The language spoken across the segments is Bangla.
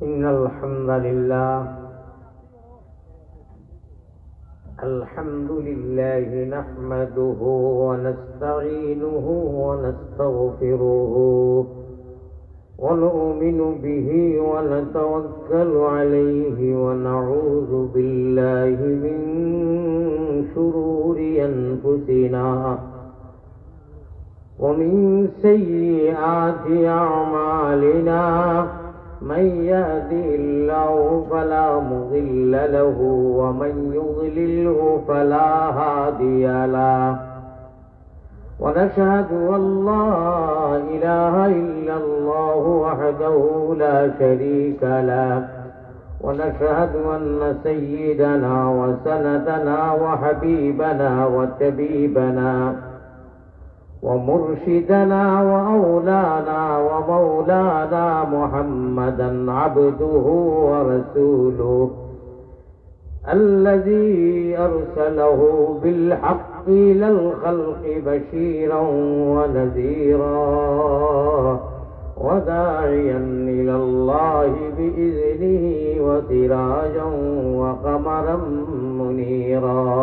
إن الحمد لله نحمده ونستعينه ونستغفره ونؤمن به ونتوكل عليه ونعوذ بالله من شرور أنفسنا ومن سيئات أعمالنا من يهده الله فلا مضل له ومن يضلله فلا هادي له ونشهد أن لا إله إلا الله وحده لا شريك له ونشهد أن سيدنا وسندنا وحبيبنا وطبيبنا ومرشدنا وأولانا ومولانا محمدا عبده ورسوله الذي أرسله بالحق إلى الخلق بشيرا ونذيرا وداعيا إلى الله بإذنه وسراجا وقمرا منيرا.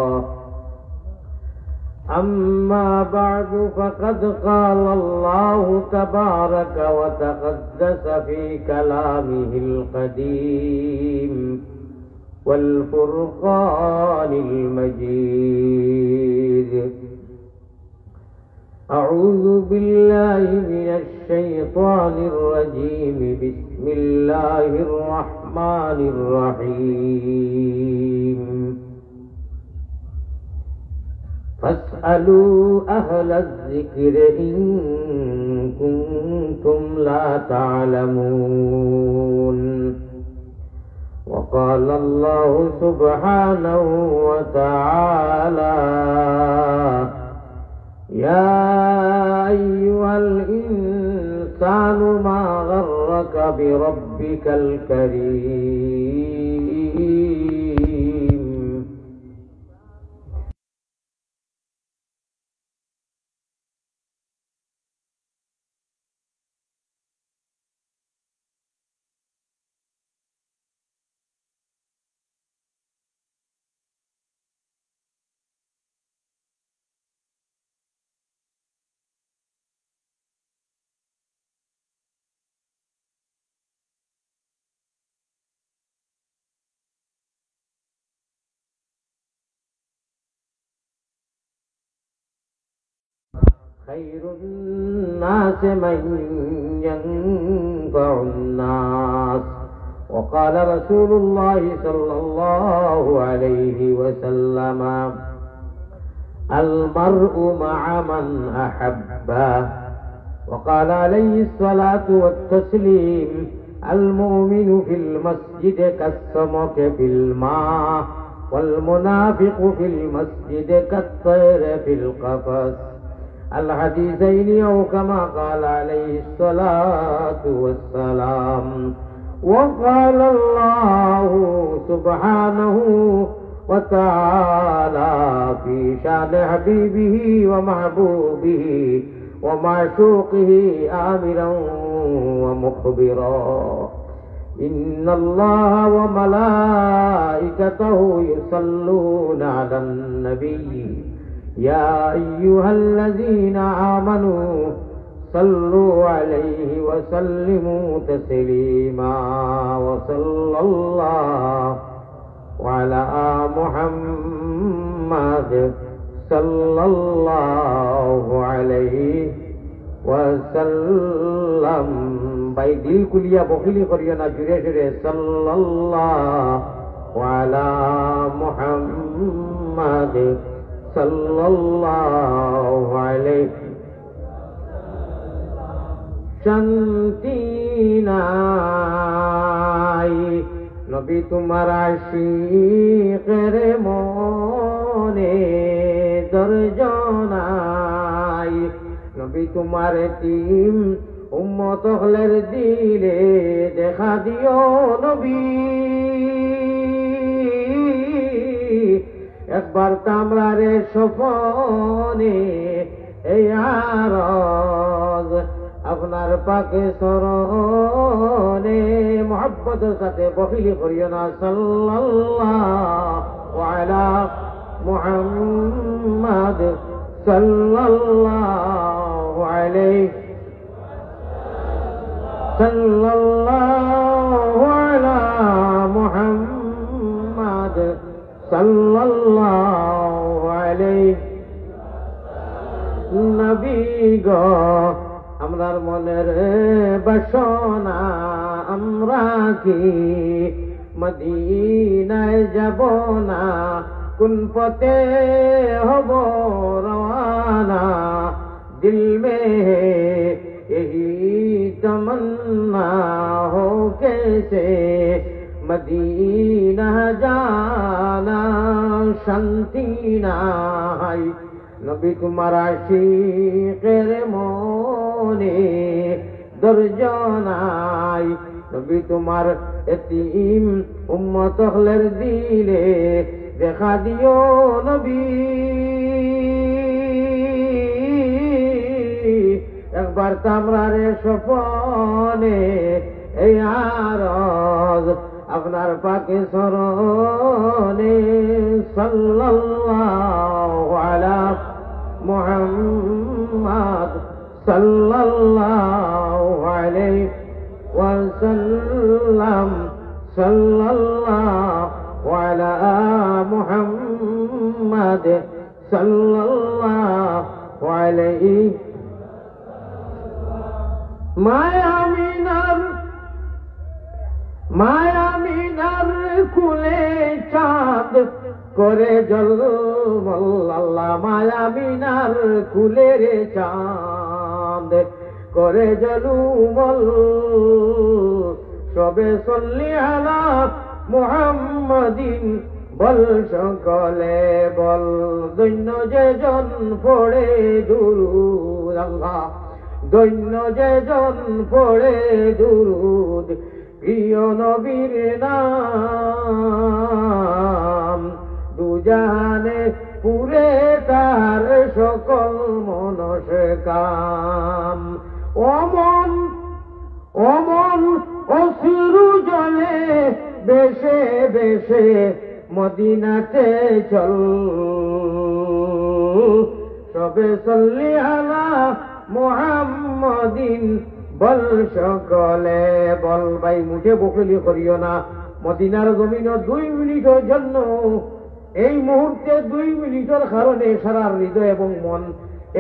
أما بعد فقد قال الله تبارك وتقدس في كلامه القديم والفرقان المجيد. أعوذ بالله من الشيطان الرجيم. بسم الله الرحمن الرحيم. فاسألوا أهل الذكر إن كنتم لا تعلمون. وقال الله سبحانه وتعالى: يا أيها الإنسان ما غرك بربك الكريم. خير الناس من ينفع الناس. وقال رسول الله صلى الله عليه وسلم: المرء مع من أحبه. وقال عليه الصلاة والتسليم: المؤمن في المسجد كالسمك في الماء والمنافق في المسجد كالطير في القفص. الحديثين أو كما قال عليه الصلاة والسلام. وقال الله سبحانه وتعالى في شأن حبيبه ومحبوبه ومعشوقه آمرا ومخبرا: إن الله وملائكته يصلون على النبي يا أيها الذين آمنوا صلوا عليه وسلموا تسليما. وصلى الله على محمد صلى الله عليه وسلم. بائی دل کلیا بخیلی کریو نا جڑے جڑے صلی اللہ على محمد sallallahu alayhi শান্তি নাই নবী তোমার আশিকের মনে ধৈর্য নাই। নবী তোমার টিম উম্মত হলের দিলে দেখা দিও নবী। একবার তামরারে সফনে এই আরজ আপনার পাকে চরণে মোহাব্বতের সাথে বখিলি করিও না। সাল্লাল্লাহু আলা মুহাম্মাদ সাল্লাল্লাহু আলাইহি সাল্লাল্লাহু আলা মুহাম্মাদ সাল্লাল্লাহু আলাইহি। নবী গো আমরার মনের বাসনা আমরা কি মদিনায় যাব না, কোন পথে হব রওয়ানা, দিল মে यही तमन्ना हो कैसे मदीना जाना शांति নাই। নবী তোমার আশিকের মনে ধৈর্য নাই, নবী তোমার এতিম উম্মত হলের দিলে দেখা দিও নবী। একবার তামরারে স্বপনে এই আরজ আপনার পাকে চরণে সাল্লাল্লাহু আলা মুহাম্মাদ সাল্লাল্লাহু আলাইহি ওয়াসাল্লাম সাল্লাল্লাহু আলা মুহাম্মাদ সাল্লাল্লাহু আলাইহি। মায়ামিনার কুলে চাঁদ করে জলমল্লাহ, মায়ামিনার কুলে রে চাঁদ করে জলুমল, সবে সল্লি আলা মুহাম্মাদিন বল সকলে বল, দৈন্য যে জন পড়ে দুরূদ আল্লাহ, দৈন্য যে জন পড়ে দুরূদ, প্রিয় নবীর নাম দুজাহানে পুরে তার সকল মনস কাম। অমন অমন অশ্রু জলে বেশে বেশে মদিনাতে চল, সবে সল্লি আলা মুহাম্মাদিন বল সকলে বল। ভাই মুখে বকুলি করিও না, মদিনার জমিন 2 মিনিটের জন্য, এই মুহূর্তে 2 মিনিটের কারণে সারা হৃদয় এবং মন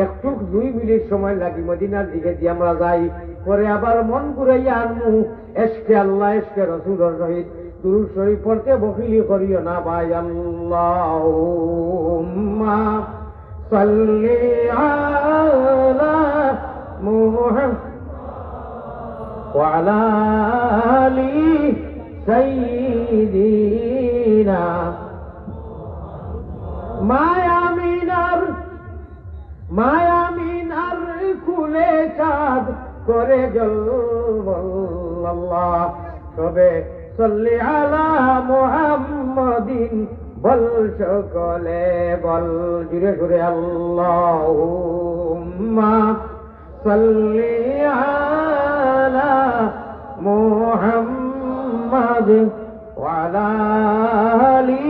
একটু 2 মিনিট সময় লাগি মদিনার দিকে দিয়ে আমরা যাই, পরে আবার মন ঘুরাইয়া আনমু এসকে আল্লাহ এসকে রসুলের সহিত দুরূদ শরীফ পড়তে বকুলি করিও না ভাই। আল্লাহুম্মা সাল্লি আলা মুহাম্মাদ وعلى آل سيدنا। মায়ামিনার কুলে চাঁদ করে জলমল্লাহ, সবে সল্লি আলা মুহাম্মাদিন বল সকলে বল, জুড়ে জুড়ে আল্লাহুম্মা সাল্লি আলা মুহাম্মাদ ওয়া আলা আলি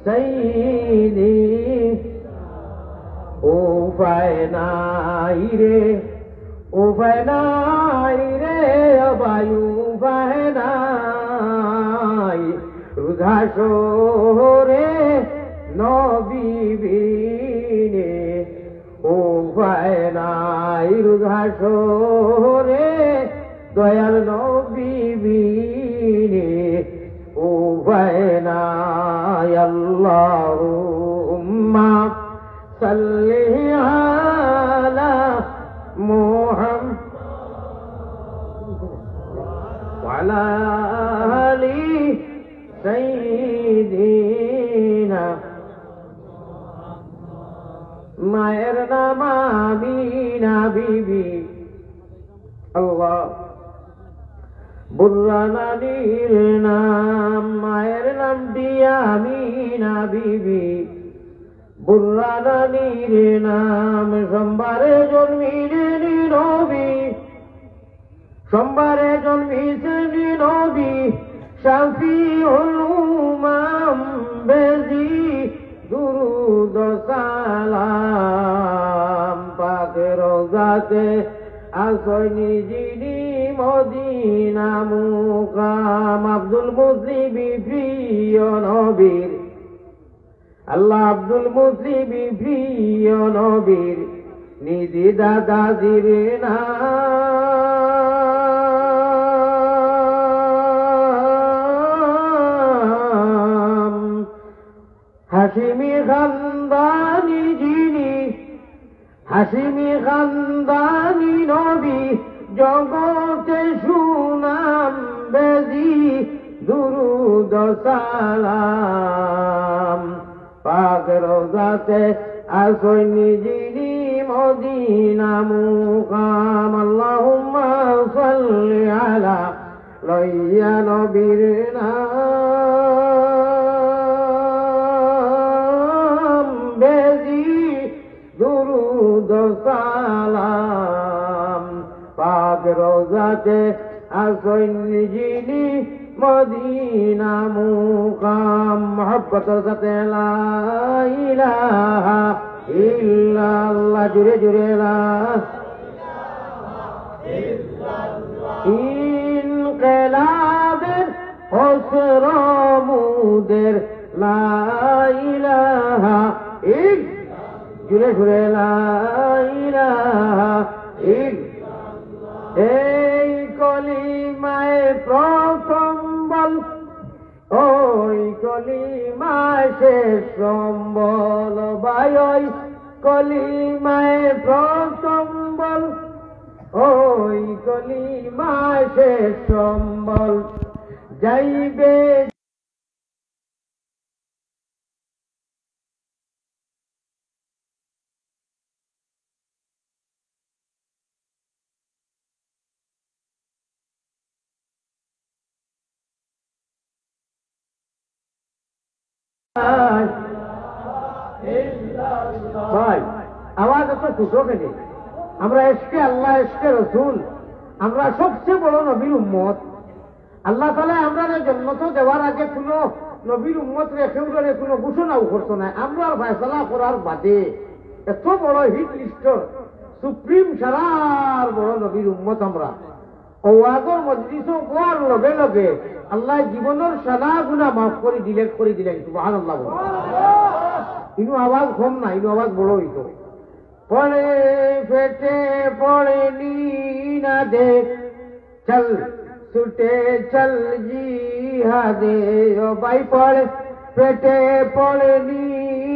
সাইয়্যিদিনা। উপায় নাই রে বায়ু, উপায় নাই রুধাসরে নবী বিনে, উপায় নাই রুধাসরে দয়াল নবী বিনে, উপায় নাই। আল্লাহুম্মা সাল্লি আলা মুহাম্মাদ ওয়া আলা আলি সাইয়্যিদিনা। মায়ের নাম আমিনা বিবি, আল্লাহ বুর্রা নানির নাম, মায়ের নামটি আমিনা বিবি, বুর্রা নানির নাম, সোমবারে জন্মিলেন নবী সোমবারে জন্মিছেন নবী শাফিউল উমাম বেজি দুরুদ সালাম পাক রওজাতে আসনি যিনি মদিনা মুকাম আব্দুল মুতলিবি প্রিয় নবীর আল্লাহ আব্দুল মুতলিবি প্রিয় নবীর নিজি দাদাজির নাম হাশিমি খানদানি যিনি হাশিমি খানদানি নবী জগতে সুনাম বেজি দুরুদ সালাম পাক রওজাতে আসনি যিনি মদিনা মুকাম আল্লাহুম্মা সাল্লি আলা লইয়া নবীর নাম বেজি দুরুদ সালাম পাক রওজাতে আসনি যিনি মদিনা মুকাম মোহব্বতের সাথে লা ইলাহা ইল্লাল্লাহ জুড়ে জুড়ে লা ইনকিলাবের হসরমুদের লা ইলাহা জুড়ে জুড়ে লা ইলাহা এই কলিমায় প্রথম বল ওই কলিমায় শেষ সম্বল ভাই ওই কলিমায় প্রথম বল ওই কলিমায় শেষ সম্বল যাইবে ভাই আওয়াজ এত ছোট কেন? আমরা এসকে আল্লাহ এসকে রসুল, আমরা সবচেয়ে বড় নবীর উম্মত। আল্লাহ তাআলা আমরা জন্মত দেওয়ার আগে কোন নবীর উম্মত রেখে উঠে কোন ঘোষণাও করতো না। আমরা ফয়সালা করার বাদে এত বড় হিট লিস্টর সুপ্রিম সারার বড় নবীর উম্মত আমরা। ওয়াজর মজলিস হওয়ার লগে লগে আল্লাহ জীবনের সারা গুনাহ মাফ করে ডিলেট করে দিলেন। সুবহানাল্লাহ। ইনু আওয়াজ কম না, ইনু আওয়াজ বড় হইতো। পড়ে পেটে পড়ে নি না দে চল ছুটে চল জিহাদে ও ভাই পড়ে পেটে পড়ে নি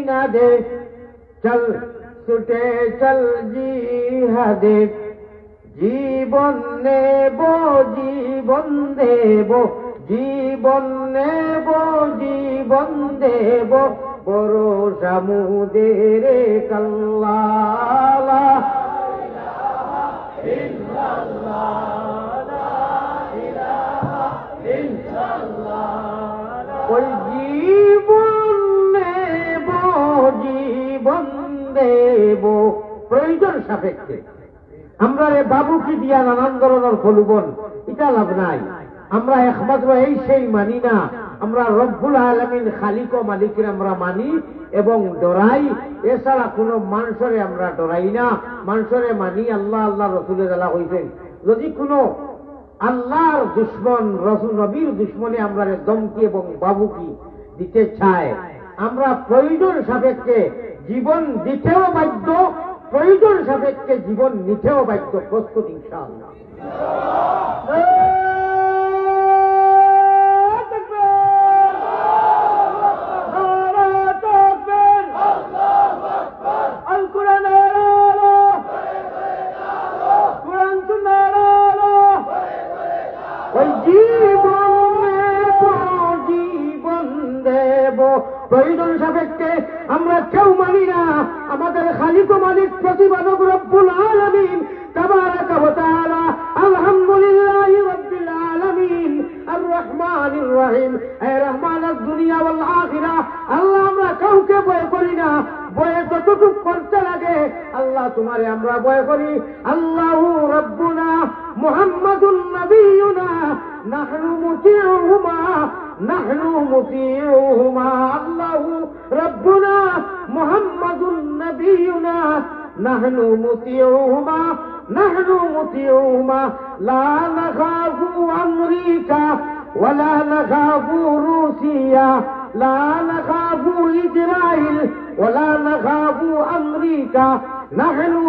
না দে চল ছুটে চল জিহাদে জীবন নেব জীবন দেব জীবন নেব জীবন দেব ভরসা মুদের কাল্লা ওই জীবন নেব জীবন দেব প্রয়োজন সাপেক্ষে। আমরা রে বাবুকে দিয়া নানান ধরনের ফলুবন এটা লাভ নাই। আমরা একমাত্র এই সেই মানি না, আমরা রব্বুল আলামিন খালিক ও মালিকের আমরা মানি এবং ডরাই। এছাড়া কোনো মানুষরে আমরা ডরাই না, মানুষরে মানি। আল্লাহ আল্লাহ রসুলের জ্বালা হইছেন। যদি কোনো আল্লাহর দুশ্মন রসুল নবীর দুশ্মনে আমরা দমকি এবং বাবুকি দিতে চায়, আমরা প্রয়োজন সাপেক্ষে জীবন দিতেও বাধ্য, প্রয়োজন সাপেক্ষে জীবন নিতেও বাধ্য। প্রস্তুত ইনশাআল্লাহ। প্রয়োজন সাপেক্ষে আমরা কেউ মানি না। আমাদের খালিক ও মালিক প্রতিপালক রব্বুল আলামিন তাবারাকা ওয়া তাআলা আলহামদুলিল্লাহি রাব্বিল আলামিন আর রহমানির রহিম। হে রহমানুদ দুনিয়া ওয়াল আখিরা। আল্লাহ আমরা কাউকে ভয় করি না, ভয় যতটুকু করতে লাগে আল্লাহ তোমারে আমরা ভয় করি। আল্লাহু রাব্বুনা মুহাম্মাদুন নাবিয়ুনা নাহনু মুতিউহুমা আল্লাহু রাব্বুনা মুহাম্মাদুন নাবিয়ুনা নাহনু মুতিউহুমা লা নাখাফু আমরিকা ওয়ালা নাখাফু রুসিয়া লা নাখাফু ইসরাইল ওয়ালা নাখাফু আমরিকা নাহনু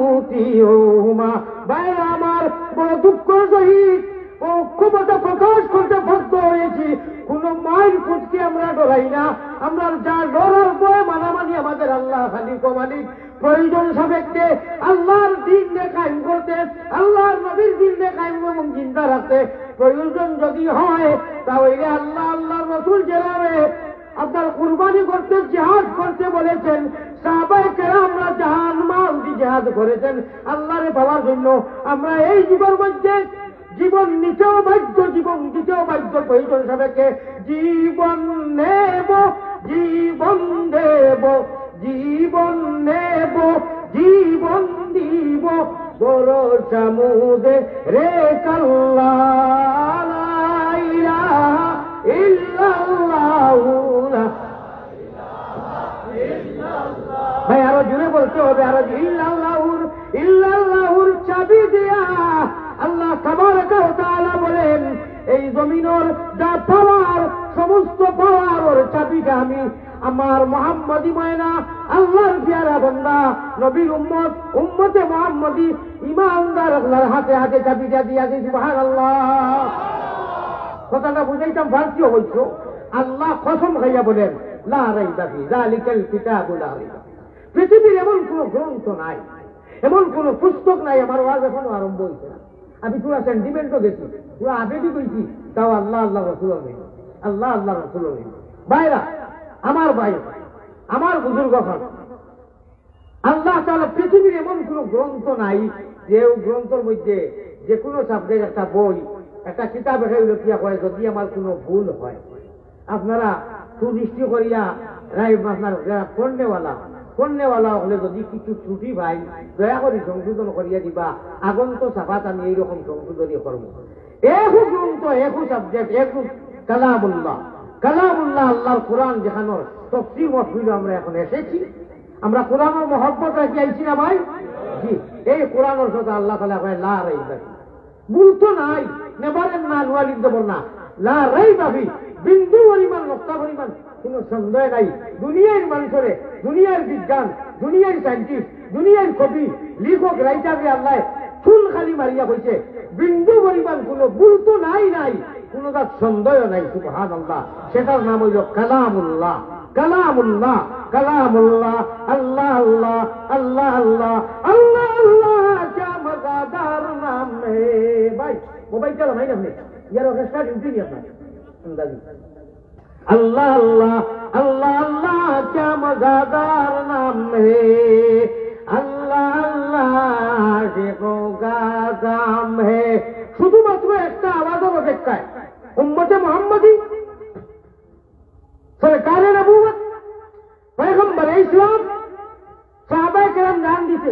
মুতিউহুমা। ভাই আমার বড় দুঃখ সহিত ঐক্যবদ্ধ প্রকাশ করতে বাধ্য হয়েছি। কোন মাইল ফুটকে আমরা ডরাই না, আমরা যা ডরার বয়ে মানামানি আমাদের আল্লাহ খালিক ও মালিক। প্রয়োজন সাপেক্ষে আল্লাহর দিন কায়েম করতে, আল্লাহর নবীর দিন কায়েম এবং চিন্তা রাখতে প্রয়োজন যদি হয় তাহলে আল্লাহর রাসূল যেভাবে আপনার কুরবানি করতে, জিহাদ করতে বলেছেন, সাহাবায়ে কেরামরা জান মাল দিয়ে জিহাদ করেছেন আল্লাহরে পাওয়ার জন্য। আমরা এই যুগের মধ্যে জীবন নিতেও বাধ্য, জীবন দিতেও বাধ্য। প্রয়োজন সাপেক্ষে জীবন নেব, জীবন দেব, জীবন নেব, জীবন দিব, বড় সমুদে রে কাল্লাহ লা ইলাহা ইল্লাল্লাহু। ভাই আরো জোরে বলতে হবে, আরো ইল্লাল্লাহুর চাবি দিয়া আল্লাহ তাবারাকা ওয়া তাআলা বলেন, এই জমিনের যা পাওয়ার, সমস্ত পাওয়ার ওর চাবিটা আমি আমার মুহাম্মদী ময়না আল্লাহর প্যারা বান্দা নবীর উম্মতে মুহাম্মদী ঈমানদার আল্লাহর হাতে হাতে চাবিটা দিয়েছি। সুবহানাল্লাহ। কথাটা বুঝাইতাম ফার্সিও হইছ। আল্লাহ কসম খাইয়া বলেন, লা রাইবা ফি যালিকাল কিতাবু লা রাইবা। পৃথিবীর এমন কোন গ্রন্থ নাই, এমন কোন পুস্তক নাই। আমার ওয়াজ এখনো আরম্ভ হয়েছে না, আমি পুরো সেন্টিমেন্টও গেছি, পুরো আবেগই কইছি, তাও আল্লাহ রাসূল নেই, আল্লাহ রাসূল নেই। ভাইরা আমার, ভাই আমার বুজুর্গ, আল্লাহ তাআলা পৃথিবীর এমন কোন গ্রন্থ নাই যে গ্রন্থের মধ্যে যে কোনো সাবজেক্ট একটা বই, একটা কিতাব এখানে লিখিয়া কয় যদি আমার কোনো ভুল হয় আপনারা সুদৃষ্টি করিয়া রায়, আপনার পণ্যওয়ালা হলে যদি কিছু ত্রুটি ভাই দয়া করে সংশোধন করিয়া দিবা। আগন্ত সাফাত আমি এইরকম সংশোধনী করবো। একু গ্রন্থ, একু সাবজেক্ট, একু কালামুল্লাহ, আল্লাহর কোরআন যেখানোর তফসির মহফিল আমরা এখন এসেছি। আমরা কোরআনের মহব্বত রাখি আইছি না ভাই? জি। এই কোরআনের সাথে আল্লাহ তাআলা কয় লা রাইবা ফি, বলতো নাই, নেবারেন না, নুয়ালিদ দেবর না, লা রাইবা ফি, বিন্দু পরিমাণ, নক্তা পরিমাণ কোন সন্দেহ নাই। দুনিয়ার মানুষরে, দুনিয়ার বিজ্ঞান, দুনিয়ার সায়েন্টিস্ট, দুনিয়ার কবি, লেখক, রাইটারে আল্লাহ চুল খালি মারিয়া কইছে, বিন্দু পরিমাণ কোন বলতো নাই, কোন তার সন্দেহ নাই। সুবহানাল্লাহ। সেটার নাম হইল কালামুল্লাহ। আল্লাহ আল্লাহ আল্লাহ আল্লাহ আল্লাহ আল্লাহ क्या मज़ेदार नाम है। भाई मोबाइल चला नहीं हमने यार, ऑर्केस्ट्रा ड्यूटी नहीं अपना अंदाजी। अल्लाह अल्लाह अल्लाह अल्लाह क्या मज़ेदार नाम है, अल्लाह अल्लाह आशिकों का काम है। শুধুমাত্র একটা আওয়াজের অপেক্ষায় উম্মতে মুহাম্মদী, সরকারে নবুয়ত, পয়গম্বরে ইসলাম, সাহাবায়ে কেরাম জান দিছে,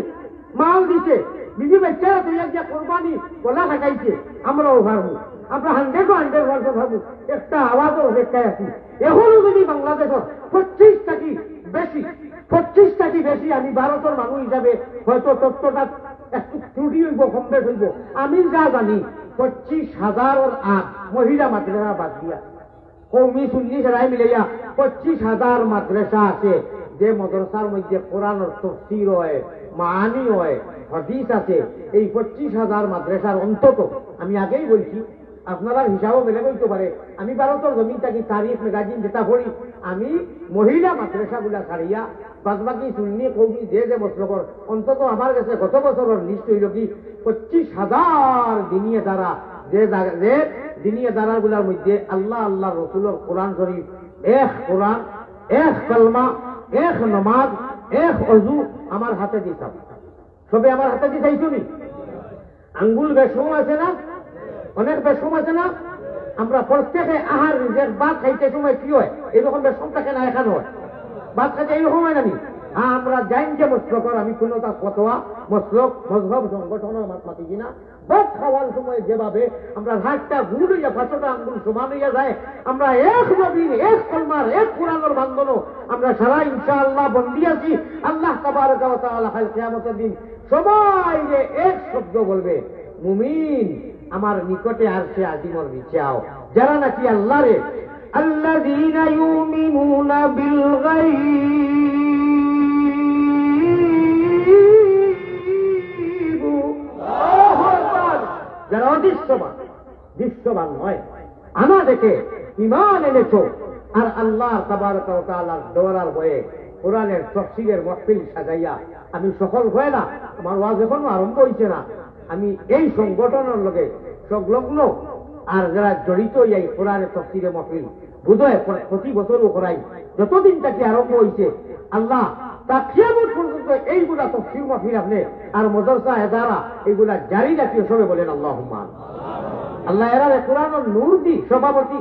মাল দিছে, বিবি বাচ্চারা তৈরি যে কোরবানি গলা কাটাইছে, আমরাও পারবো, আমরা 100% পারবো। একটা আওয়াজের অপেক্ষায় আছি। এখনো যদি বাংলাদেশের 25টাকি বেশি, আমি ভারতের মানুষ হিসাবে হয়তো তত্ত্বটা একটু ত্রুটি হইব, কম বেশ হইব, আমি যা জানি 25,000 মহিলা মাদ্রাসা বাদ দিয়া কৌমি সুন্নি সেরাই মিলাইয়া 25,000 মাদ্রাসা আছে, যে মাদ্রাসার মধ্যে কোরআনের তাফসীর হয়, মানি হয়, হাদিস আছে। এই 25,000 মাদ্রাসার অন্তত, আমি আগেই বলছি, আপনারা হিসাবও মেলে বলতে পারে, আমি ভারতের জমিন থাকি, তারিখ ম্যাগাজিন যেটা পড়ি, আমি মহিলা মাদ্রাসাগুলা ছাড়িয়া বাদবাকি সুন্নি কৌমি যে মসলকর অন্তত আমার কাছে গত বছরের লিস্ট হইল কি 25,000 দিনিয়া দ্বারা, যে দিনিয়া দ্বারা গুলার মধ্যে আল্লাহ আল্লাহ রসুলের কোরআন শরীফ, এক কোরআন, এক কলমা, এক নমাজ, এক অজু আমার হাতে দিতাম। সবে আমার হাতে দিতাইছো নি? আঙ্গুল বেশম আছে না, অনেক বেশম আছে না। আমরা প্রত্যেকে আহার নিজের ভাত খাইতে সময় কি হয়, এইরকম বেশম থাকে না, এখানে হয় ভাত খাইতে এইরকম হয় না নি? আমরা জানি যে মসলকর আমি কোনো তার ফতোয়া মসলক মজহব সংগঠনের মাতি কিনা বদ খাওয়ার সময় যেভাবে আমরা হাতটা গুড় হইয়া 5টা আঙ্গুল সমান হইয়া যায়, আমরা এক নবীর এক কলমার এক কোরআনের বান্ধনও আমরা সারা ইনশাআল্লাহ বন্দী আছি। আল্লাহ তাবারক ওয়া তাআলা কাল কিয়ামতের দিন সবাই যে এক শব্দ বলবে, মুমিন আমার নিকটে আরশে আজিমর নিচে আও। যারা নাকি আল্লাহরে আল্লাযীনা ইউমিনুনা বিল গায়ব, যারা অদৃশ্যবান দৃশ্যবান নয়, আনা দেখে ঈমান এনেছো আর আল্লাহ তাবারক ওয়া তাআলার দৌড়ার বয়ে কোরআনের তাফসীরের মাহফিল সাজাইয়া আমি সফল হয় না, আমার ওয়াজ এখনো আরম্ভ হইছে না, আমি এই সংগঠনের লগে সংলগ্ন আর যারা জড়িত এই কোরআনের তাফসীরের মাহফিল বুঝয় প্রতি বছরও করাই, যতদিন তাকে আরম্ভ হইছে আল্লাহ তা কিয়ামত পর্যন্ত এইগুলা তাফসীর মাহফিল আপনি আর মাদ্রাসা এদারা এইগুলা জারি রাখিও, সবে বলেন আল্লাহুম্মা। আল্লাহ এরা কোরআনের নূর দি সভাপতি,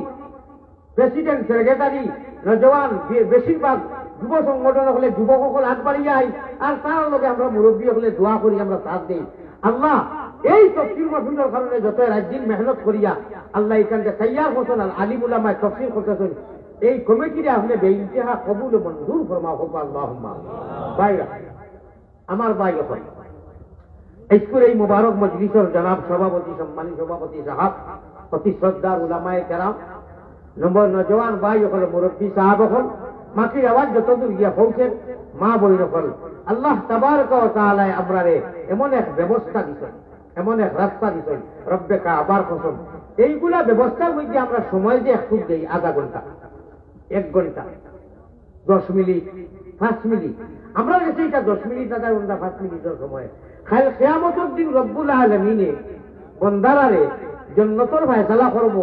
প্রেসিডেন্ট, সেক্রেটারি, নজওয়ান, বেশিরভাগ যুব সংগঠন হলে যুবক সকল হাত বাড়ি যায় আর তার লগে আমরা মুরব্বী হলে দোয়া করি, আমরা সাথ দিই। আল্লাহ এই তফসির মাহফিলের কারণে যত রাজ্যিন মেহনত করিয়া আল্লাহ এখানটা তৈয়ার করছেন আর আলিম উলামায় তফসির করতেছেন, এই কমিটিরা আপনি বেইন্তেহা কবুল ও মঞ্জুর ফরমাও আল্লাহুম্মা। ভাইরা আমার ভাই এখন স্কুল এই মুবারক মজলিসের জনাব সভাপতি, সম্মানী সভাপতি সাহাব, অতি শ্রদ্ধার উলামায়ে কেরাম, নম্বর নজওয়ান ভাই হল মুরব্বী সাহাব হল, মাটির আওয়াজ যতদূর গিয়া পৌঁছেন, মা বইন হল, আল্লাহ তাবারক ওয়া তাআলা আমরারে এমন এক ব্যবস্থা দিছেন, এমন এক রাস্তা দিছেন, রব্বে কাবার কসম, এইগুলা ব্যবস্থার মধ্যে আমরা সময় যে একটু দেই, আধা ঘন্টা, 1 ঘন্টা, 10 মিনিট, 5 মিনিট, আমরা গেছি এটা 10 মিনিট, আধা ঘন্টা, 5 মিনিটের সময়। খাল কিয়ামতের দিন রব্বুল আলামিনে বন্দারারে জান্নাতের ফয়সালা করব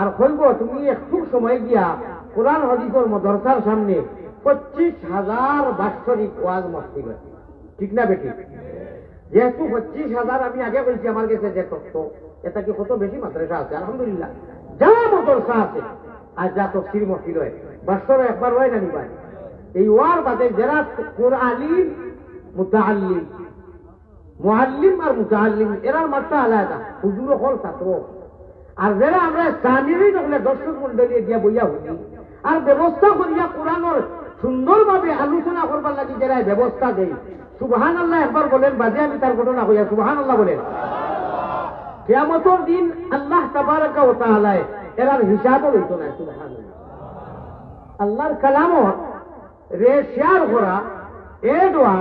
আর কইব তুমি একটু সময় গিয়া কোরআন হাদিসের মাদ্রাসার সামনে 25,000 বাৎসরিক ওয়াজ মাহফিল, ঠিক না বেটি? যেহেতু 25,000 আমি আগে বলছি, আমার কাছে যে তথ্য, এটা কি কত বেশি মাদ্রাসা আছে আলহামদুলিল্লাহ, যা মাদ্রাসা আছে আর যা তফসির মাহফিল হয় বাৎসরে একবার হয় না নি ভাই? এই ওয়ার বাদে যারা কোরআনিম মুতাআল্লিম, মুআল্লিম আর মুতাআল্লিম এরার মাত্রা আলাদা, হুজুর হল ছাত্র, আর যারা আমরা সামিরিন হলে দর্শক মন্ডলী দিয়া বইয়া হই আর ব্যবস্থা করিয়া কোরআনের সুন্দরভাবে আলোচনা করবার লাগি যারা ব্যবস্থা দেয়, সুবহানাল্লাহ একবার বলেন, বাজে আমি তার ঘটনা কইয়া সুবহানাল্লাহ বলেন। কিয়ামতের দিন আল্লাহ তাবারক ওয়া তাআলা এরার হিসাবও হইতো না, সুবহানাল্লাহ। আল্লাহর কালামত রে শেয়ার করা, এ দোয়া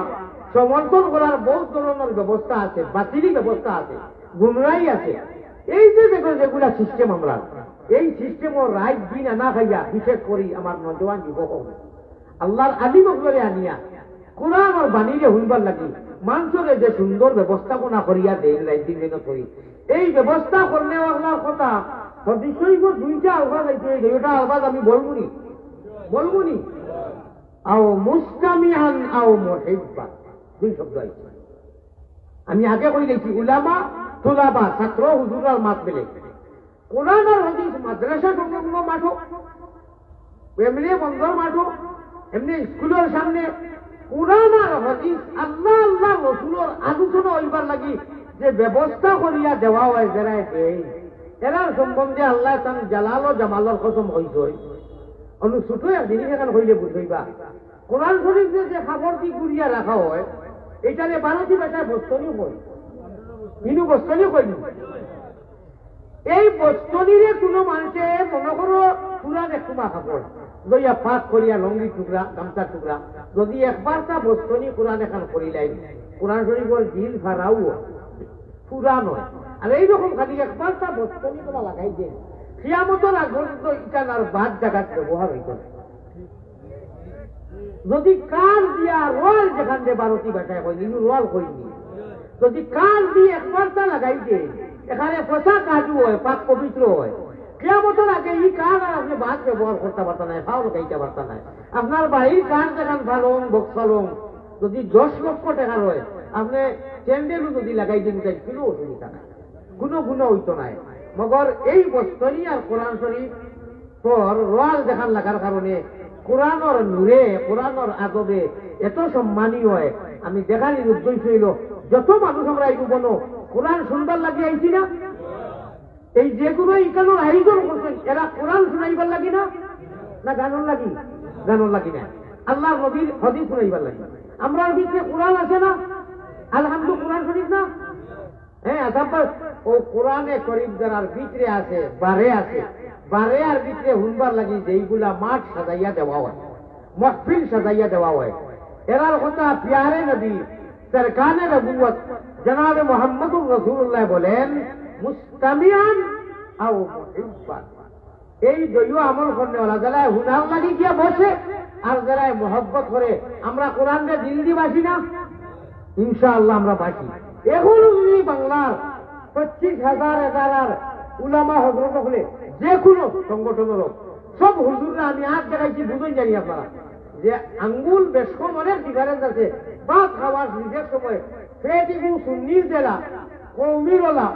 সমর্থন করার বহুত ধরনের ব্যবস্থা আছে, বাতিলি ব্যবস্থা আছে, গুমরাহি আছে। এই যে দেখো যেগুলা সিস্টেম, আমরা এই সিস্টেমও রাইট দিন আনা খাইয়া বিশেষ করি আমার নজওয়ান যুবক আল্লাহর আলিমগুলোরে আনিয়া কোরআন আর বাণীরে হইবার লাগি মানুষের যে সুন্দর ব্যবস্থাপনা করিয়া দেয় রাইট দিন মেহনত করি, এই ব্যবস্থা করলে আল্লাহর কথা সদস্যই 2টা আলফাজ আছে, এই 2টা আলফাজ আমি বলবো নি আও মুস্তামিআন আও মুহিব্বান, 2 শব্দ আছে। আমি আগে কই দেখি উলামা তুলাবা, ছাত্র হুজুরার মাত মিলে কোরআন আর হাদিস মাদ্রাসা সংলগ্ন মাঠো, এমনি বন্ধর মাঠো, এমনি স্কুলের সামনে কোরআন আর হাদিস আল্লাহ আল্লাহ রসুলের আলোচনা হইবার লাগি যে ব্যবস্থা করিয়া দেওয়া হয় যারা এরার সম্বন্ধে আল্লাহ তান জালাল ও জামালের কসম হইছে। অনু ছোট এক জিনিস এখানে হইলে বুঝইবা, কোরআন শরীফে যে খাবার দি গুড়িয়া রাখা হয় এটারে 12টি ভাষায় বস্তনিও কই, ইনু বস্তনিও কইনি। এই বস্তনিরে কোনো মানুষে মনে করো পুরান একটুমা কাপড় লইয়া পাক করিয়া লঙ্গি টুকরা, গামছা টুকরা, যদি একবার তা বস্তনি কোরআন এখন করিলাই, কোরআন শরীফের দিল ফারাও পুরা নয়। আর এইরকম খালি একবার তা বস্তনি তোলা লাগাই দেন, কিয়ামতের আগ পর্যন্ত ইটানার বাদ জায়গার ব্যবহার হইত না। যদি কাল দিয়া রোয়াল যেখান দিয়ে 12টি ভাষায় কই, ইনু রোয়াল কইনি, যদি কাল দিয়ে একবার তা লাগাই দেন এখানে পচা কাজু হয়, পাক পবিত্র হয়, কিয়ামতের আগে এই কান আর আপনি বাদ ব্যবহার করতে পারতেন না, ফাও লাগাইতে পারতেন না। আপনার বাড়ির কান যেখান ফালং বক্সালং যদি 10 লক্ষ টাকার হয়, আপনি স্যান্ডেলও যদি লাগাই দিন কোনো অসুবিধা নাই, কোনো গুণ হইতো নাই। মগর এই বস্তনি আর কোরআন শরীফ তোর রোয়াল দেখান লাগার কারণে কোরআনর নূরে কোরআনর আদবে এত সম্মানী হয়। আমি দেখানির উদ্দেশ্য হইল যত মানুষ আমরা এই বনো কোরআন শুনবার লাগি আইছি না, এই যেগুলো ইকানোর আয়োজন করছেন এরা কোরআন শুনাইবার লাগি না, না গানর লাগি? গানর লাগি না, আল্লাহ নবীর হাদিস শুনাইবার লাগি। আমরা ভিতরে কোরআন আছে না, আলহামদুলিল্লাহ কোরআন শরীফ না, হ্যাঁ তারপর ও কোরআনে করিম যার ভিতরে আছে বারে আছে, বারে আর ভিতরে হুনবার লাগি যেইগুলা মাঠ সাজাইয়া দেওয়া হয়, মহফিল সাজাইয়া দেওয়া হয়, এরার কথা প্যারে নবী সরকারে নবুয়ত জনাবে মুহাম্মদুর রাসূলুল্লাহ বলেন মুস্তামিয়ান আও মুহিব্বান। এই দৈব আমল করনেওয়ালা যারা হুনার লাগি গিয়া বসে আর যারা মহব্বত করে, আমরা কোরআনকে দিল দি বাসি না, ইনশাআল্লাহ আমরা বাসি। এখন যদি বাংলার 25,000 উলামা হজরত হলে যে কোনো সংগঠনের সব হুজুররা আমি আজ দেখাইছি বুঝুন জানি আপনারা যে আঙ্গুল বেশকম অনেক ডিফারেন্স আছে। ভাত খাওয়ার নিজের সময় ফেটিগু সুন্নির জেলা, কৌমির ওলা,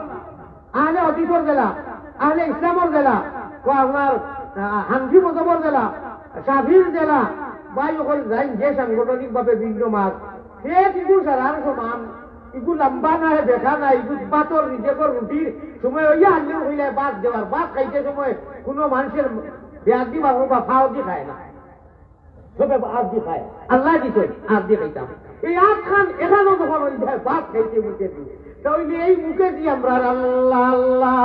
আহলে অতীতর জেলা, আহলে ইসলামর জেলা, আপনার হানফি মজবর জেলা, সাফির জেলা বা যখন যাই যে সাংগঠনিক ভাবে ভিন্ন মাছ ফেটিগু সারার সমান ইগু লম্বা নাই দেখা নাই, ইগু বাতর নিজেকর রুটির সময় ওই আনলেও হইলে বাদ দেওয়ার, বাদ খাইতে সময় কোনো মানুষের ব্যাগ দি বা ফাও দি খায় না, সবে আজ দি খায়, আল্লাহ দিছে আজ দি খাইতাম। এই আজ খান এখানেও যখন ওই বাদ খাইতে মুখে দিই, তাহলে এই মুখে দিয়ে আমরা আল্লাহ আল্লাহ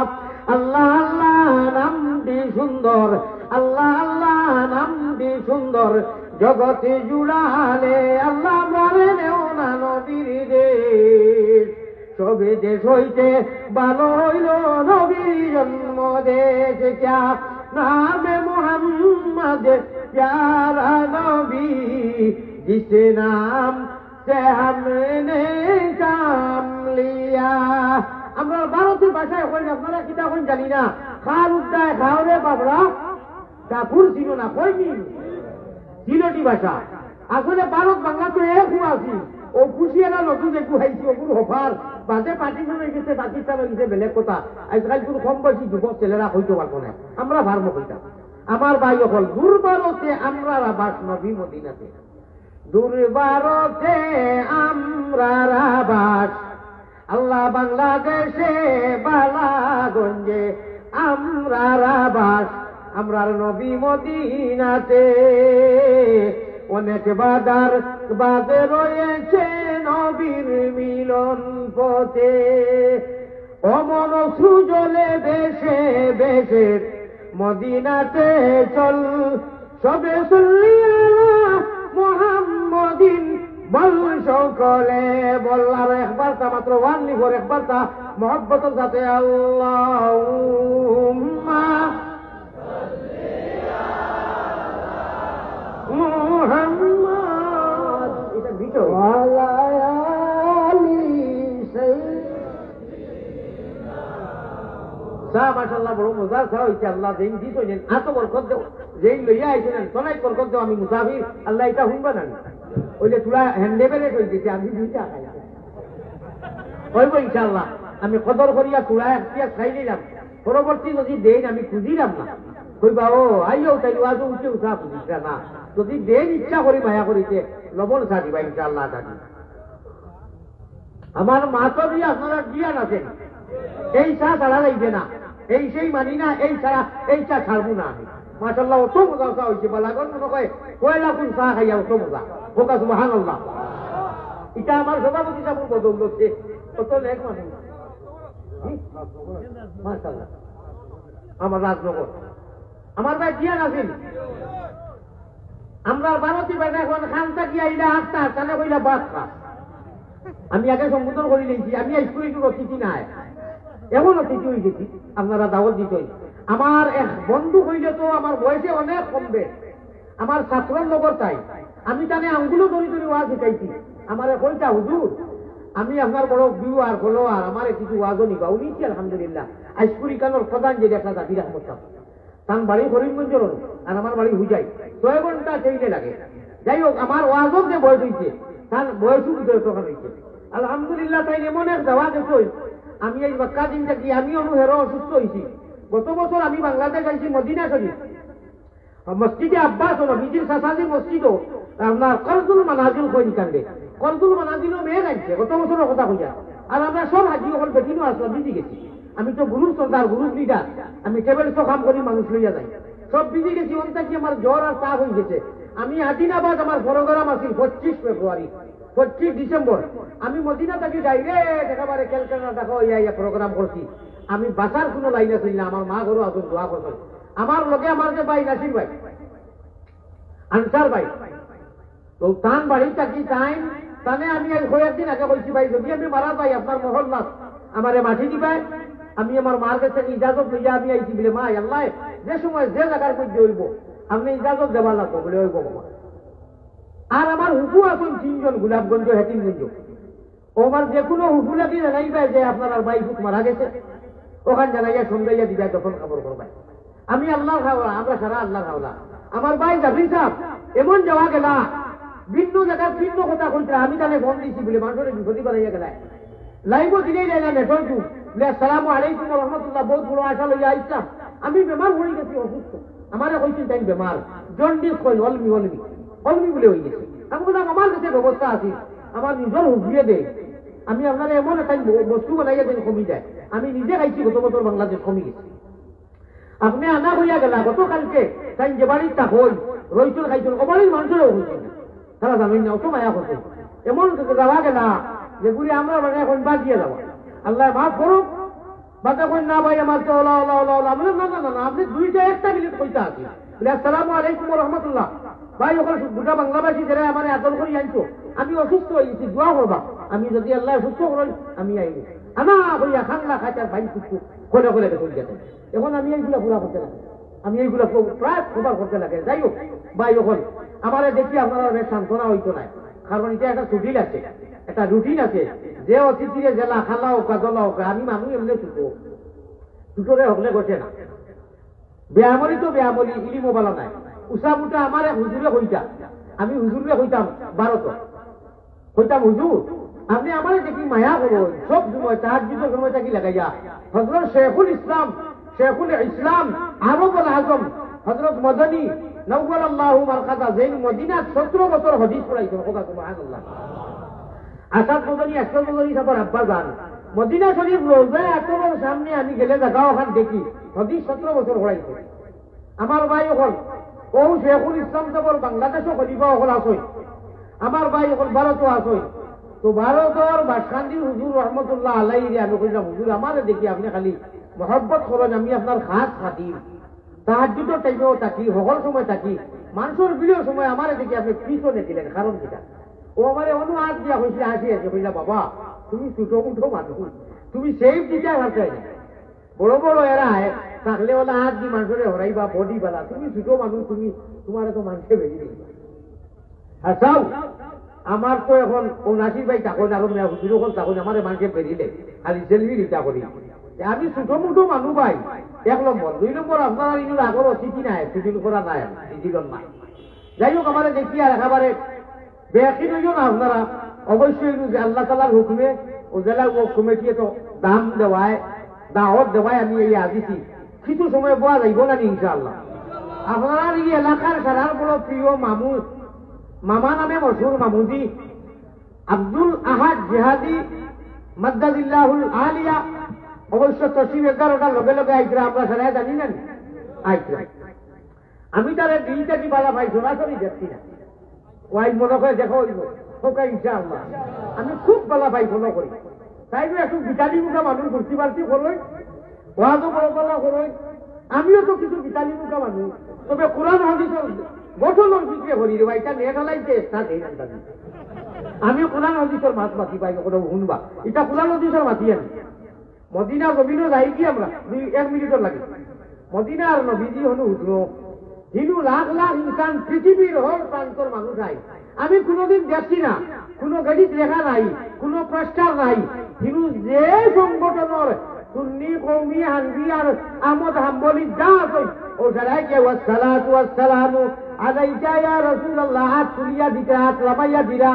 আল্লাহ আল্লাহ নাম দি সুন্দর, আল্লাহ আল্লাহ নাম দি সুন্দর, জগতে জুড়ালে আল্লাহ মারে নেও না নবীর দেশ, সবে দেশ হইতে ভালো হইল নবীর জন্ম দেশ, ক্যা নামে মোহাম্মদ প্যারা নবী, জিস নাম সে हमने काम लिया। আমরা ভারতীয় ভাষায় কই, আপনারা কিতা কই জানি না, খাল উদ্দায় খাওরে বাবরা কাপুর ছিল না, কইনি সিলেটি ভাষা। আসলে ভারত বাংলা তো এক আছি, ও খুশিয়ারা নতুন একটু হাইছি, ওগুলো হফার বাদে পার্টিশন হয়ে গেছে, পাকিস্তান হয়ে গেছে বেলেগ কথা। আজকাল কোনো কম বয়সী যুবক ছেলেরা হইতে পারবো না, আমরা ভার্ম হইতাম। আমার ভাই হল দুর্বারতে আমরা বাস নবী মদিনাতে, দুর্বারতে আমরা বাস আল্লাহ বাংলাদেশে বালাগঞ্জে আমরা বাস, আমরার নবী মদিনাতে। অনেক বাদার বাদে রয়েছে নবীর মিলন পথে, অমন সুজলে বেশে বেশে মদিনাতে চল, সবে সল্লিয়া মুহাম্মাদিন বল সকলে বল। আর একবার তা মাত্র ওয়ান লিখর, একবার তা মহব্বতের সাথে আল্লাহুম্মা মুহাম্মাদ, এটা ভিতর ওয়ালা আলি সাইয়্যিদিনা। মাশাআল্লাহ বড় মজা সা হইছে, আল্লাহ দেন দিত নেন এত বরকত দেও, যেই লইয়া আইছেন তোনাই বরকত দেও। আমি মুসাফির, আল্লাহ এটা হুনবা না, ওইলে তুলা হ্যান্ডেবেলে কই দিতে, আমি দুইটা খাই হইব ইনশাআল্লাহ। আমি কদর করিয়া তুলা একটা খাই নিলাম, পরবর্তী যদি দেন আমি খুঁজিলাম না, কইবা ও আইও তাই আজ উঠে উঠা খুঁজিস না, যদি দেন ইচ্ছা করি মায়া করিতে লবণ চা দিবা ইনশাআল্লাহ। জানি আমার মা তো দিয়ে আপনারা জ্ঞান আছেন, এই চা ছাড়া লাগবে না, এই সেই মানি না, এই ছাড়া এই চা ছাড়বো না আমি। মাশাআল্লাহ অত মজা চা হয়েছে, বালাগন মনে কয় কয়লা কোন চা খাইয়া অত মজা, বোকা সুবহানাল্লাহ। এটা আমার সভাপতি সাহেব বদল হচ্ছে, কত লেখ মানুষ মাশাআল্লাহ। আমার রাজনগর আমার ভাই জ্ঞান আছেন, আমরা ভারতী ভাই এখন খানটা গিয়া ইলা আস্তা তাহলে কইলা বাস খা। আমি আগে সম্বোধন করে নিয়েছি, আমি স্কুলে কোনো অতিথি নাই, এমন অতিথি হয়ে গেছি, আপনারা দাওয়াত দিতেন। আমার এক বন্ধু হইলে তো আমার বয়সে অনেক কমবে, আমার ছাত্রর লগর তাই, আমি তানে আঙ্গুলো ধরি ধরি ওয়াজ শিখাইছি। আমার কইটা হুজুর আমি আপনার বড় ভিউ আর হলো, আর আমার কিছু ওয়াজও নিবা উনিছি আলহামদুলিল্লাহ। আইসকুরি কানোর প্রধান যে দেখা জাতির আহমদ সাহেব, তার বাড়ি করিমগঞ্জ আর আমার বাড়ি হুজাই, 6 ঘন্টা সেইলে লাগে। যাই হোক আমার ওয়াজর যে বয়স হয়েছে তার বয়সও তখন হয়েছে আলহামদুলিল্লাহ। তাই এমন এক দেওয়া দেখুন, আমি এই মক্কা দিনটা কি আমি অনুহের অসুস্থ হয়েছি। গত বছর আমি বাংলাদেশ আইছি মদিনা শরীফ, মসজিদে আব্বাস হলো বিজির সাসাজি মসজিদও আপনার করজুল মানাজিল কইন কান্দে করজুল মানাজিলও মেয়ে রাখছে কত বছরের কথা কইয়া আর আমরা সব হাজি হল বেদিনও আসলাম বিজি গেছি আমি তো গুরুর সর্দার গুরুর লিডার আমি টেবিল তো কাম করি মানুষ লইয়া যাই সব বিজি গেছি অন্তা কি আমার জ্বর আর তাপ হয়ে গেছে আমি আদিনাবাদ আমার প্রোগ্রাম আছিল 25 ফেব্রুয়ারি 25 ডিসেম্বর আমি মদিনা থেকে ডাইরেক্ট একেবারে ক্যালকাটা দেখো ইয়া প্রোগ্রাম করছি আমি বাসার কোনো লাইন আছিল না আমার মা ঘরও আসুন দোয়া করছেন আমার লগে আমার যে ভাই নাসির ভাই আনসার ভাই তো তান বাড়ি থাকি টাইম তানে আমি কয়েকদিন আগে বলছি ভাই যদি আমি মারা যাই আপনার মহল্লা আমারে মাটি দিবাই আমি আমার মার কাছে ইজাজত লইয়া আমি আইছি বলে মা আল্লাহ যে সময় যে জায়গার মধ্যে হইব আপনি ইজাজত দেওয়া লাগবো বলে হইব বাবা আর আমার হুকু এখন 3 জন গোলাপগঞ্জ হেকিমগঞ্জ ও আমার যে কোনো হুকু লাগি জানাইবে যে আপনার আর ভাই হুক মারা গেছে ওখান জানাইয়া সন্ধ্যাইয়া দিবা তখন খবর করবাই আমি আল্লাহ খাওয়া আমরা সারা আল্লাহ খাওয়া আমার ভাই জাফরি সাহেব এমন যাওয়া গেলা ভিন্ন জায়গার ভিন্ন কথা কইতে আমি তাহলে ফোন দিয়েছি বলে মানুষের বিপদী বানাইয়া গেলায় লাইভও দিলেই যায় না নেটওয়ার্ক বলে আসসালামু আলাইকুম রহমতুল্লাহ বহুত বড় আশা লইয়া আইসলাম আমি বেমার হয়ে গেছি অসুস্থ আমারে কইছেন তাই বেমার জন্ডিস কইল অলমি বলে হয়ে গেছে আমি বললাম আমার কাছে ব্যবস্থা আছে আমার নিজের হুবিয়ে দেয় আমি আপনার এমন একটা বস্তু বানাইয়া দেন কমি যায় আমি নিজে খাইছি গত বছর বাংলাদেশ কমি গেছি আপনি আনা হইয়া গেলা গতকালকে তাই যে বাড়ির তা হই রইচুল খাইছুন অবাড়ির মানুষেরও হয়েছে তারা জানেন না অত মায়া করছে এমন যাওয়া গেলা যেগুলি আমরা মানে এখন বাদ দিয়ে যাবো আল্লাহ মাফ করুক বাদ এখন না ভাই আমার তো না আপনি দুইটা একটা মিনিট কইতে আছি বলে আসসালামু আলাইকুম রহমতুল্লাহ ভাই ওখানে গোটা বাংলাভাষী যারা আমার আদর করে আনছো আমি অসুস্থ হয়েছি দোয়া করবা আমি যদি আল্লাহ সুস্থ করেন আমি আইনি আনা হইয়া খান্না খাইতে ভাই সুস্থ করে করে দেখুন যেতেন এখন আমি এইগুলা পুরা করতে লাগে আমি এইগুলা প্রায় খবর করতে লাগে যাই হোক ভাই ওখানে আমার দেখি আপনারা সান্ত্বনা হইতো না কারণ এটা একটা ছুটি আছে একটা রুটিন আছে যে অতিথিরে জেলা খালা হোক জলা হোক আমি মানুষ এমনি ছুটোরে হকলে ঘটে না ব্যায়ামরি তো ব্যায়ামরি ইলি মোবাইল নাই উষা বুটা আমার হুজুরে হইতা আমি হুজুরে হইতাম 12 হইতাম হুজুর আপনি আমার দেখি মায়া করো সব সময় তাহাজ্জুদের সময় থাকি লাগাইয়া হযরত শেখুল ইসলাম আরবুল আজম হযরত মদনী নওয়াল্লাহু মারকাদা যেন মদিনা 17 বছর হাদিস পড়াইছেন কথা সুবহানাল্লাহ আসাদ মদনী আসাদ মদনী সবার আব্বা জান মদিনা শরীফ রোজা এতবার সামনে আমি গেলে দেখা ওখান দেখি হাদিস 17 বছর পড়াইছে আমার ভাই ওখান ও শেখুল ইসলাম সবর বাংলাদেশও খলিফা ওখান আসই আমার ভাই ওখান ভারতও আসই তো ভারতের বাসকান্দির হুজুর রহমতুল্লাহ আলাইহি আমি কইলাম হুজুর আমারে দেখি আপনি খালি মহব্বত করেন আমি আপনার খাস খাতির তাহাজ্জুদের টাইমেও থাকি সকল সময় থাকি মানুষের ভিড়ের সময় আমারে দেখি আপনি পিছনে দিলেন কারণ কিটা ও আমারে অনুহাত দিয়া হয়েছে হাসি আছে কইলা বাবা তুমি ছোট মুঠো মানুষ তুমি সেই দিতে হাসে বড় বড় এরা থাকলে ওলা হাত দি মানুষের হরাইবা বডি বালা তুমি ছোট মানুষ তুমি তোমার তো মানুষে বেরিয়ে দিই হাসাও আমার তো এখন ও নাসির ভাই তাকন আরো হুজুর এখন তাকন আমার মানুষে বেরিয়ে খালি সেলফি দিতা করি আমি ছোট মুঠো মানুষ ভাই 1 নম্বর 2 নম্বর আপনারা ইনুর আগর অতিথি নাই সুযোগ করা নাই দিদিগণ নাই যাই হোক আমার দেখি আর একেবারে বেশি দুজন আপনারা অবশ্যই যে আল্লাহ তালার হুকুমে ও জেলা ও কমিটি তো দাম দেওয়ায় দাওয়াত দেওয়ায় আমি এই আজিছি কিছু সময় পাওয়া যাইব না ইনশাআল্লাহ আপনার এই এলাকার সারার বড় প্রিয় মামু মামা নামে মশহুর মামুজি আব্দুল আহাদ জিহাদি মাদ্দাদিল্লাহুল আলিয়া অবশ্য তসিম 11টার লগে লগে আইসরা আমরা সারা জানি না আইসরা আমি তার দিনটা কি বালা ভাই সরাসরি দেখছি না ওয়াই মনে করে দেখো ওকে ইনশাআল্লাহ আমি খুব বালা ভাই ফলো করি তাই একটু বিটালি মুখা মানুষ ঘুরতে পারছি করই ওয়াজও বড় বলা করই আমিও তো কিছু বিটালি মুখা মানুষ তবে কোরআন হাদিসের গঠনের দিকে করি রে ভাই এটা নেট হলাইতে স্টার্ট হয়ে যাবে আমিও কোরআন হাদিসের মাছ মাতি পাই কোনো শুনবা এটা কোরআন হাদিসের মাতি আমি মদিনা জমিনও যাই কি আমরা 1 মিনিটর লাগে মদিনার নবীজি হনু উঠলো হিন্দু লাখ লাখ ইনসান পৃথিবীর হল প্রান্তর মানুষ নাই আমি কোনোদিন দেখছি না কোনো গাড়িতে লেখা নাই কোনো প্রস্তাব নাই হিন্দু যে সংগঠনের সুন্নি কৌমি হানবি আর আহমদ হাম্বলি যা আছে ও সারাই কে ওয়াসসালাতু ওয়াসসালামু আলাইকা ইয়া রাসূলুল্লাহ হাত তুলিয়া দিতে হাত লামাইয়া দিরা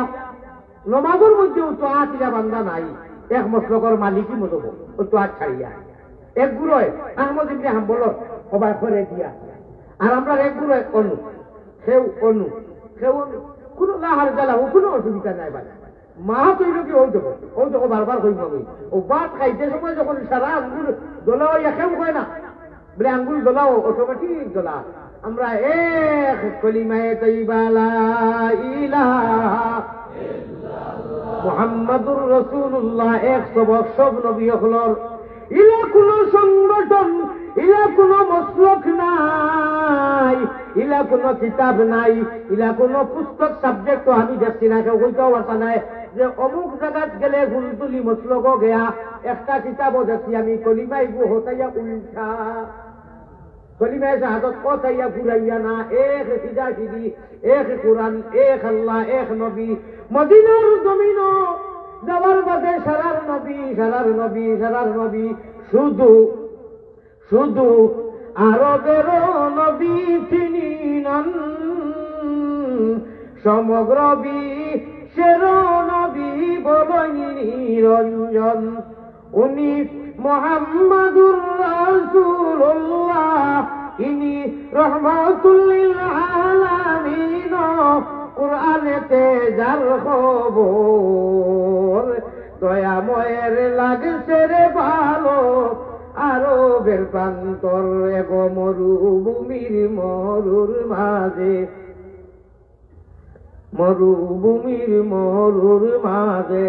নমাজের মধ্যেও তো আতিরা বান্দা নাই এক মশলকর মালিকই মতব ও তো আর ছাড়িয়া একগুলোয় আহমদ ইবনে হাম্বল সবাই করে দিয়া আর আমরা একগুলো অনু সেও অনু সেও কোনো না হার জ্বালা কোনো অসুবিধা নাই ভাই মা তৈরি কি ও দেখো বারবার কইব আমি ও ভাত খাইতে সময় যখন সারা আঙ্গুল দোলাও একেও হয় না বলে আঙ্গুল দোলাও অটোমেটিক দোলা আমরা এক কলিমায়ে তাইয়্যিবা লা ইলাহা মুহাম্মাদুর রাসূলুল্লাহ এক সবক সব নবী হলর ইলা কোনো সংগঠন ইলা কোনো মসলক নাই ইলা কোনো কিতাব নাই ইলা কোনো পুস্তক সাবজেক্ট আমি দেখছি না কেউ কইতেও পারতা নাই যে অমুক জায়গাত গেলে গুলতুলি মসলক গেয়া একটা কিতাবও দেখছি আমি কলিমাই গু হতাইয়া উল্টা কলিমায় শাহাদত কথাইয়া ঘুরাইয়া না এক সিধা সিধি এক কোরআন এক আল্লাহ এক নবী মদিনার জমিন যাওয়ার বাদে সারার নবী সারার নবী সারার নবী শুধু শুধু আরবের নবী তিনি নন সমগ্র বিশ্বের নবী বলেন নিরঞ্জন উনি মুহাম্মাদুর রাসূলুল্লাহ ইনি রহমাতুল লিল আলামিন কুরআনেতে যার খবর দয়াময়ের লাগছে রে ভালো আরবের প্রান্তর এগো মরুভূমির মরুর মাঝে মরুভূমির মরুর মাঝে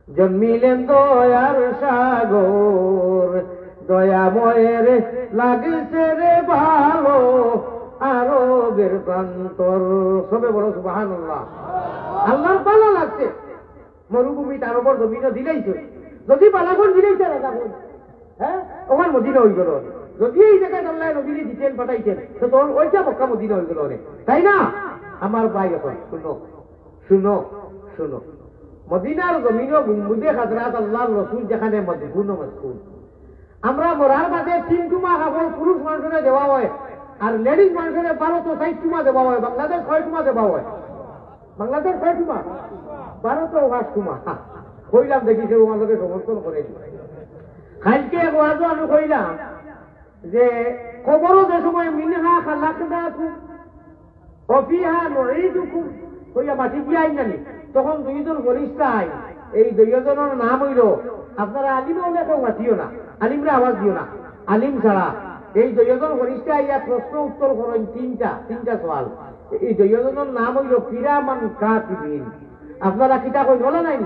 জন্মিলেন দয়ার সাগর দয়াময়ের লাগছে রে ভালো আরবের প্রান্তর সবে বড় সুবহানাল্লাহ আল্লাহর ভালো লাগছে মরুভূমি তার উপর জমিন দিলেইছে যদি বালাগন দিলেইছে রাজা হ্যাঁ ওখান মদিনা হয়ে গেল যদি এই জায়গায় আল্লাহ নবীরে দিতেন পাঠাইতেন তো তোর ওইটা মক্কা মদিনা হয়ে গেল তাই না আমার ভাই এখন শুনো শুনো শুনো মদিনার জমিন গুম্বুদে খাজরাত আল্লাহর রাসূল যেখানে মদফুন ও মাসকুন আমরা মরার বাদে 3 টুমা কাপড় পুরুষ মানুষের দেওয়া হয় আর লেডিজ মানুষের 12 তো 60 টুমা দেওয়া হয় বাংলাদেশ 6 টুমা দেওয়া হয় বাংলাদেশ 6 টুমা 12 তো 5 টুমা কইলাম দেখি সে আমাদেরকে সমর্থন করে কালকে ওয়াজও আমি কইলাম যে কবরও যে সময় মিনহা খালাকনাকুম ওয়া ফিহা নুঈদুকুম কইয়া মাটি দিয়ে আইন জানি তখন দুইজন ফেরেশতা আইন এই দুইজনের নাম হইল আপনারা আলিম হলে কেউ মাতিও না আলিমরা আওয়াজ দিও না আলিম ছাড়া এই দুইজন ফেরেশতা আইয়া প্রশ্ন উত্তর করেন তিনটা সওয়াল এই দুইজনের নাম হইল কিরামান কাতিবিন আপনারা কিতা কই বলা নাই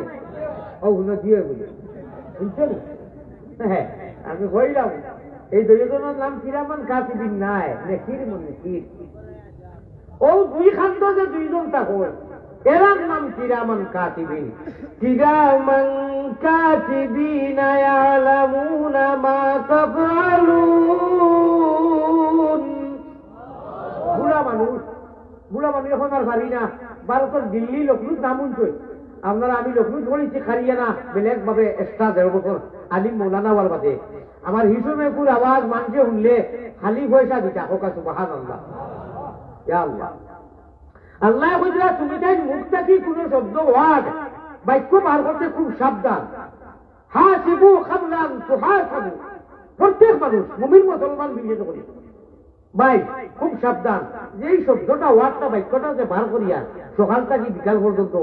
ও হুনা দিয়ে বলি বুঝছেন হ্যাঁ আমি কইলাম এই দুইজনের নাম কিরামান কাতিবিন নাই নেকির মুনকির ও দুই খান্ত যে দুইজন থাকো এরার নাম কিরামান কাতিবিন কিরামান কাতিবিন ইয়ালামুনা মা তাফআলুন বুড়া মানুষ এখন আর পারি না ভারতের দিল্লি লখনৌ নামুন চই আপনারা আমি লখনৌ পড়েছি খারিয়ানা বেলেগ ভাবে এক্সট্রা 1.5 বছর আলিম মৌলানা হওয়ার বাদে আমার হিসুমে পুর আওয়াজ মানুষে শুনলে খালি পয়সা দিতা হোক সুবহানাল্লাহ ইয়া আল্লাহ আল্লাহ বুঝলা তুমি তাই মুখ থেকে কোন শব্দ ওয়ার্ড বাক্য বার করতে খুব সাবধান হাসিবু খাবলান তুহাসাবু প্রত্যেক মানুষ মুমিন মুসলমান বিশেষ করে ভাই খুব সাবধান যে এই শব্দটা ওয়ার্ডটা বাক্যটা যে বার করিয়া সকাল থেকে বিকাল পর্যন্ত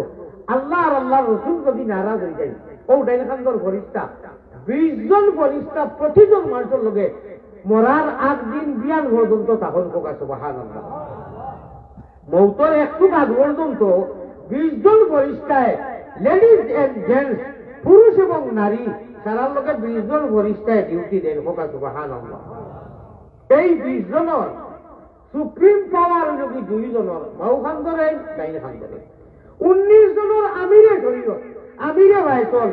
আল্লাহ আর আল্লাহর রাসূল যদি নারাজ হয়ে যায় ও ডাইনখান্দর ফরিস্তা 20 জন ফরিস্তা প্রতিজন মানুষের লগে মরার আগ দিন বিয়ান পর্যন্ত তখন প্রকাশ সুবহানাল্লাহ মৌতর একটু আগ পর্যন্ত 20 জন ফরিস্তায় লেডিজ এন্ড জেন্টস পুরুষ এবং নারী সারার লোকে 20 জন ফরিস্তায় ডিউটি দেন প্রকাশ সুবহানাল্লাহ এই 20 জনের সুপ্রিম পাওয়ার যদি 2 জনের বাউ খান ধরে ডাইন খান ধরে 19 জনের আমিরে শরীর আমিরে ভাইতল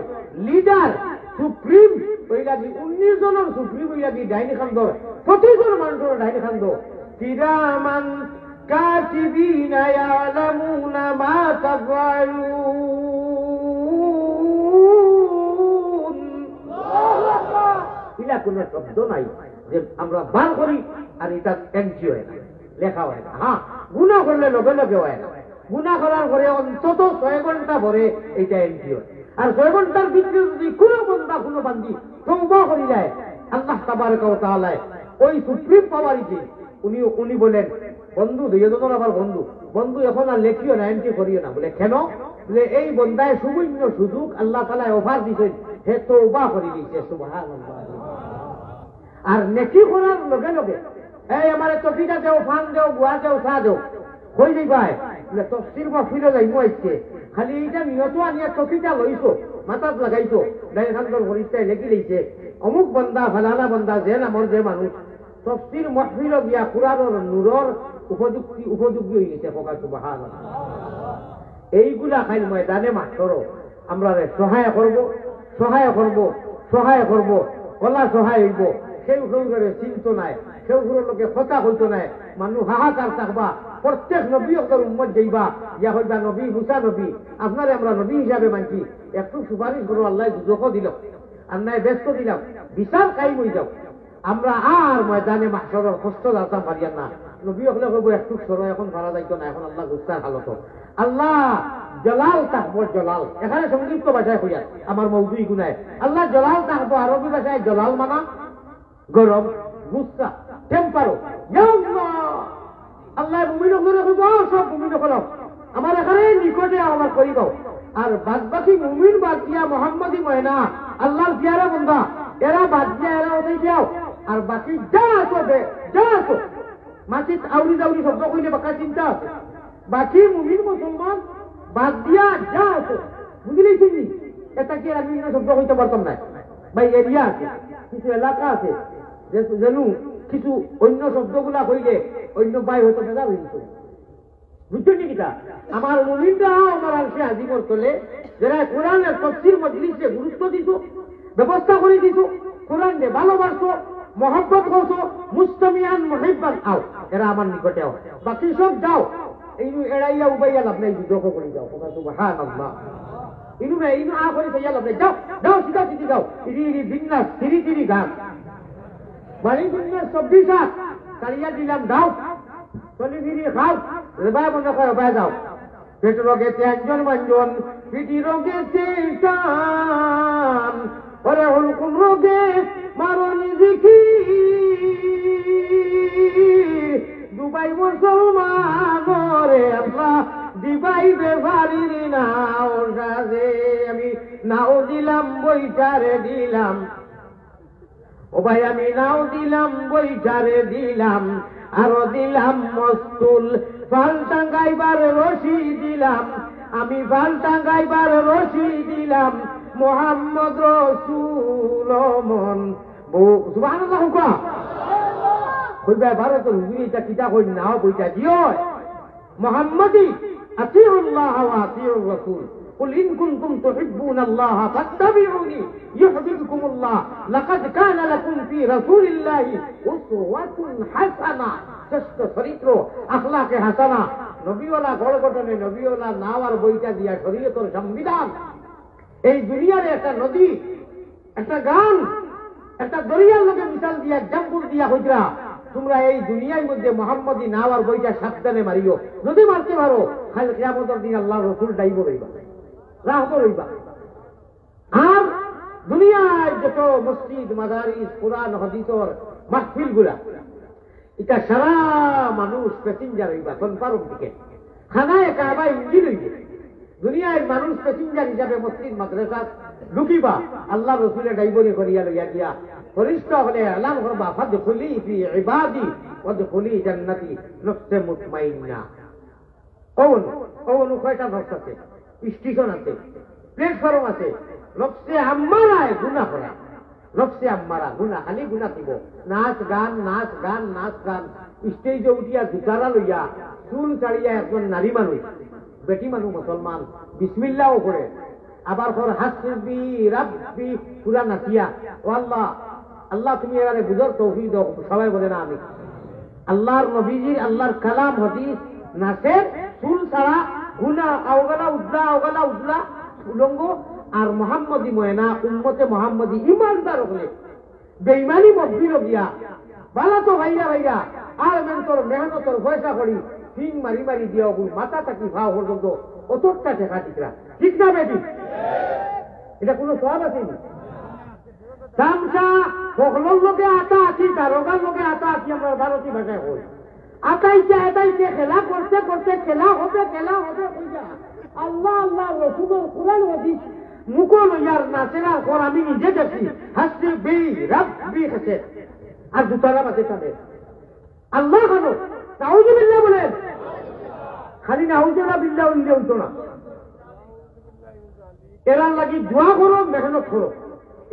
লিডার সুপ্রিম ওই লাগি 19 জনের সুপ্রিম ওই লাগি ডাইন খান ধরে প্রতিজন মানুষের ডাইন খান ধরে কিরামান কাতিবিনা ইয়ালামুনা মা তাফআলুন ইলা কোন শব্দ নাই যে আমরা বার করি আর এটা এন্ট্রি হয় না লেখা হয় না হ্যাঁ গুনাহ করলে লগে লগে হয় না গুনাহ করার পরে অন্তত 6 ঘন্টা পরে এটা এন্ট্রি হয় আর 6 ঘন্টার ভিতরে যদি কোনো বান্দা কোনো বান্দি তওবা করে যায় আল্লাহ তাবারক ওয়া তাআলা ওই সুপ্রিম পাওয়ারকে উনি বলেন বন্ধু দুইজন আবার বন্ধু বন্ধু এখন আর লেখিও না এন্ট্রি করিও না বলে কেন বলে এই বন্দায় সুবর্ণ সুযোগ আল্লাহ তাআলা অফার দিয়েছেন হে তওবা করে দিয়েছে সুবহানাল্লাহ আর নেকি করার লগে লগে এই আমারে তফিটা দেও ফান দেও গুয়া দেও চা দেও হই যাই ভাই বলে তফসির মাহফিলে যাইবো আইছে খালি এইটা নিয়ত আনিয়া তফিটা লইছো মাথাত লাগাইছো দাইখানগর হরিস্তায় লেখি লইছে অমুক বন্দা ফালানা বন্দা যে নামর যে মানুষ তফসির মাহফিল গিয়া কুরআনের নূরের উপযোগী হয়ে গেছে ফকা সুবহানাল্লাহ এইগুলা খাই ময়দানে মাত্র আমরা সহায় করব কলা সহায় হইব কেউ করে চিন্ত নাই কেউ লোকে কথা হইতো নাই মানুষ হাহাকার থাকবা প্রত্যেক নবী অকর উম্মত যাইবা ইয়া হইবা নবী মুসা নবী আপনারে আমরা নবী হিসাবে মানছি একটু সুপারিশ করো আল্লাহ দুজকও দিল আর নাই ব্যস্ত দিলাম বিচার কাই হয়ে যাও আমরা আর ময়দানে মাহশরের কষ্ট দাঁড়াতাম পারিয়া না নবী হলে কইব একটু সরো এখন ভাড়া যাইতো না এখন আল্লাহ গুস্তার হালত আল্লাহ জলাল তাকবর জলাল এখানে সংক্ষিপ্ত ভাষায় হইয়া আমার মৌজুই গুনায় আল্লাহ জলাল তাকবো আরবি ভাষায় জলাল মানা গরম গুস্তা টেম্পারো আল্লাহ মুমিন করে কইব সব মুমিন হলো আমার এখানে নিকটে আমার করিব আর বাদ বাকি মুমিন বাদ দিয়া মোহাম্মদী ময়না আল্লাহর পিয়ারা বন্ধা এরা বাদ দিয়া এরা ওদের যাও আর বাকি যা আছো মাটিত আউরি দাউরি শব্দ কইলে বাকা চিন্তা আছে বাকি মুমিন মুসলমান বাদ দিয়া যা আছো বুঝলেই চিনি এটা কি আমি শব্দ কইতে পারতাম না ভাই এরিয়া আছে কিছু এলাকা আছে যেন কিছু অন্য শব্দগুলা হইলে অন্য বাই হয়তো বেজা হইতো বুঝছো নি কিটা আমার মুমিনরা আমার আলসে আজিমর তোলে যারা কোরআনের তফসির মজলিসে গুরুত্ব দিত ব্যবস্থা করে দিত কোরআনকে ভালোবাসো মহব্বত করছো মুস্তামিয়ান মুহিব্বান আও এরা আমার নিকটে আও বাকি সব যাও এইনু এড়াইয়া উবাইয়া লাভ নাই যুদ্ধ করে যাও সুবহানাল্লাহ ইনু না ইনু আ করে যাইয়া লাভ নাই যাও সিধা যাও ইরি বিন্যাস তিরি গান বাড়ি বিন্যাস 26 কালিয়া দিলাম দাও চলি ফিরি খাও রেবায় বন্ধ করো বাই যাও পেট রোগে ত্যাঞ্জন মঞ্জন পিটি রোগে টান ওরে হুলকুম রোগে মারনি জিকি দুবাই মুসলমান রে আল্লাহ দিবাই বেভারির নাও সাজে আমি নাও দিলাম বইটারে দিলাম ও ভাই আমি নাও দিলাম বইটারে দিলাম আরো দিলাম মস্তুল ফাল টাঙ্গাইবার রশি দিলাম আমি ফাল টাঙ্গাইবার রশি দিলাম মোহাম্মদ রসুল মন সুবহানাল্লাহ কইবা ভারতের হুজুরিটা কিতা কই নাও বইটা দিও মুহাম্মাদি আতিউল্লাহ ওয়া আতিউর রাসূল قل إن كنتم تحبون الله فاتبعوني يحببكم الله لقد كان لكم في رسول الله أسوة حسنة শ্রেষ্ঠ চরিত্র আখলাকে হাসানা নবীওয়ালা গড়গঠনে নবীওয়ালা নাওয়ার বইটা দিয়া শরীয়তের সংবিধান এই দুনিয়ার একটা নদী একটা গান একটা দরিয়ার লোকে মিশাল দিয়া এক্সাম্পল দিয়া হইরা তোমরা এই দুনিয়ার মধ্যে মোহাম্মদী নাওয়ার বইটা সাবধানে মারিও যদি মারতে পারো খালি কিয়ামতের দিন আল্লাহর রাসূল ডাইব রইবা রাহত রইবা আর দুনিয়ায় যত মসজিদ মাদারিস কোরআন হাদিসের মাহফিল গুলা এটা সারা মানুষ প্যাসেঞ্জার হইবা কনফার্ম টিকেট খানায় কাবা ইঞ্জিন হইবে দুনিয়ায় মানুষ প্যাসেঞ্জার হিসাবে মসজিদ মাদ্রাসা ঢুকিবা আল্লাহ রসুলের ডাইবনি করিয়া লইয়া গিয়া ফরিস্তা হলে এলান করবা ফাদখুলি ফি ইবাদি ওয়াদখুলি জান্নাতি নফসে মুতমাইন্না ওন কয়টা নফস আছে স্টেশন আছে প্ল্যাটফর্ম আছে নফসে আম্মারায় গুনাহ করা নফসে আম্মারা গুনাহ খালি গুনাহ দিব নাচ গান স্টেজে উঠিয়া জুতারা লইয়া চুল চাড়িয়া একজন নারী মানুষ বেটি মানুষ মুসলমান বিসমিল্লাহও করে আবার পর হাসবি রাব্বি পুরা নাচিয়া ও আল্লাহ আল্লাহ তুমি এবারে বুঝার তৌফিক দাও সবাই বলে না আমি আল্লাহর নবীজির আল্লাহর কালাম হাদিস নাচের চুল ছাড়া গুনাহ আওগালা উজলা উলঙ্গ আর মোহাম্মদী ময়না উম্মতে মোহাম্মদী ইমানদার হলে বেঈমানি মজবির গিয়া বালা তো ভাইরা আর মেন্তর মেহনতর পয়সা করি সিং মারি দিয়া মাথা থাকি ভাও পর্যন্ত অতটা ঠেকা ঠিকরা ঠিক না বেটি এটা কোনো সব আছে তামসা সকলের লোকে আতা আছি, তারকার লোকে আতা আছি, আমরা ভারতীয় ভাষায় হই। আতাইতে খেলা করতে করতে খেলা হবে কইয়া আল্লাহ আল্লাহ রসুলের কুরআন হাদিস মুখো লইয়ার নাচেরা কর আমি নিজে দেখি, হাসি বি রাব্বি হাসে আর দুটারা বাজে তাদের আল্লাহ খানো নাউজুবিল্লাহ বলেন। খালি নাউজুবিল্লাহ বিল্লাহ উল্লে উঠতো না, এরার লাগি দোয়া করো, মেহনত করো,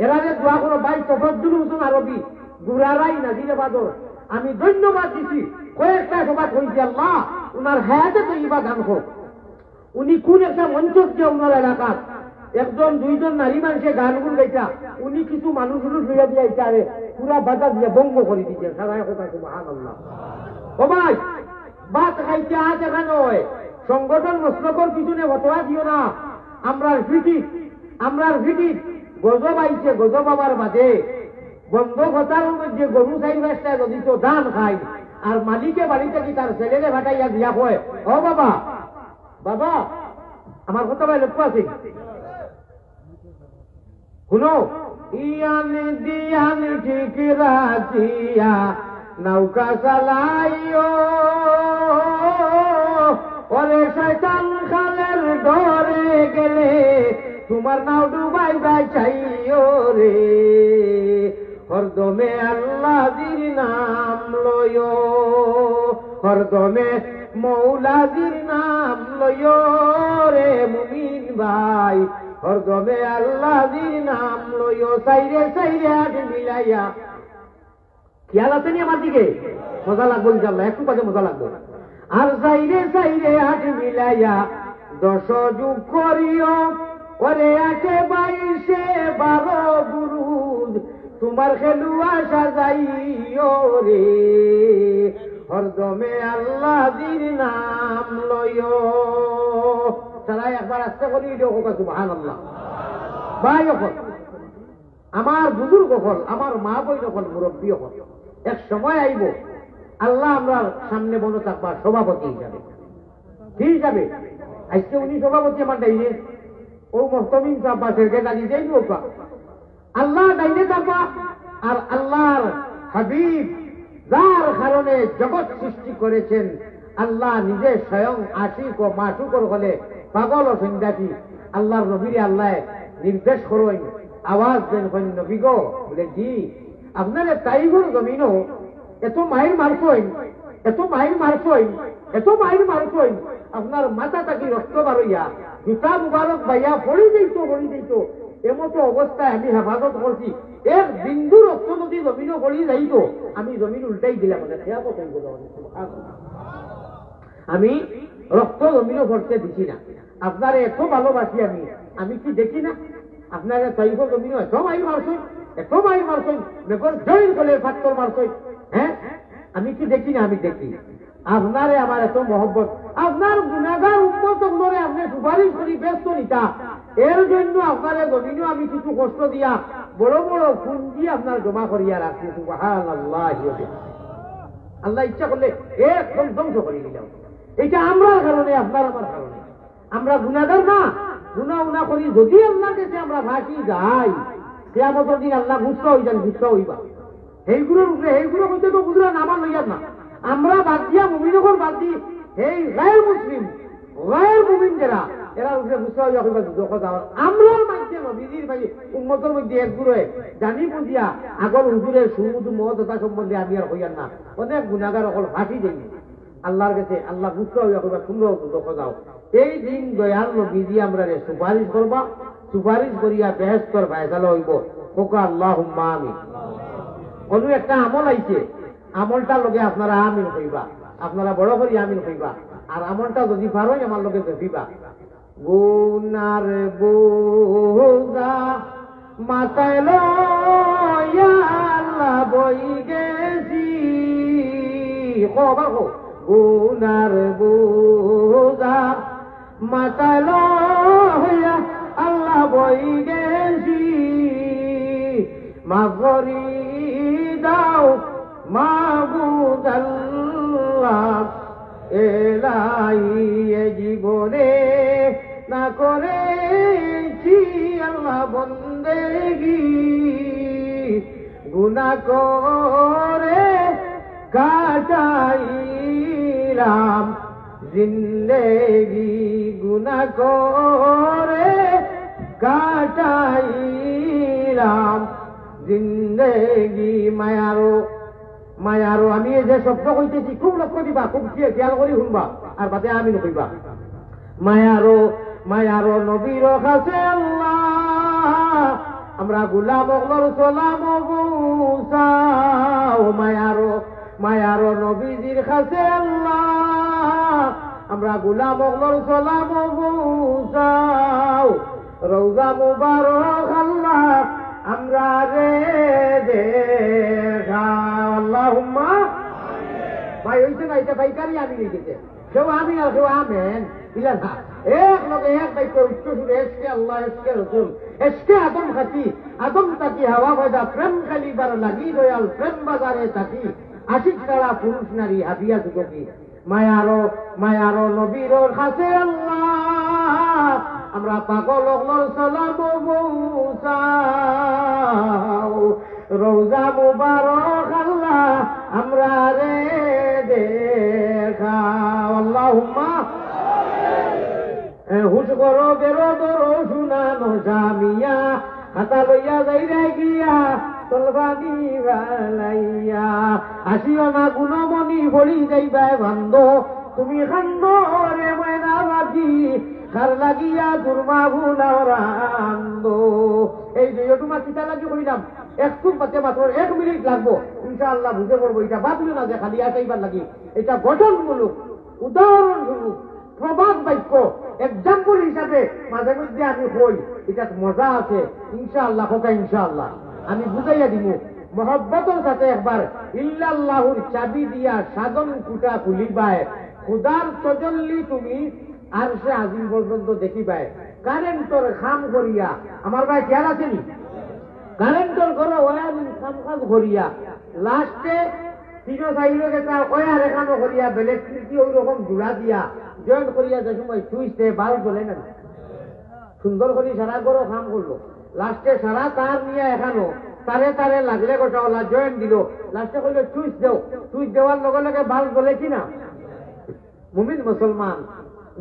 এরারে দোয়া করো। ভাই তফাজ্জুল হোসেন আরবি গুরারাই নাজিরে বাদর আমি ধন্যবাদ দিছি, কয়েকটা সভা কইছি আল্লাহ উনার হায়াতে তো ইবা গান হোক। উনি কোন একটা মঞ্চ দিয়ে উনার এলাকার একজন দুইজন নারী মানুষে গানগুলো গাইতা, উনি কিছু মানুষ লইয়া দিয়ে আরে পুরা বাজা দিয়ে বঙ্গ করে দিচ্ছেন। সারাই কথা সুবহানাল্লাহ। ও ভাই বাত খাইতে আজ এখানে হয় সংগঠন মসলকর পিছনে ফতোয়া দিও না। আমরার ভিটিত গজব আইছে, গজব আবার বাদে বন্ধ কথার মধ্যে গরু চাই ব্যবসায় যদি তো দান খাই আর মালিকে বাড়িতে কি তার ছেলেরে ভাটাইয়া দিয়া হয়। ও বাবা বাবা আমার কথা ভাই লক্ষ্য আছে শুনো, ইয়ান দিয়ান ঠিক রাজিয়া নৌকা চালাইও, ওরে শয়তান খালের ডরে গেলে তোমার নাও ডুবাই চাইও রে। হরদমে আল্লাহর নাম লয়ো, হরদমে মৌলাজির নাম লয়ো রে মুমিন ভাই, হরদমে আল্লাহর নাম লয়ো। সাইরে সাইরে আজ মিলাইয়া খেয়াল আছে নি আমার দিকে? মজা লাগবো ইনশাআল্লাহ, একটু বাজে মজা লাগবে। আর সাইরে সাইরে আজ মিলাইয়া 10 যুগ করিও, ওরে 22 বুরুদ তোমার খেলুয়া সাজাইও রে। হরদমে আল্লাহর নাম লয়ো। তারা একবার আস্তে করি সুবহানাল্লাহ। ভাই হল আমার বুজুর্গ হল, আমার মা বই হল, মুরব্বী হল, এক সময় আইব আল্লাহ আমরা সামনে বলো থাকবার সভাপতি হিসাবে, ঠিক হিসাবে। আজকে উনি সভাপতি আমার ডাইনে, ও মোহতমিম সাহেব বাসেরকে দাঁড়িয়ে যাই নৌকা আল্লাহ ডাইনে থাকবা। আর আল্লাহর হাবিব যার কারণে জগৎ সৃষ্টি করেছেন, আল্লাহ নিজে স্বয়ং আশিক ও মাসুকর হলে পাগল ও সন্ন্যাসী আল্লাহর নবীরে আল্লাহ নির্দেশ করেন, আওয়াজ দেন কইন নবী গো, বলে জি আপনার তাইগুর জমিনও এত মাইল মারছইন, এত মাইল মারছইন, এত মাইল মারছইন, আপনার মাথা তাকি রক্ত বারইয়া জুতা মুবারক বাইয়া পড়ি দিত এমতো অবস্থায় আমি হেফাজত করছি। এক বিন্দু রক্ত যদি জমিনও পড়ি যাইত আমি জমিন উল্টাই দিলাম। আমি রক্ত জমিনও পড়তে দিছি না। আপনার এত ভালোবাসি আমি কি দেখি না? আপনার তাইফ জমিনও এত মাইল মারছই, বেকর জয়েন করে ফাত্তর মারছই। হ্যাঁ আমি কি দেখি না? আমি দেখি। আপনারে আমার এত মহব্বত, আপনার গুণাগার উন্মত করে আপনি সুপারিশ করি ব্যস্ত নিতা, এর জন্য আপনার জমিনও আমি কিছু কষ্ট দিয়া বড় বড় পুঁজি আপনার জমা করিয়া রাখছি। সুবহানাল্লাহ। আল্লাহ ইচ্ছা করলে একদম ধ্বংস করে দিলাম। এটা আমরার কারণে, আপনার আমার কারণে। আমরা গুণাগার না, গুণা করি যদি আল্লাহর কাছে আমরা ভাসি যাই, কিয়ামতের দিন আল্লাহ গুচ্ছা হইবা। এইগুলোর উপরে এইগুলো হইতে তো বুঝলা না, আমার লইয়ার না। আমরা বাদ দিয়া মুমিনগর বাদ দি এই গায়ের মুসলিম গায়ের মুমিন যারা এরা উপরে গুচ্ছা হইয়া হইবা যখন আমরার মাঝে নবীজির ভাই উম্মতের মধ্যে একগুলো জানি বুঝিয়া আগর হুজুরের সুদ মহৎতা সম্বন্ধে আমি আর হইয়ার না। অনেক গুণাগার অকল ফাঁসি দেই আল্লাহর কাছে, আল্লাহ গুচ্ছা হইয়া হইবা তোমরাও যখন যাও। এই দিন দয়াল নবীজি আমরা সুপারিশ করবা, সুপারিশ করিয়া বেহেশতর ফায়সালা হইব। কোকা আল্লাহুম্মা আমিন। কোনো একটা আমল আইছে, আমলটার লগে আপনারা আমিন হইবা, আপনারা বড় করি আমিন হইবা। আর আমলটা যদি পারোই আমার লগে দেখিবা। গুনার বোঝা মাথায় লইয়া আল্লাহ বই গেছি, গুনার বোঝা মাথায় লইয়া আল্লাহ বই গেছি, মাগরি দাও মাবুদ আল্লাহ, এলাই জীবনে না করেছি আল্লাহ বন্দেগি। গুনাহ করে কাটাইলাম জিন্দেগি, গুনাহ করে কাটাইলাম জিন্দেগি। মায়ারো আমি এই যে শব্দ কইতেছি খুব লক্ষ্য দিবা, খুব খেয়াল করি শুনবা, আর বাদে আমি নকইবা। মায়ারো নবীর কাছে আল্লাহ আমরা গোলাম ওগলর সালাম পৌঁছাও। মায়ারো নবীজির কাছে আল্লাহ আমরা গোলাম ওগলর সালাম পৌঁছাও। রওজা মুবারক আল্লাহ আমরা রে দেখাও। আল্লাহুম্মা ভাই হইছে না, এটা পাইকারি আমি লিখেছে, কেউ আমি আর কেউ আমেন দিলা না, এক লগে এক বাক্য উচ্চ সুরে এসকে আল্লাহ এসকে রসুল এসকে আদম খাতি, আদম তাকি হাওয়া পয়দা প্রেম খালিবার লাগি দয়াল প্রেম বাজারে থাকি, আশিক ছাড়া পুরুষ নারী হাতিয়া যুগী। মায়ারো নবীর কাছে আল্লাহ আমরা পাগল ওগলর সালাম পৌঁছাও। রওজা মুবারক আল্লাহ আমরা রে দেখাও। আল্লাহুম্মা হুশ করো বেরো দরো শুনানো জামিয়া, হাতা লইয়া যাইরা গিয়া তলবানি বালাইয়া, আসিও না গুণমণি বলি যাইবা বান্ধ, তুমি খান্দ রে ময়না বাকি খার লাগিয়া দুর্মা ভুলারান্দ। এই যে তোমার চিতা লাগি বলিলাম একটু পাতে মাত্র 1 মিনিট লাগবো, ইনশাআল্লাহ বুঝে পড়বো। এটা ভাবলো না যে খালি আসাইবার লাগি, এটা গঠনমূলক উদাহরণস্বরূপ প্রবাদ বাক্য এক্সাম্পল হিসাবে মাঝে মধ্যে আমি কই, এটা মজা আছে। ইনশাআল্লাহ হোকা ইনশাআল্লাহ আমি বুঝাইয়া দিব। মহব্বতের সাথে একবার ইল্লাল্লাহুর চাবি দিয়া সাধন কুটা খুলিবায়, খুদার তজল্লি তুমি আর সে আজিম পর্যন্ত দেখিবায়। কারেন্টর খাম করিয়া, আমার ভাই খেয়াল আছে নি, কারেন্টর করো ওয়ারিং খাম কাজ করিয়া লাস্টে তিনো সাইলো গেছা ওয়ার এখানো করিয়া ইলেকট্রিসিটি ওই রকম জোড়া দিয়া জয়েন্ট করিয়া যে সময় সুইচ দেয় বাল্ব জ্বলে না, সুন্দর করে সারা করো খাম করলো, লাস্টে সারা তার নিয়ে এখানো তারে তারে লাগলে গোটাওয়ালা জয়েন্ট দিল, লাস্টে কইলো সুইচ দেও, সুইচ দেওয়ার লগে লগে বাল্ব জ্বলে কিনা। মুমিন মুসলমান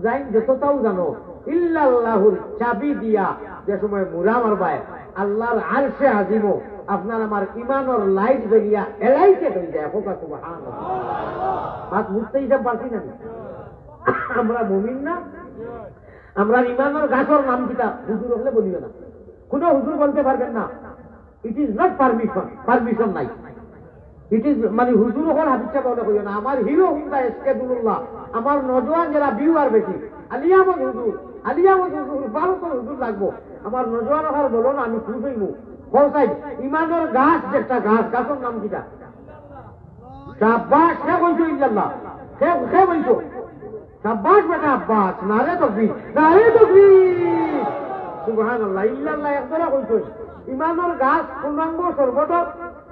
যাই যতটাও জানো ইল্লাল্লাহুর চাবি দিয়া যে সময় মুরা মারবায় আল্লাহর আরশে আজিমো আপনার আমার ইমানের লাইট জ্বলিয়া এলাইতে হয়ে যায়। সুবহানাল্লাহ, হাত মুছতে হিসাব পারছি না। আমরা মুমিন না, আমরা ইমানের গাছর নাম কিতা হুজুর হলে বলিও না, কোন হুজুর বলতে পারবেন না। ইট ইজ নট পারমিশন নাই, ইট ইজ মানে হুজুর হল হাদিসা বলে কইও না। আমার হিরো হুন্দা এসকেদুল্লাহ, আমার নজওয়ান যারা ভিউয়ার বেশি আলিয়ামত হুজুর ভারতের হুজুর লাগবো, আমার নজওয়ান হল বলো না, আমি খুশ হইব। ফলসাইড ইমানের গাছ যেটা গাছের নাম কিটা শাবাশ, সে বলছো ইল্লাল্লাহ, সে বলছো শাবাশ বেটা আব্বাস, নারে তকবীর, নারে তকবীর, সুবহানাল্লাহ। ইল্লাল্লাহ একদরা কইছো ইমানের গাছ পূর্ণাঙ্গ সর্বতক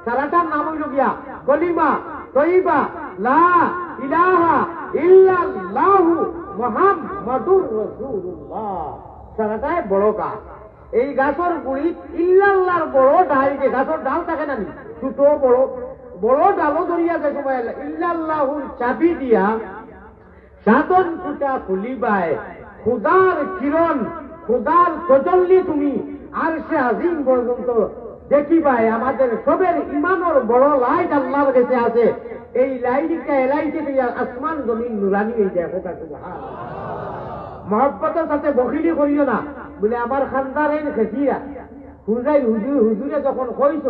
সারাটার নাম হইল গিয়া কলিমা তয়্যিবা লা ইলাহা ইল্লাল্লাহু মুহাম্মাদুর রাসূলুল্লাহ। সারাটাই বড় গাছ, এই গাছের গুড়ি ইল্লাল্লাহর বড় ডাল, যে গাছের ডাল থাকে না ছোট বড় ডালও ধরিয়া যে সময় ইল্লাল্লাহুর চাবি দিয়া সাধন কুটা খুলিবায়, খুদার কিরণ খুদার তজল্লি তুমি আর সে আজিম পর্যন্ত দেখিবাই। আমাদের সবের ইমানের বড় লাইট আল্লাহর কাছে আছে, এই লাইটটা এলাইতে আসমান জমিন নুরানি হয়ে যায়। মহব্বতের সাথে বকিলি করিও না বলে আমার খানদার এই খেসিরা হুজুরে যখন কইস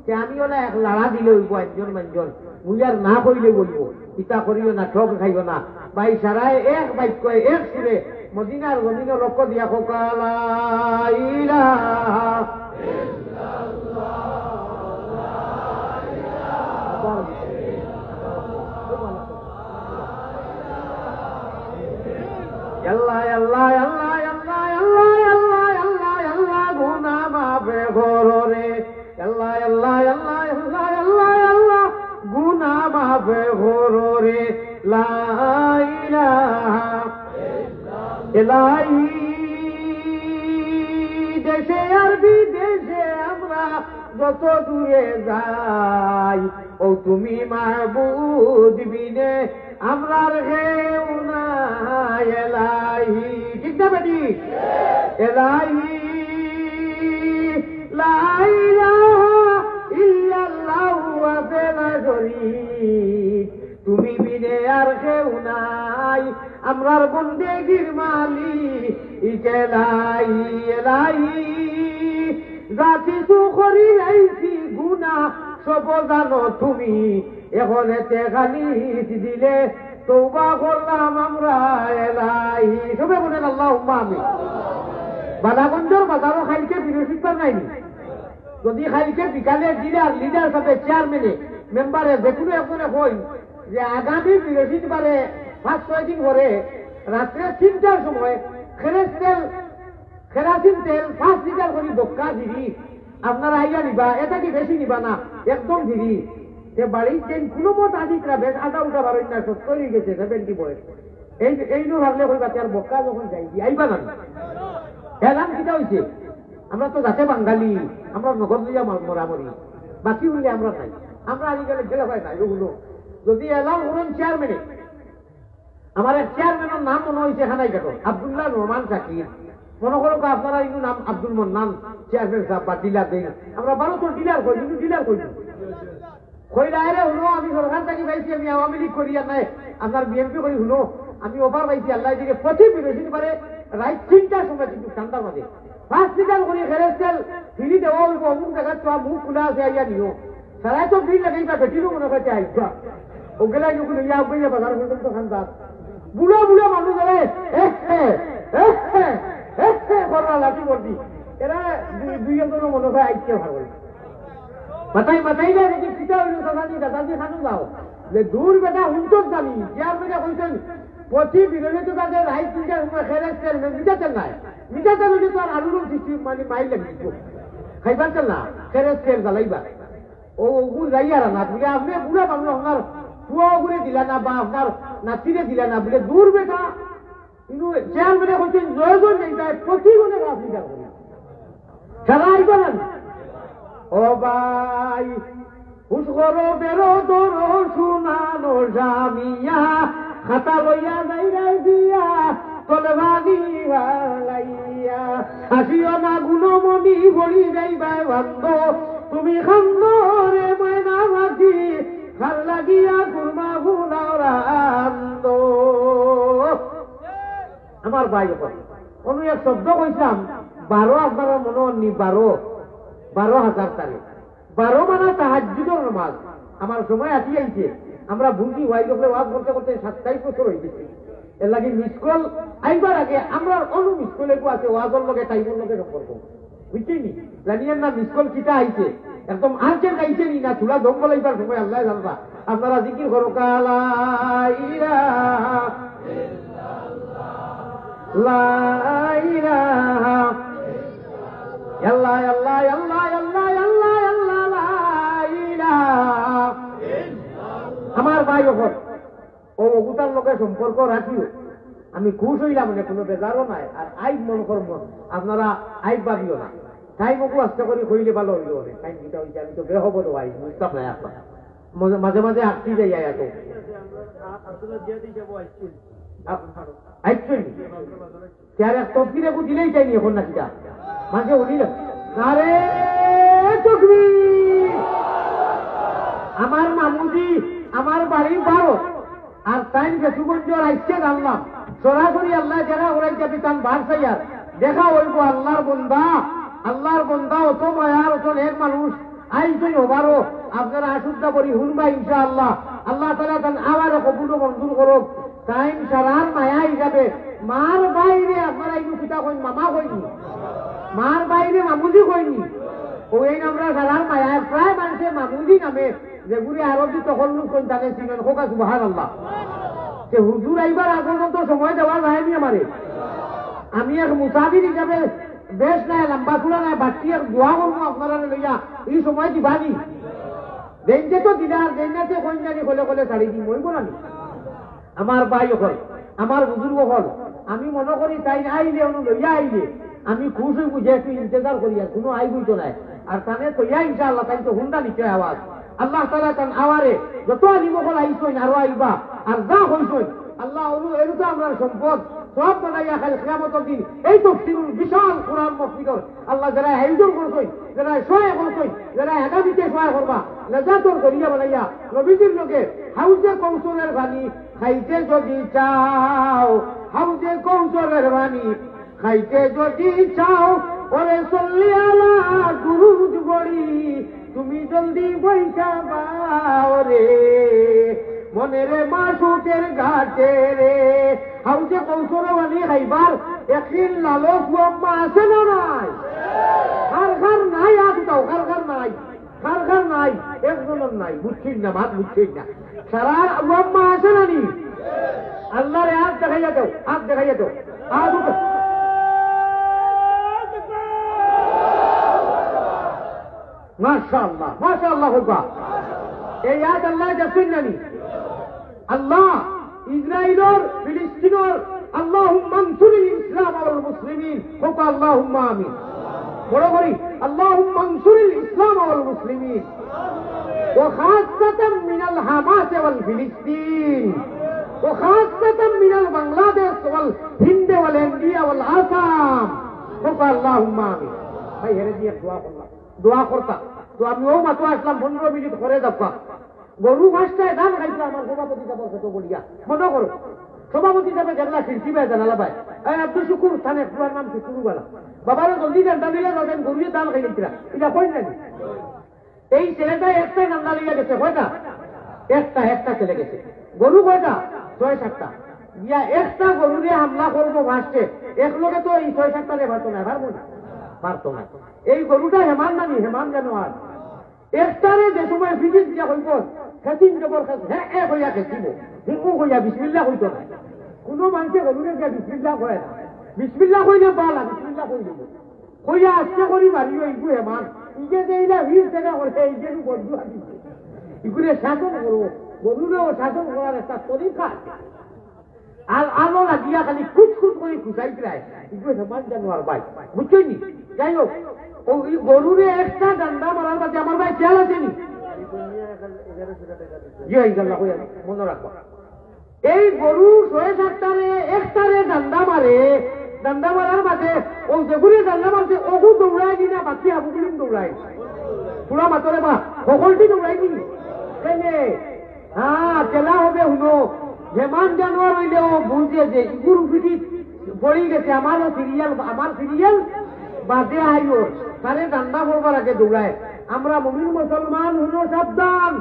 যে আমি ওলা এক লাড়া দিলে হইব একজন মানুষজন মুইয়ার না কইলে বলবো, ইটা করিও না, ঠক খাইও না। ভাই সারায় এক বাক্য এক সুরে মদিনার জমিন লক্ষ্য দিয়া কোকালা ইলাহা আল্লাহ আল্লাহ আল্লাহ আল্লাহ আল্লাহ আল্লাহ আল্লাহ আল্লাহ গুনা মাফে করো রে, আল্লাহ আল্লাহ আল্লাহ আল্লাহ আল্লাহ আল্লাহ গুনা মাফে করো রে, লা ইলাহা ইল্লাল্লাহ। দেশে আর বিদেশে আমরা যত দূরে যাই ও তুমি মাহবুব বিনে আমরার হেউ না এলাহি ঠিক না বেটি এলাহি লা ইলাহা ইল্লাল্লাহু ওয়াহদাহু লা শারীক তুমি বিনে আর কেউ নাই আমরার বন্দেগীর মালিক ইকেলাই এলাহি যা কিছু করি আইছি গুনাহ সব জানো তুমি এখন এতে খালি দিলে তওবা করলাম আমরা এলাহি সবে বলেন আল্লাহুম্মা আমিন বালাগঞ্জের বাজারও খাইকে বিরোধিত নাইনি যদি খাইকে বিকালে লিডার সাথে চেয়ারম্যানে মেম্বারে যে কোনো একজনে কই যে আগামী বৃহস্পতিবারে 5-6 দিন পরে রাত্রে 3টার সময় কেরাসিন তেল 5 লিটার করে বক্কা দিবি আপনারা আইয়া নিবা এটা কি বেশি নিবা না একদম দিবি সে বাড়ির ট্রেন কোনো মত আদিকরা বেশ আধা উঠা বারো না 70 হয়ে গেছে 70 বয়স এই নো ভাবলে কইবা আর বক্কা যখন যাইবি আইবা না এলাম কিটা হয়েছে আমরা তো যাতে বাঙালি আমরা নগদ লইয়া মরামরি বাকি হইলে আমরা নাই আমরা আজকাল গেলে হয় না এগুলো যদি এলাম হলেন চেয়ারম্যানে আমার এক চেয়ারম্যানের নাম মনে হয়েছে হানাই কাটো আব্দুল্লাহ নোমান শাকির মনে করো আপনারা কিন্তু নাম আব্দুল মন্নান চেয়ারম্যান সাহেব বা ডিলার দেই আমরা 12 ডিলার করি কিন্তু ডিলার করি কইলা আরে হলো আমি সরকার থেকে পাইছি আমি আওয়ামী লীগ করি আর নাই আপনার বিএনপি করি হলো আমি ওভার পাইছি আল্লাহ দিকে প্রতি বিরোধী পারে রাইট 3টার সময় কিন্তু ঠান্ডার মাঝে 5 লিটার করে খেরেছেল ফিরি দেওয়া হইব অমুক জায়গা তো মুখ খোলা আছে আইয়া নিও সারাই তো ভিড় লাগাইবা বেটিরও মনে করতে আইবা ওগুলা যখন ইয়া উপাইয়া বাজার পর্যন্ত খান্দার বুড়া বুড়া মানুষ ধরে করবা লাঠি করবি এরা দুই একজনের মনে হয় আইতে ভালো মাথাই না দেখি পিতা হইল দাদাজি খানো যাও যে দূর বেটা হুন্তর জানি চেয়ার বেটা কইছেন প্রতি বিরোধী তো তাদের রাইট চিন্তার সময় খেলে মিটাতেন নাই মিটাতেন হইলে তো আর আলুর সৃষ্টি মানে মাইল লাগিব খাইবার তেল না খেলে তেল জ্বালাইবা ও ওগুলো যাই আর না বলে আপনি বুড়া মানুষ আপনার পুয়া ঘুরে দিলা না বা আপনার নাতিরে দিলা না বলে দূর বেটা কিন্তু চেয়ার বেটা কইছেন জয়জন নেই তাই প্রতি গুণে রাজনীতি করি সারা আইবা না ও ভাই হুসগরো বেরো দরো শুনানো জামিয়া খাতা লইয়া যাইরাই দিয়া তলবাগি ভালাইয়া হাসিও না গুণমণি বলি যাইবাই বান্ধ তুমি খান্দরে ময়না মাঝি ভাল লাগিয়া কুরমা ফুলাও রান্দ আমার ভাই কোনো এক শব্দ কইছিলাম 12 আপনারা মনে হননি 12,000 তারিখ 12 মানে তাহাজ্জুদের নামাজ আমার সময় আসি আইছে আমরা বুঝি ওয়াই লোকলে ওয়াজ করতে করতে 27 বছর হয়ে গেছে এর লাগে মিসকল আইবার আগে আমরা অনু মিসকলে আছে ওয়াজের লগে টাইমের লগে সম্পর্ক বুঝছেনি জানিয়েন না মিসকল কিটা আইছে একদম আজকে গাইছে নি না চুলা দম বলাইবার সময় আল্লাহ জানবা আপনারা জিকির করো কালা ইলাহা লা ইলাহা আল্লাহ আল্লাহ আল্লাহ আল্লাহ আল্লাহ আল্লাহ লা ইলাহা আমার ভাই ওপর ও অগুতার লোকের সম্পর্ক রাখিও আমি খুশ হইলাম মানে কোনো বেজারও নাই আর আইব মন করবো আপনারা আইব ভাবিও না তাই মগু আস্তে করে কইলে ভালো হইল টাইম দিতে হইছে আমি তো বের হবো তো ভাই বুঝতাম নাই আপনার মাঝে মাঝে আসতে যাই এত তফিরে দিলেই চাইনি এখন না কিটা মাঝে উঠিল আরে আমার মামুজি আমার বাড়ির 12 আর তাই বেসুগঞ্জ রাইতে জানলাম সরাসরি আল্লাহ দেখা ওরাই যাবি তান বার চাইয়ার দেখা হইব আল্লাহর বন্দা অত মায়ার অত এক মানুষ আইসই হবারও আপনারা আশুদ্ধা করি হুনবা ইনশাআল্লাহ আল্লাহ তাআলা তান আবার কবুল মঞ্জুর করুক তাই সারার মায়া হিসাবে মার বাইরে আপনারা এই পিতা কইন মামা কইনি মার বাইরে মামুজি কইনি ওই আমরা সারার মায়া প্রায় মানুষের মামুজি নামে যেগুলি আরবি তখন লোক জানে চিনেন হোক সুবহানাল্লাহ যে হুজুর আইবার আগ পর্যন্ত সময় দেওয়া যায়নি আমারে আমি এক মুসাফির হিসাবে বেশ নাই লম্বা চূড়া নাই বাড়তি এক দোয়া করবো আপনারা লইয়া এই সময় দিবানি দেনতে তো দিদার দেনাতে কইন জানি কলে কলে ছাড়ি দিই মইব না আমার ভাই হল আমার বুজুর্গ হল আমি মনে করি তাই আইলে অনু লইয়া আইলে আমি খুশ হইব যে একটু ইন্তজার করি আর কোনো আইবই তো নাই আর তানে তো ইয়া ইনশাআল্লাহ তাই তো হুন্ডা নিচে আওয়াজ আল্লাহ তাআলা তান আওয়ারে যত আলিমকল আইসইন আরো আইবা আর যা হইসইন আল্লাহ এর তো আমরা সম্পদ সব বানাইয়া খালি কিয়ামতের দিন এই তফসিরুল বিশাল কুরআন মাহফিলর আল্লাহ যারা আয়োজন করছই যারা সহায় করছই যারা আগামীতে সহায় করবা লাজাতর করিয়া বানাইয়া নবীজির লোকে হাউজে কৌশলের পানি খাইতে যদি চাও হাউজে কৌশলের পানি খাইতে যদি চাও ওরে সল্লি আলা দুরুদ পড়ি তুমি জলদি বইসা বাও রে মনেরে মাসুকের ঘাটে রে হাউজে কৌশলবাণী খাইবার একদিন লালক মা আছে না নাই খার নাই আসতাও খার নাই খার নাই একজনের নাই বুঝছিস না ভাত বুঝছিস না সারা মা আছে না নি আল্লাহরে হাত দেখাইয়া দাও হাত দেখাইয়া দাও হাত মাশাআল্লাহ মাশাআল্লাহ হইবা এই হাত আল্লাহ যাচ্ছেন নানি আল্লাহ ইসরায়েলের ফিলিস্তিনের আল্লাহুম্মা আনসুরিল ইসলাম ওয়াল মুসলিমিন হোক আল্লাহুম্মা আমিন বড় করি আল্লাহুম্মা আনসুরিল ইসলাম ওয়াল মুসলিমিন ওয়া খাসসাতান মিনাল হামাস ওয়াল ফিলিস্তিন ওয়া খাসসাতান মিনাল বাংলাদেশ ওয়াল হিন্দ ওয়াল ইন্ডিয়া ওয়াল আসাম হোক আল্লাহুম্মা আমিন ভাই হেরে দিয়ে দোয়া করতা তো আমি ও মাত্র আসলাম 15 মিনিট করে যাবা গরু ভাষটায় ধান খাইছে আমার সভাপতি যাবার কত বলিয়া মনে করো সভাপতি যাবে গেলা শিল্পী ভাই জানালা ভাই আব্দুল শুকুর স্থানে পুরার নাম শুকুর বেলা বাবারা জলদি জানতা নিলে যাবেন গরুয়ে ধান খাইলেছিলা এটা কই নাকি এই ছেলেটা একটা নান্দা লিয়ে গেছে কয়টা একটা চলে গেছে গরু কয়টা 6-7টা ইয়া একটা গরুরে হামলা করবো ভাসছে এক লোকে তো এই 6-7টা রে পারতো না পারতো না এই গরুটা হেমান নানি হেমান যেন আর একটারে যে সময় ফিজিস দিয়া হইব খেতিন জবর হ্যাঁ হইয়া খেতিব হিকু হইয়া বিসমিল্লাহ হইত না কোনো মানুষে গরুরে গিয়া বিসমিল্লাহ করে না বিসমিল্লাহ কইলে বালা বিসমিল্লাহ কই দেব কইয়া আজকে করি বাড়িও এইগু হেমান ইগে যে এইলা 20 টাকা করছে এই যে বন্ধু আসিছে ইগুরে শাসন করবো গরুরেও শাসন করার একটা তরিকা আছে আর আলো লাগিয়া খালি খুঁত করে খুঁজাই প্রায় ইগুলো হেমান জানোয়ার ভাই বুঝছই নি যাই হোক ওই গরুরে একটা ডান্ডা মারার বাদে আমার ভাই খেয়াল আছে নি মনে রাখবা এই গরু 6-7টারে একটারে ডান্ডা মারার বাদে ও যেগুলি ডান্ডা মারছে ওগু দৌড়াই দি না বাকি হাবুগুলি দৌড়াই পুরা মাতরে বা সকলটি দৌড়াই দি হ্যাঁ খেলা হবে শুনো হেমান জানোয়ার হইলে ও বুঝে যে ইগুর পিঠি পড়ি গেছে আমার সিরিয়াল বাদে আইও তারে ডান্ডা করবার আগে দৌড়ায় আমরা মুমিন মুসলমান হলো সাবধান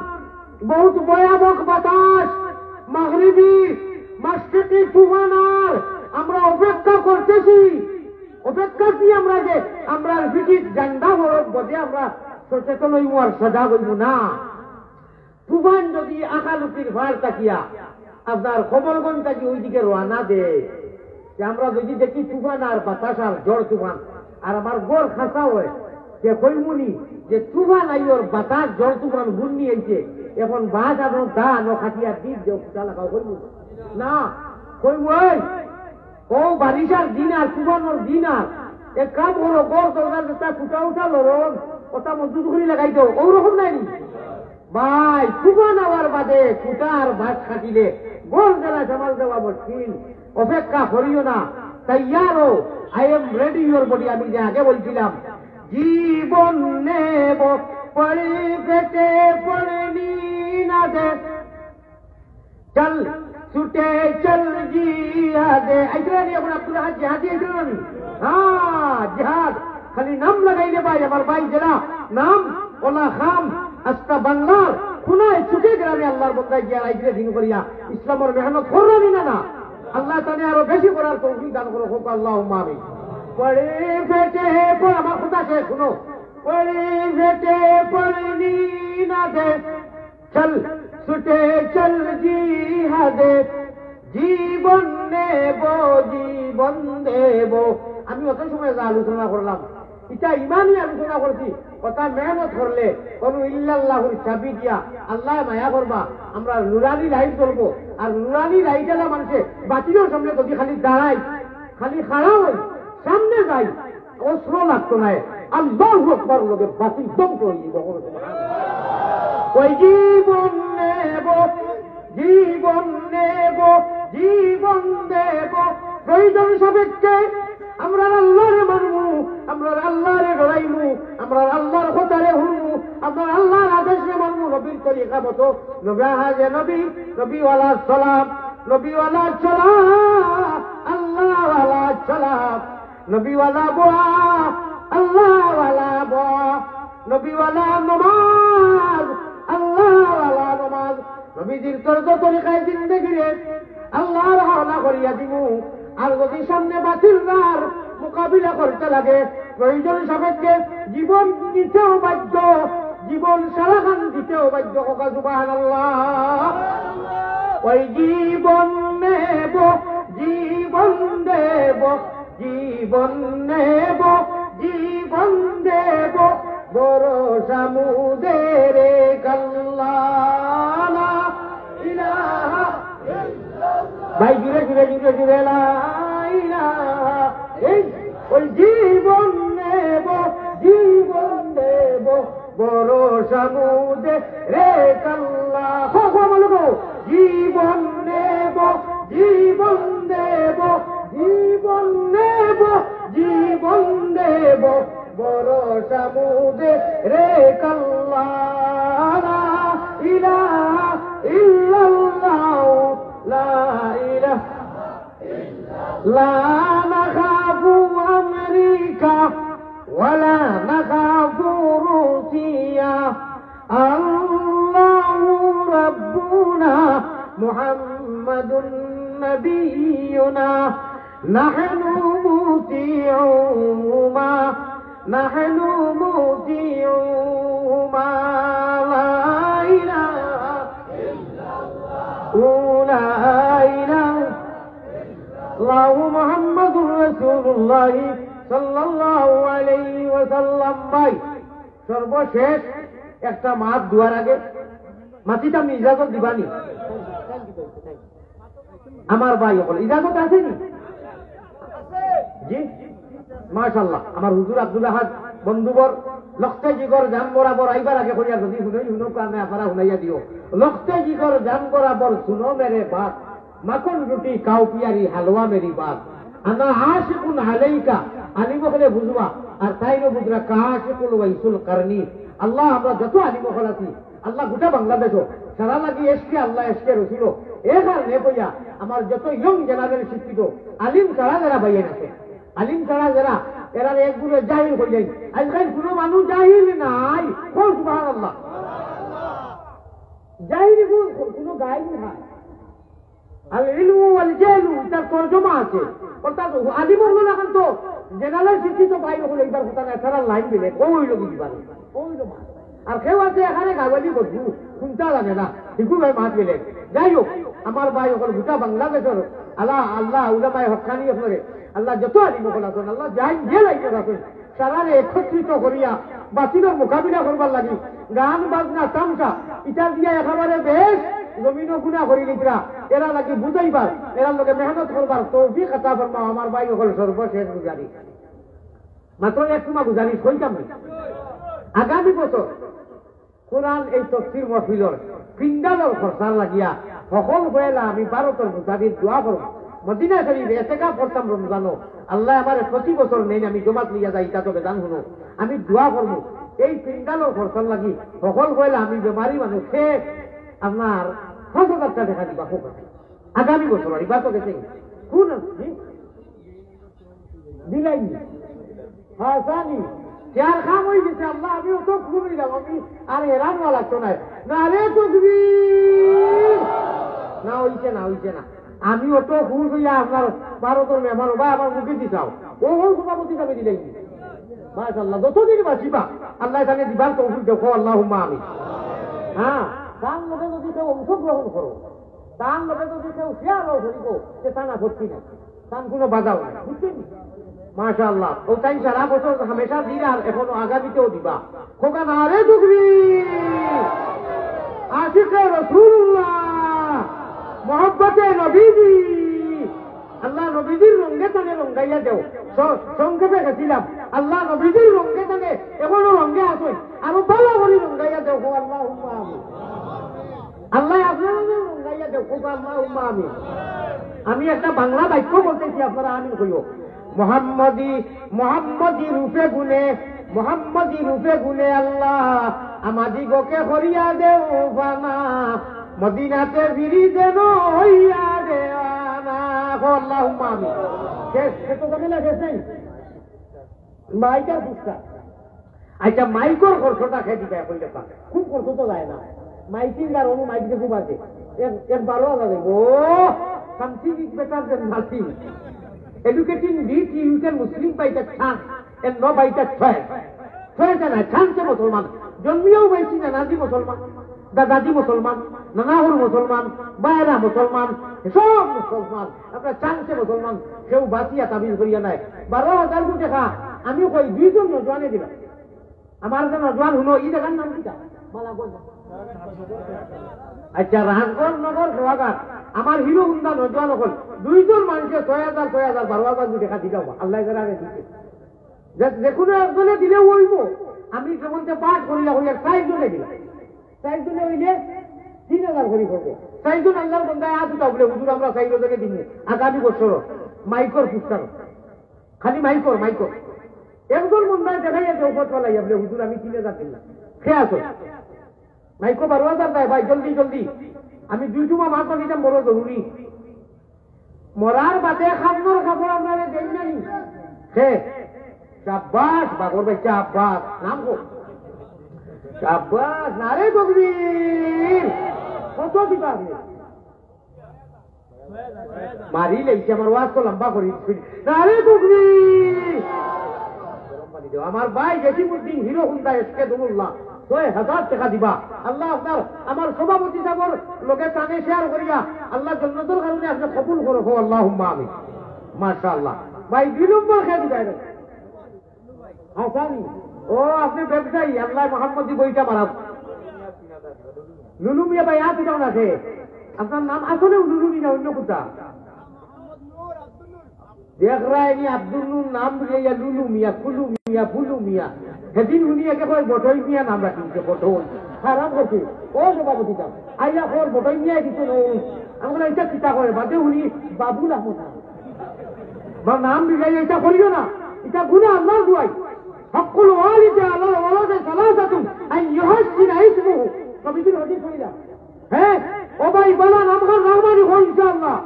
বহুত ভয়াবহ বাতাস মাগরিবি মাশরিকি তুফানার আমরা অপেক্ষা করতেছি অপেক্ষা কি আমরা যে আমরা পিঠিত ডান্ডা হরক বদে আমরা সচেতন হইব আর সজাগ হইব না তুফান যদি আকালুকির ভার তাকিয়া আপনার খবরগঞ্জ থাকি ওইদিকে রওনা দেয় যে আমরা যদি দেখি তুফান আর বাতাস আর ঝড় তুফান আর আমার গড় খাসা হয় যে কইমুনি যে তুফান আইয়র বাতাস ঝড় তুফান ঘূর্ণি আইছে এখন বাজ আর ধান ও খাটিয়া দ্বীপ যে ফুটা লাগাও কইমু না কইমু ও বারিশার দিন আর তুফানোর দিন আর এক কাম করো গড় দরকার যেটা ফুটা উঠা লরম ওটা মজুদ করে লাগাই দাও ওরকম নাই ভাই তুফান আওয়ার বাদে ফুটা আর ভাত খাটিলে গোল জেলা সামাল দেওয়া মুশকিল অপেক্ষা করিও না তৈয়ারো I am ready your body আমি যে আগে বলছিলাম জীবন নেব পড়ি পেটে পড়নি না দে চল ছুটে চল জিহাদে আইতরানি এখন আব্দুল হাজ জিহাদি আইতরানি হ্যাঁ জিহাদ খালি নাম লাগাইলে ভাই আমার ভাই জেলা নাম ওলা খাম আস্তা বাংলার খুনায় চুকে গ্রামে আল্লাহর বন্দায় গিয়া আইজরে দিন করিয়া ইসলামের মেহনত করলামি না আল্লাহ তানে আরো বেশি করার তৌফিক দান করো হোক আল্লাহুম্মা আমিন পড়ে ফেটে পড় আমার কথা শেষ শুনো পড়ে ফেটে পড়নি না দে চল ছুটে চল জিহাদে জীবন নেব আমি অত সময় আলোচনা করলাম এটা ইমানই আলোচনা করছি কথা মেহনত করলে কোন ইল্লাল্লাহুর চাবি দিয়া আল্লাহ মায়া করবা আমরা নুরানি লাইট চলবো আর নুরানি লাইট এলা মানুষে বাতিলের সামনে যদি খালি দাঁড়াই খালি খাড়া হই সামনে যাই অস্ত্র লাগতো না আল্লাহু আকবার লোকে বাতিল ধ্বংস হয়ে যাব। ওই জীবন নেব, জীবন নেব, জীবন দেব, প্রয়োজন সাপেক্ষে আমরা আল্লাহরে মানবো, আমরা আল্লাহরে ডরাইমু, আমরা আল্লাহর কথারে শুনবো, আমরা আল্লাহর আদেশে মানবো। নবীর তরিকা মতো নবী হাজে নবী, নবীওয়ালা সালাম, নবীওয়ালা সালাম, আল্লাহওয়ালা সালাম, নবীওয়ালা বোয়া, আল্লাহওয়ালা বোয়া, নবীওয়ালা নমাজ, আল্লাহওয়ালা নমাজ। নবীজির তরিকায় জিন্দেগিরে আল্লাহর হাওলা করিয়া দিমু। আর যদি সামনে বাতিলরার মোকাবিলা করতে লাগে, প্রয়োজন সাপেক্ষে জীবন দিতেও বাধ্য, জীবন সারাখান দিতেও বাধ্য। হোক সুবহানাল্লাহ। ওই জীবন নেব, জীবন দেব, জীবন নেব, জীবন দেব, ভরসা মুদের কাল্লা ইলাহা ভাই জুড়ে জুড়ে জুড়ে জুড়ে ওই জীবন নেব, জীবন দেব, ভরসা মুদের কাল্লা। জীবন নেব, জীবন দেব, জীবন নেব, জীবন দেব, ভরসা মুদের কাল্লা ইলাহা ইল্লাল্লাহ লা ইলাহা লা নাখাফু আমেরিকা ওয়ালা নাখাফু রুসিয়া আল্লাহু রাব্বুনা মুহাম্মাদুন নাবিয়ুনা নাহনু মুতিউমা নাহনু মুতিউমা লা ইলাহা ইল্লাল্লাহ আল্লাহু মুহাম্মাদুর রাসূলুল্লাহ সাল্লাল্লাহু আলাইহি ওয়াসাল্লাম। ভাই সর্বশেষ একটা মাত দুয়ার আগে মাটিটা আমি ইজাজত দিবানি আমার ভাই হল ইজাজত আছে নি? জি মাশাআল্লাহ। আমার হুজুর আব্দুল আহাদ বন্ধুবর লক্ষ্যে জিগর জান বরাবর আইবার আগে করিয়া যদি শুনে শুনো কানে আপনারা শুনাইয়া দিও। লক্ষ্যে জিগর জান বরাবর শুনো মেরে বাত, মাখন রুটি কাউ পিয়ারি হালুয়া মেরি বাত, আনা আশিকুন আলাইকা আলিম হলে বুঝবা আর তাইনো বুঝরা কাশিকুল ওয়াইসুল করনি। আল্লাহ আমরা যত আলিম হল আছি আল্লাহ গোটা বাংলাদেশও সারা লাগি এসকে আল্লাহ এসকে রসিল এখান নে বইয়া আমার যত ইয়ং জেনারেল শিক্ষিত আলিম ছাড়া যারা বাইয়ে আছে, আলিম ছাড়া যারা এরা একগুলো জাহিল হয়ে যায়। আজকাল কোনো মানুষ জাহিল নাই। সুবহানাল্লাহ। জাহিল কোনো গায়ে নাই। আল ইলমু ওয়াল জাহলু তার তরজমা আছে। অর্থাৎ আলিম হলো না তো জেনারেল শিক্ষিত বাইরে হলে একবার কথা না সারা লাইন দিলে ওই লোক দিবার ওই লোক। আর কেউ আছে এখানে গাওয়ালি বসবু শুনতে লাগে না শিখু ভাই মাছ গেলে। যাই হোক আমার ভাই ওখানে গোটা বাংলাদেশের আল্লাহ আল্লাহ উলামায়ে হক্কানি আপনারে আল্লাহ যত আলিম হল আছেন আল্লাহ যাই যে লাইতে আছেন সারারে একত্রিত করিয়া বাতিলের মোকাবিলা করবার লাগি গান বাজনা তামসা ইটা দিয়া একেবারে বেশ জমিন গুণা করি লিখরা এরা লাগি বুঝাইবার এরা লোকে মেহনত করবার তৌফিক আতা ফরমাও। আমার ভাই হল সর্বশেষ গুজারিশ, মাত্র এক সময় গুজারিশ কইতাম আগামী বছর কোরআন এই তফসির মহফিলর পিন্ডালর খরচার লাগিয়া সকল হয়েলা আমি ভারতের মুতাবিক দোয়া করব। মদিনা শরীফ এতেকাফ করতাম রমজানো, আল্লাহ আমার প্রতি বছর নেই আমি জমাত লিয়া যাই তা তো বেদান শুনো আমি দোয়া করবো এই পিন্ডালর খরচার লাগি সকল হয়েলা আমি বেমারি মানুষ সে আপনার 5,000 টাকা দেখা দিবা হোক আগামী বছর আর ইবা তো গেছে কোন দিলাই হ্যাঁ জানি চার খাম হয়ে গেছে আল্লাহ আমি অত ঘুমিয়ে যাব আমি আর হেরানোয়া লাগতো না না রে তকবীর না হইছে না হইছে না আমি অত খুশ হইয়া আপনার ভারতের মেহমান বা আমার মুখে দিছাও ও সভাপতি যাবে দিলাই মাশাআল্লাহ যতদিন বাঁচিবা আল্লাহ এখানে দিবার তৌফিক দেখো আল্লাহুম্মা আমিন। হ্যাঁ তার লোকে যদি কেউ অংশগ্রহণ করো তার লোকে যদি কেউ শেয়ারও করিব সে তা না ভর্তি না তার কোনো বাধাও নাই বুঝছেন মাশাআল্লাহ। ও তাই সারা বছর হামেশা দিন আর এখনো আগামীতেও দিবা খোকা না রে তকবীর আশিকে রাসূলুল্লাহ মোহাব্বতে নবীজি আল্লাহ নবীজির রঙে তানে রঙাইয়া দেও সংক্ষেপে গেছিলাম আল্লাহ নবীজির রঙে তানে থাকে এখনো রঙে আসুন আরো ভালো করে রঙাইয়া দেখো আল্লাহ আল্লাহ আপনার রঙাইয়া দেখো আল্লাহ আমি একটা বাংলা বাক্য বলতেছি আপনারা আমিন কইও মোহাম্মদী রূপে গুনে আল্লাহ আমাদিগকে করিয়া দেও বানা মদিনাতে ফিরি যেন হইয়া দেওয়ানা আল্লাহুম্মা আমিন শেষ তো জামিলা শেষ নেই মাইকার পুস্তা আচ্ছা মাইকর খরচটা খেয়ে দিতে কইলে পারে খুব খরচ তো যায় না মাইকিং আর অনু মাইক খুব আছে এক 12,000 দেবো something is better than nothing educating rich you can Muslim by the chance and not by the choice choice না chance মুসলমান জন্মিয়েও পাইছি না নাজি মুসলমান দাদাজি মুসলমান নানাহুর মুসলমান বাইরা মুসলমান সব মুসলমান আপনার চান্সে মুসলমান কেউ বাঁচিয়া তাবিজ করিয়া নাই 12,000 কোটি টাকা আমি কই 2 জন নজওয়ানে দিলাম আমার যে নজওয়ান হলো ই দেখার নাম কিটা আচ্ছা রাজগঞ্জ নগর খেলাঘাট আমার হিরো হুন্ডা নজওয়ান হল 2 জন মানুষের 6,000 12,000 কোটি টাকা দিলাম আল্লাহ তাআলা দিতে যে কোনো একজনে দিলে হইব আমি যখন পাঠ করিলা হইয়া 4 জনে দিলাম 4 জনে হইলে 3,000 করে করবো 4 জন আল্লাহর বান্দায় আজ উঠাবলে হুজুর আমরা 4 জনকে দিন আগামী বছর মাইকর পুস্তক খালি মাইকর একজন বন্দায় দেখাইয়া চৌপট পালাই আপনি হুজুর আমি 3,000 দিলাম খেয়ে আসো মাইকো 12,000 দেয় ভাই জলদি আমি 2 টুমা মাছ দিতাম বড় জরুরি মরার বাদে খাবনোর খাবার আপনারা দেন নাই হে শাবাশ বাগর ভাই শাবাশ নাম গো শাবাশ নারে তকবীর কত দিবা মারি লেইছে আমার ওয়াজ তো লম্বা করি নারে তকবীর আমার ভাই জসিমউদ্দিন হিরো হুন্ডা এসকে দুল্লাহ 6,000 টাকা দিবা আল্লাহ আপনার আমার সভাপতি সাহেবের লোকে কানে শেয়ার করিয়া আল্লাহ জান্নাতের কারণে আপনি কবুল করো আল্লাহুম্মা আমিন মাশাআল্লাহ ভাই 2 নম্বর খেয়ে দিবেন হাসানি ও আপনি ব্যবসায়ী আল্লাহ মোহাম্মদী বইটা মারাব লুলু মিয়া ভাই আপনি কেমন আছে আপনার নাম আসলে লুলু মিয়া অন্য কোথা দেখ রায়নি আব্দুল নূর নাম বুঝাইয়া লুলু মিয়া কুলু মিয়া ফুলু মিয়া সেদিন শুনিয়াকে কয় বটই মিয়া নাম রাখিছে বটই খারাপ করছে ও সভাপতি সাহেব আইয়া কর বটই মিয়া দিতে আমরা এটা চিন্তা করে বাদে শুনি বাবুল আহমদ নাম বুঝাইয়া এটা করিও না এটা গুনাহ আল্লাহ দুয়াই হকুল ওয়ালিদে আল্লাহ ওয়ালাদে সালাসাতুন আন ইউহাসিনা ইসমুহু কবির হাদিস কইলা হ্যাঁ ও ভাই বলা নামখান রহমানি হয় ইনশাআল্লাহ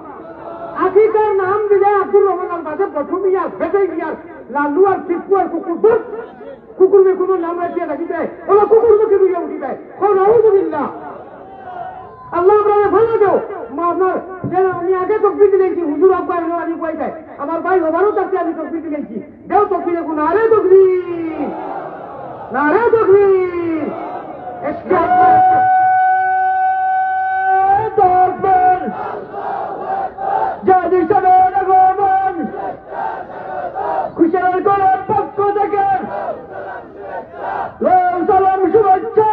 আকিকার নাম দিলে আব্দুর রহমান বাদে প্রথম ইয়ার বেটাই ইয়ার লালু আর টিপু আর কুকুর মে কোনো নাম রাখিয়ে রাখিতে ওরা কুকুর মুখে দিয়ে উঠিবে ও নাউযুবিল্লাহ আল্লাহ আপনারা ভালো দেও আপনার যেন আমি আগে তকবির দিলেছি হুজুর আব্বা আমি কই যায় আমার ভাই ওভারও তাকে আমি তকবির দিলেছি দেও তকবির কোন আরে তকবির নারে তকবির এসকে তকবির জানি সালাম রহমান খুশির গোলাপ পক্ষ থেকে সালাম শুভেচ্ছা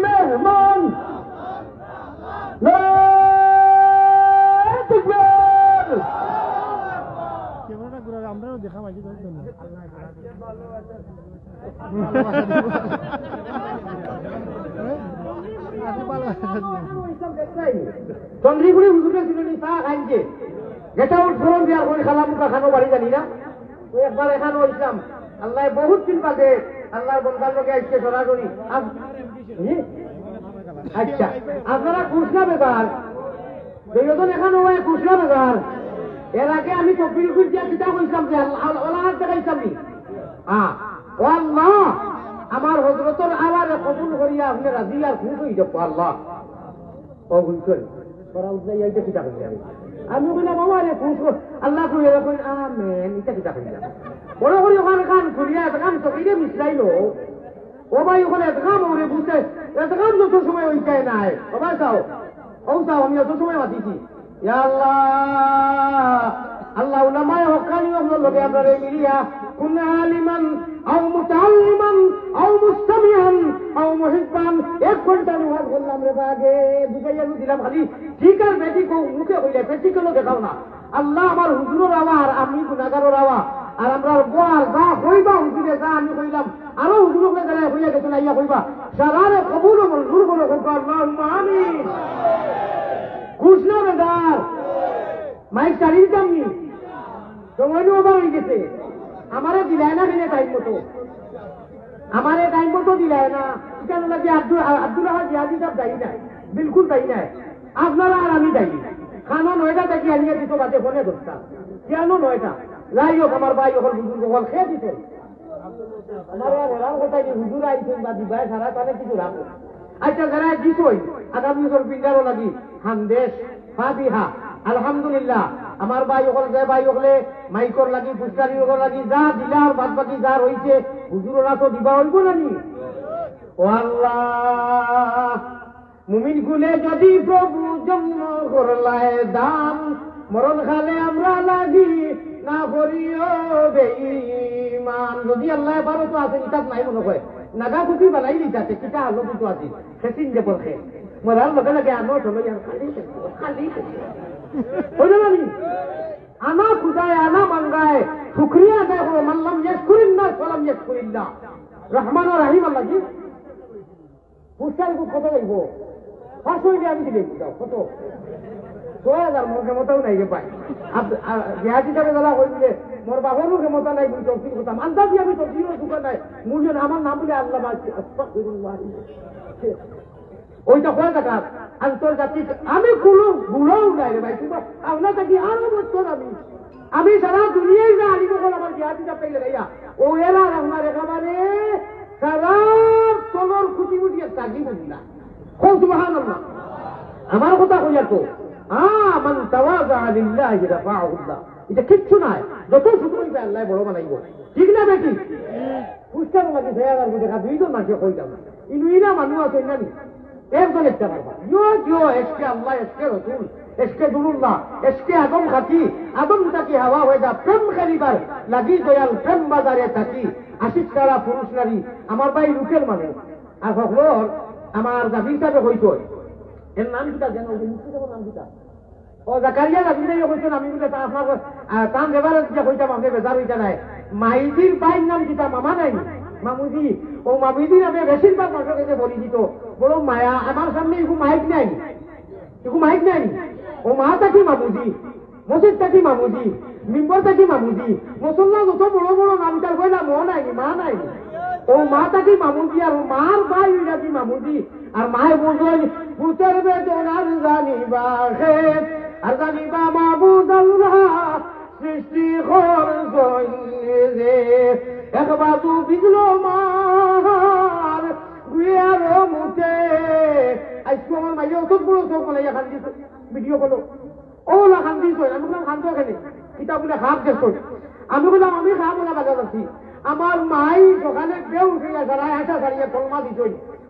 মেহমান আমরাও দেখা পাইছি চন্দ্রীগুড়ি হুজুরে ছিলেন চা খাইছে যেটা ওর ফোরন দেওয়ার করে খালা মুখা খানো বাড়ি জানি না তো একবার এখানে ইসলাম আল্লাহ বহুত দিন বাদে আল্লাহর বন্ধার লোকে আসছে সরাসরি আচ্ছা আপনারা খুশনা বেকার দুজন এখানে হয় খুশনা বেকার এর আগে আমি তকবির দিয়া চিন্তা করেছিলাম যে আল্লাহ দেখাইছিলাম নি ও আল্লাহ আমার হযরতের আওয়াজে কবুল করিয়া আপনি রাজি আর খুশ হয়ে যাবো আল্লাহ ও বুঝছেন তোরা উঠলে এইটা চিন্তা করি আমি বললাম আমার খুশ আল্লাহ কই এরকম আমেন এটা চিন্তা করি বড় করে ওখানে কান খুলিয়া কান তকবিরে মিশাইলো ও ভাই ওখানে এতকাম ওরে বুঝতে এতকাম যত সময় ওই চায় নাই ও ভাই চাও ও চাও আমি অত সময় মাতিছি ইয়া আল্লাহ আল্লাহ উলামায়ে হক্কানি ওগুলো লগে আপনারে মিলিয়া কুন আলিমান আও মুতাআল্লিমান আও মুস্তামিআন আও মুহিব্বান 1 ঘন্টা নামাজ পড়লাম রে বাগে বুঝাইয়া দিলাম খালি ঠিক আর বেটি কো মুখে কইলে প্র্যাকটিক্যালও দেখাও না আল্লাহ আমার হুজুরের আওয়াজ আমি গুনাহগারের আওয়াজ আর আমরা গোয়ার যা কইবা হুজুরে যা আমি কইলাম আরো হুজুরকে গেলে হইয়া গেছে না ইয়া কইবা সারারে কবুল ও মঞ্জুর করে হোক আল্লাহুম্মা আমিন খুশনা বেদার মাইক চালিয়ে দামনি সময় ওভার হয়ে গেছে আমারে দিলায় না কিনে টাইম মতো আমারে টাইম মতো দিলায় না কেন লাগে আব্দুল আহাদ জিয়াদি সাহেব দায়ী নাই বিলকুল দায়ী নাই আপনারা আর আমি দায়ী খানা 9টা থেকে আনিয়ে দিত বাজে ফোনে ধরতাম কেন 9টা যাই হোক আমার ভাই ওখানে বুজুর্গ হল খেয়ে দিত আমার হেরাম কোথায় হুজুর আইছেন বা দিবাই সারা তাহলে কিছু রাখো আচ্ছা যারা দিতই আগামী বছর পিন্ডারও লাগি হামদেশ ফাতিহা আলহামদুলিল্লাহ আমার ভাই ওখানে যে ভাই ওখানে মাইকর লাগি পুষ্কারি ওখানে লাগি যা দিলার বাদ বাকি যা রয়েছে হুজুররা তো দিবা হইব নানি ও আল্লাহ মুমিন গুলে যদি প্রভু জন্ম করলায় দান মরণ খালে আমরা লাগি না করিও বেঈমান যদি আল্লাহ পারো তো আছে কিতাব নাই মনে হয় নাগা কুপি বানাই দিতে কিতা আলো দুটো আছে সেদিন যে পড়ে মরার লগে লাগে আনো চলো ইয়ার খালি খালি হইল না আনা খুদায় আনা মাঙ্গায় শুকরিয়া আদায় করো মানলাম ইয়াশকুরিল্লাহ সালাম ইয়াশকুরিল্লাহ রহমান ও রহিম আল্লাহ জি পুষ্টার কত লাগব 500 আমি দিলে কত 6000 মোর ক্ষমতাও নাই রে ভাই জিহাদি যাবে দাদা হইলে মোর বাবারও ক্ষমতা নাই বুঝতে অফিস কথা মানতা দিয়ে আমি তো দিও দোকান নাই মূল্য আমার নাম বলে আল্লাহ আস্তাগফিরুল্লাহ ওইটা হয়ে থাকা আন্তর্জাতিক আমি কোনো বুড়াও নাই রে ভাই তুমি আপনার থাকি আরো বছর আমি সারা দুনিয়ায় না আলিম বল আমার জিহাদিটা পেলে রাইয়া ও এলা রহমান একেবারে সারা তলর খুঁটি মুটি তাগি বুঝলা ও সুবহানাল্লাহ আমার কথা কইয়া তো মান তাওয়াযা লিল্লাহি রাফাহুল্লাহ এটা কিচ্ছু নাই যত শুকর হইবে আল্লাহ বড় বানাইব ঠিক না বেটি পুষ্টার লাগে 2000 টাকা দুইজন মাসে কইতাম ইনুইনা মানুষ আছে না নি একজন একটা পারবা ইয়ো এসকে আল্লাহ এসকে রাসূল এসকে দুরুল্লাহ এসকে আদম খাতি আদম তাকি হাওয়া হয়ে যা প্রেম করিবার লাগি দয়াল প্রেম বাজারে থাকি আশিক তারা পুরুষ নারী আমার ভাই রুকের মানে আর হকলর আমার জাফি সাহেব হইতো এর নাম কিটা জানো মুক্তি দেব নাম কিটা ও জাকারিয়া জাফি সাহেব হইতো আমি বলে আপনার তাম দেবার যে হইতাম আপনি বেজার হইতা নাই মাইদির ভাইয়ের নাম কিটা মামা নাই মামুজি ও মামুজি নামে বেশিরভাগ মানুষের কাছে পরিচিত বড় মায়া আমার সামনে একটু মাইক নাই ও মা থাকি মামুজি মসজিদ থাকি মামুজি মিম্বর থাকি মামুজি মুসলমান যত বড় বড় নাম তার কইলা মা নাই ও মা থাকি মামুজি আর মার ভাই থাকি মামুজি আর মায়ের বলল পুতের বেদনার জানিবা হে আর জানিবা মাবুদ আল্লাহ সৃষ্টি করছেন যে এক বাজু বিজলো মার গুয়ার মুতে আজকে আমার মাইয়া অত বড় চোখ বলে খান দিস ভিডিও করলো ও না খান দিস আমি বললাম খান তো এখানে কিতাব বলে খাপ দেশ আমি বললাম আমি খাপ বলে বাজার আছি আমার মাই দোকানে কেউ উঠে দাঁড়ায় আসা দাঁড়িয়ে কলমা দিস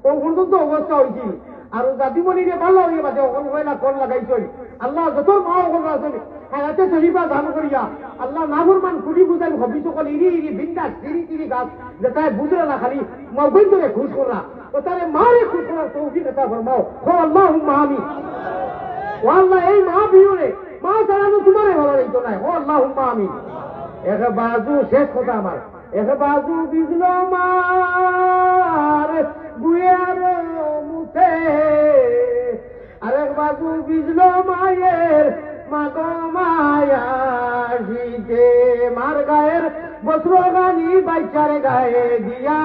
ও পর্যন্ত অবস্থা হয়েছিল আর দাদিমণিরে ভালো হয়ে বাজে ওখান হইলা কল লাগাইছই আল্লাহ যত মা ওখানে আসেন হায়াতে চলিবা দান করিয়া আল্লাহ নাফরমান কুড়ি বুঝাই হবি সকল ইরি বিন্দাস তিরি গাছ যেটায় বুঝলে না খালি মগন ধরে খুশ করা ও তারে মারে খুশ করার তৌফিক এটা ফরমাও ও আল্লাহুম্মা আমিন ও আল্লাহ এই মা বিয়োরে মা জানানো তোমারে ভালো লাগতো না ও আল্লাহুম্মা আমিন এক বাজু শেষ কথা আমার এক বাজু বিজলো মার গুয়ার মুতে আরেক বাজু বিজলো মায়ের মাগো মায়া শীতে মার গায়ের বস্ত্র গানি বাচ্চার গায়ে দিয়া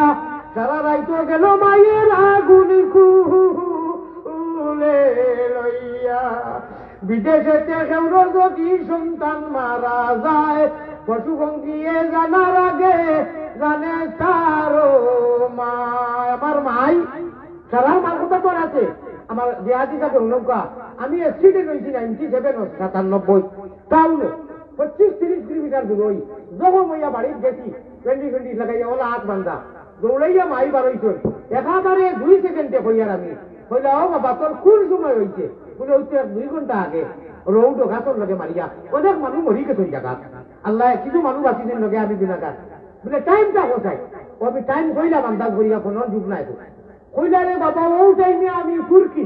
সারা রাইতো গেল মায়ের আগুন খুলে লইয়া বিদেশেতে কেউর যদি সন্তান মারা যায় পশু ভঙ্গিয়ে জানার আগে জানে তারও মা আমার মাই সারা মার কথা তোর আছে আমার জিহাদি সাথে নৌকা আমি এসিডে রয়েছি 97 টাউনে 25-30 কিলোমিটার দূর ওই যখন মইয়া বাড়ির গেছি 20 লাগাইয়া ওলা হাত বান্ধা দৌড়াইয়া মাই বারইছই একেবারে 2 সেকেন্ডে হইয়ার আমি হইলে ও বাবা তোর কোন সময় হয়েছে বলে হইতে 2 ঘন্টা আগে রৌড ঘাতর লগে মারিয়া অনেক মানুষ মরি গেছে ওই জায়গা আল্লাহ কিছু মানুষ বাঁচিছেন লগে আমি বিনাকার বলে টাইমটা কোথায় ও আমি টাইম কইলাম আন্দাজ করিয়া ফোন যুগ নাই কইলা রে বাবা ও টাইমে আমি ফুরকি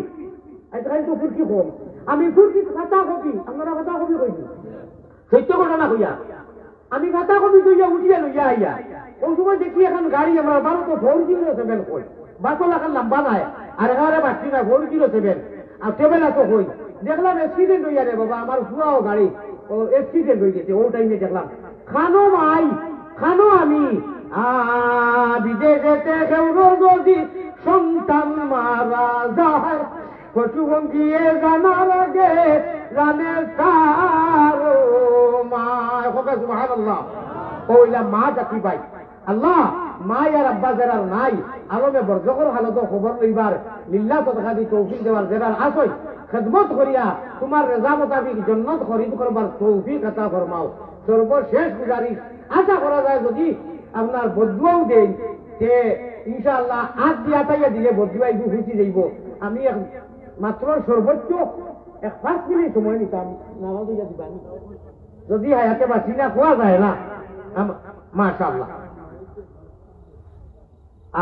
আজকাল তো ফুরকি কম আমি ফুরকি খাতা কপি আপনারা খাতা কপি কইছি সত্য ঘটনা কইয়া আমি খাতা কপি কইয়া উঠিয়া লইয়া আইয়া ওই সময় দেখি এখন গাড়ি আমার 12 কই বাসো লাখ লম্বা নাই আর এগারে বাড়ছি না 407 আর টেবেল আছে কই দেখলাম অ্যাক্সিডেন্ট হইয়া রে বাবা আমার পুরাও গাড়ি ও অ্যাক্সিডেন্ট হয়ে গেছে ও টাইমে দেখলাম খানো মাই খানো আমি বিদেশেতে কেউ যদি সন্তান মারা যায় পশুপঙ্খিয়ে জানার আগে জানে তার মা সুবহানাল্লাহ ওইলা মা জাতি ভাই আল্লাহ মা আর আব্বা যারা নাই আলমে বরজকর হালত খবর লইবার লিল্লাহ তথা দি তৌফিক দেওয়ার যারা আসই খেদমত করিয়া তোমার রেজা মোতাবিক জন্নত খরিদ করবার তৌফিক আতা ফরমাও সর্বশেষ গুজারিশ আশা করা যায় যদি আপনার বদুয়াও দেন যে ইনশাআল্লাহ আজ দিয়া তাইয়া দিলে বদুয়াই খুশি যাইব আমি মাত্র সর্বোচ্চ 5 মিনিট সময় নিতাম নামাজ দিয়া দিবানি যদি হায়াতে বাঁচি না খোয়া যায় না মাশাআল্লাহ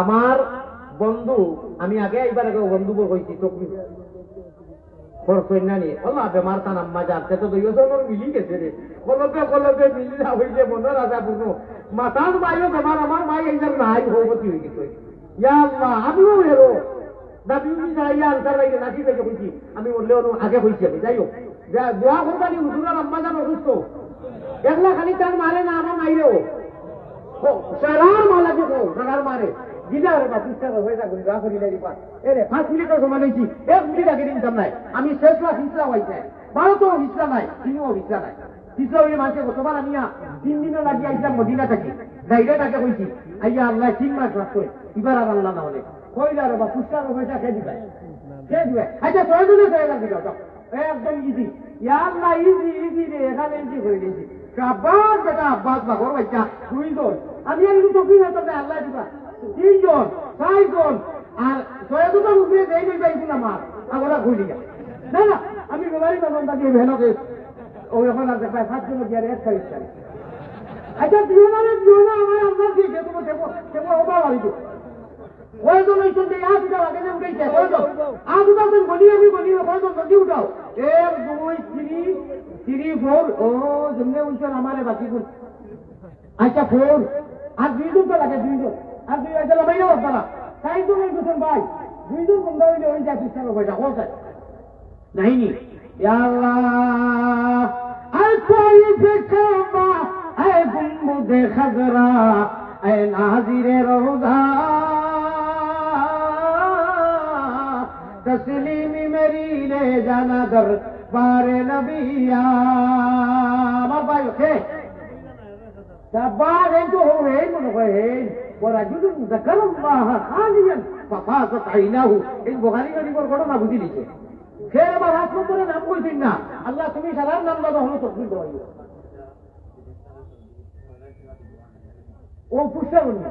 আমার বন্ধু আমি আগে এইবার আগে বন্ধু কইছি চকরি খরচইনানি আল্লাহ বেমার তান আম্মা যাতে তো 2 বছর মিলি গেছে রে কলবে মিলিলা হইছে মনের আশা পূর্ণ মাতার মাইও বেমার আমার মাই এইবার নাই হবতি হই গেছে ইয়া আল্লাহ আমিও হেরো দাবিউনি যাইয়া আনসার লাগে নাকি থেকে কইছি আমি বললে আগে কইছি আমি যাইও যা দোয়া করবানি হুজুরের আম্মা জান অসুস্থ একলা খালি তার মারে না আমার মাইরেও সারার মালাকে কো সারার মারে দিদা রে বাপ ইচ্ছা হয়ে যা করি রাখি লাগি পা এরে 5 মিনিটের সময় লইছি 1 মিনিট আগে দিন নাই আমি শেষ লাখ হিসলা হইছে 12 তো হিসলা নাই তিনও হিসলা নাই হিসলা হইলে মাসে কতবার আমি 3 দিন লাগি আইলাম মদিনা থেকে ডাইরেক্ট কইছি আইয়া আল্লাহ 3 মাস রাখো এবার আর আল্লাহ না হলে কইলা রে বাপ পুষ্টার পয়সা খেয়ে দিবে আচ্ছা তোর জন্য হয়ে গেল দিও একদম ইজি ইয়া আল্লাহ ইজি রে এখানে ইজি করে দিয়েছি আব্বাস বেটা আব্বাস বাগর বাচ্চা 2 জন আমি একটু টপি না তবে আল্লাহ দিবা 3 জন 4 জন আর 6 দুটো উপরে দেই দেই পাইছি না মা আগরা খুলি না না আমি গোলারি বান্দা দিয়ে ভেনকে ওই এখন আর দেখা 7 জন দিয়ে এক সাইজ চাই আচ্ছা দিও না আমার আল্লাহ দিয়ে তোমাকে দেবো ওবা বাড়িতে ওই তো নই চলতে আজ উঠাও আগে না উঠাইছে ওই তো আজ উঠাও তুমি বলি ওই তো জলদি উঠাও 1 2 3 4 ও জমনে উঠছেন আমারে বাকি কোন আচ্ছা 4 আর 2 জন তো লাগে 2 জন আর 2 আজলা বাইরে ওরা তাই তো নই দুজন ভাই 2 জন বন্ধ হইলে ওই যা পিছনে বইটা কোথায় নাই নি ইয়া আল্লাহ আলফাই ফিকাবা এ গুম্বুদে খাজরা এ নাজিরে রওজা तस्लीमी मेरी ले जाना दर बारे नबिया भाई ओके बाद तो हो है ورجل ذكر الله خاليا ففاضت عيناه এই বুখারী শরীফের ঘটনা বুঝি লিখে ফের আবার হাত করে নাম কইছেন না আল্লাহ তুমি সালাম নাম দাও হলো তকবীর দাও ও পুষ্টা বলি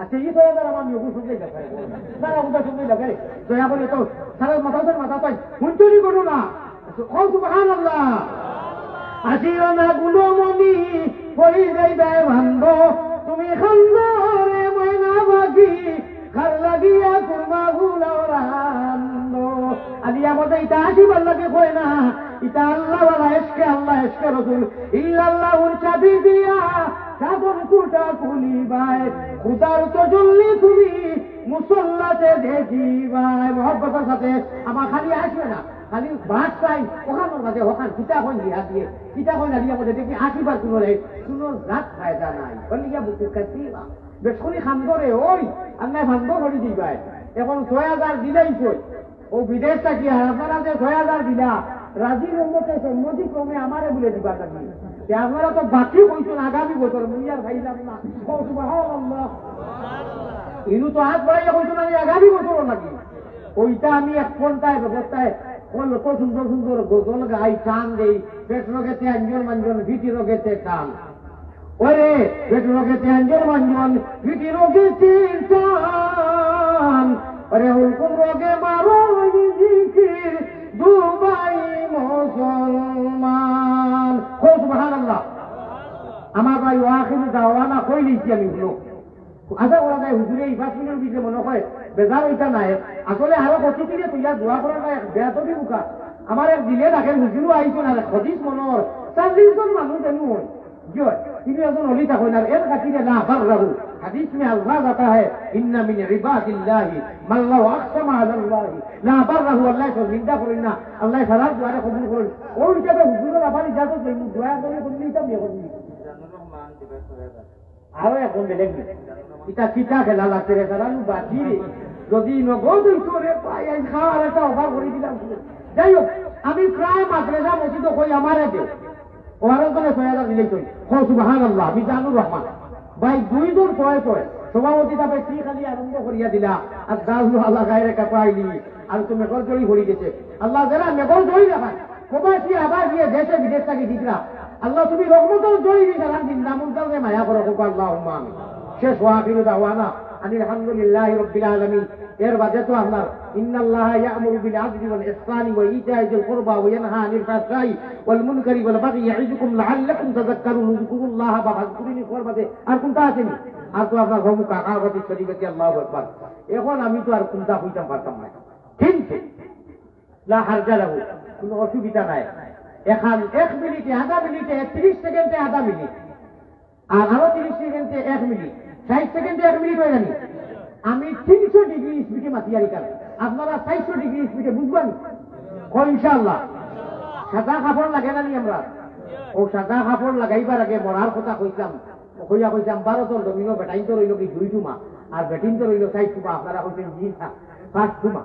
আচ্ছা এই তো এবার আমার নিয়ে বুঝতে দেখায় না ওটা শুনতে দেখায় দয়া করে তো সারা মাথা পাই হুঁচুরি করো না ও সুবহানাল্লাহ আসিও না গুলোমনি পড়ি যাইবে ভান্দ তুমি খান্দরে ময়না বাকি খাল লাগিয়া কুরমা গুলাও রান্দ আলিয়া মতে এটা আসিবার লাগে কয় না এটা আল্লাহ ওয়ালা ইশকে রাসূল ইল্লাল্লাহুর চাবি দিয়া সাধন কুটা কুলিবাই খুদার তো জল্লি তুমি মুসল্লাতে দেখিবাই মহব্বতের সাথে আমার খালি আসবে না খালি বাস চাই ওখানোর মাঝে ওখান কিতাখন দিয়া দিয়ে কিতাখন দিয়া মধ্যে দেখি আসিবার কোনো রাত ফায়দা নাই বলিয়া বুঝতে কাছি বেশি খান্দরে ওই আল্লাহ খান্দ করে দিবাই এখন 6000 দিলেই কই ও বিদেশ থাকি আপনারা যে 6000 দিলা রাজি রহমতে সম্মতি ক্রমে আমারে বলে দিবা থাকি আপনারা তো বাকি কইছেন আগামী বছর মুইয়ার ভাইলাম না সুবহানাল্লাহ ইনু তো হাত বাড়াইয়া কইছেন আমি আগামী বছর লাগি ওইটা আমি এক ঘন্টায় ব্যবস্থায় কত সুন্দর গোদল গাই টান দেই পেট রোগেতে আঞ্জন মাঞ্জন ভিটি রোগেতে টান ওরে পেট রোগেতে আঞ্জন মাঞ্জন ভিটি রোগেতে টান ওরে হুকুম রোগে মারো জিকির দুবাই মুসলমান সুবহানাল্লাহ আমার ভাই ওয়াখির দাওয়ানা কইলিছি আমি হলো আশা করা যায় হুজুরে এই 5 মিনিটের ভিতরে মনে হয় বেজার হইতা নাই আসলে আরো কত দিনে তুইয়া দোয়া করা যায় বেয়াতবি মুখা আমার এক দিলে দেখেন হুজুরও আইতো না হদিস মনোর 40 জন মানুষ এমন হয় জয় তিনি একজন অলি থাকেন আর এর কাছে না বাররাহু হাদিস में अल्लाह कहता है इन्ना मिन इबादिल्लाहि मान ला अक़सम अला अल्लाह ला बरहु अल्लाह को जिंदा करें ना अल्लाह सारा दुआ कबूल करें और হিসাবে হুজুরের আবার ইজাজত দেই দোয়া করে বললি তা মেয়ে করবি আরো এখন দেখবি এটা কিটা খেলা লাগছে রে কারণ বাকি যদি নগদ হইতো রে পাই আই খাওয়ার একটা অভাব করে দিলাম যাই হোক আমি প্রায় মাদ্রাসা মসজিদ কই আমারে দে ওয়ারো করে 6000 দিলেই তো সুবহানাল্লাহ মিজানুর রহমান ভাই 2 জন পয় সভাপতি তাপে কি খালি আনন্দ করিয়া দিলা আর দাজু আল্লাহ গায়রে কাপাইলি আর তুমি মেঘর জড়ি ভরি গেছে আল্লাহ যারা মেঘর জড়ি রাখা প্রবাসী আবার গিয়ে দেশে বিদেশ থেকে দিকরা আল্লাহ তুমি রহমতের জড়ি দিছা জিন্দা মুনকারে মায়া করো আল্লাহুম্মা আমিন শেষ ওয়া আখিরু দাওয়ানা আলহামদুলিল্লাহি রাব্বিল আলামিন এর বাদে তো আপনার ইন্নাল্লাহা ইয়া'মুরু বিল আদলি ওয়াল ইহসানি ওয়া ইতা'i যিল কুরবা ওয়া ইয়ানহা আনিল ফাহশাই ওয়াল মুনকারি ওয়াল বাগই ইয়া'iযুকুম লা'আল্লাকুম তাযাক্কারুন যকুরুল্লাহা ফাযকুরুনি কুরবাতে আর কোনটা আছে নি আর তো আপনার হবু কাকাবাতি শরীফে আল্লাহু আকবার এখন আমি তো আর কোনটা হইতাম পারতাম না কিন্তু লা হারজা লাহু কোনো অসুবিধা নাই এখন 1 মিনিটে আধা মিনিটে 30 সেকেন্ডে আধা মিনিট আর আরো 30 সেকেন্ডে 1 মিনিট 60 সেকেন্ডে 1 মিনিট হয়ে জানি আমি 300 ডিগ্রি স্পিডে মাতিয়ারি কার আপনারা 400 ডিগ্রি স্পিডে বুঝবেন ইনশাআল্লাহ সাদা কাপড় লাগে না নি আমরা ও সাদা কাপড় লাগাইবার আগে মরার কথা কইতাম কইতাম 12 তো ডমিনো ব্যাটাইন তো রইল কি 2 টুমা আর ব্যাটিং তো রইল 4 টুমা আপনারা কইতেন জি না 5 টুমা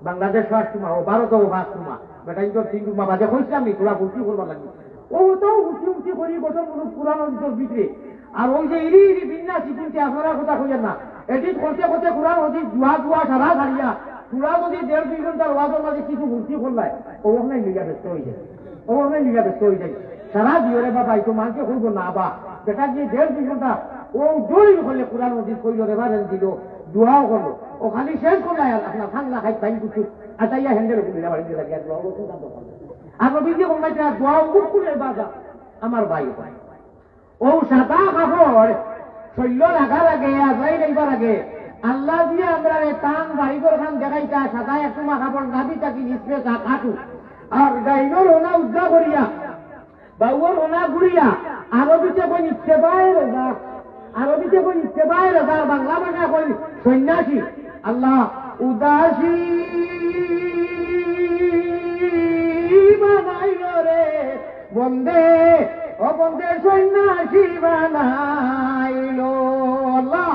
বাংলাদেশ 5 টুমা ও 12 তো 5 টুমা ব্যাটাইন তো 3 টুমা বাজে কইতাম নি তোরা বুঝি করবা লাগি ও তো উঠি করি বছর পুরানো ভিতর ভিতরে আর ওই যে ইরি বিন্যাস চিন্তে আপনারা কথা কইেন না এডিট করতে করতে কোরআন হদি জুয়া সারা ছাড়িয়া পুরা যদি 1.5-2 ঘন্টার ওয়াজের মাঝে কিছু ভর্তি করলাই ওখানে লিগা ব্যস্ত হয়ে যায় সারা দিওরে বাবা এই তো মানকে কইব না বা বেটা যে 1.5-2 ঘন্টা ও জোরি হলে কোরআন হদি কইল রেফারেন্স দিল দোয়াও করলো ও খালি শেষ করলাই আপনার ঠান্ডা খাই টাইম কিছু আটাইয়া হ্যান্ডেল করে বাড়ি দিয়ে লাগিয়া দোয়া করতে আর নবীজি বললাইতে দোয়াও মুখ খুলে বাবা আমার ভাই ও সাদা কাপড় শৈল্য লাগার আগে আজরাই লইবার আগে আল্লাহ দিয়ে আমরা টান বাড়িঘর খান দেখাইতা সাদা একটু কাপড় নাবি থাকি নিচে কাটু আর গাইনর হোনা উদ্যা করিয়া বাউর হোনা ঘুরিয়া আরবিতে কই নিচ্ছে বাইরে বাংলা ভাষা কই সন্ন্যাসী আল্লাহ উদাসী বানাইল রে বন্দে ও বন্দে সন্ন্যাসী বানাইল আল্লাহ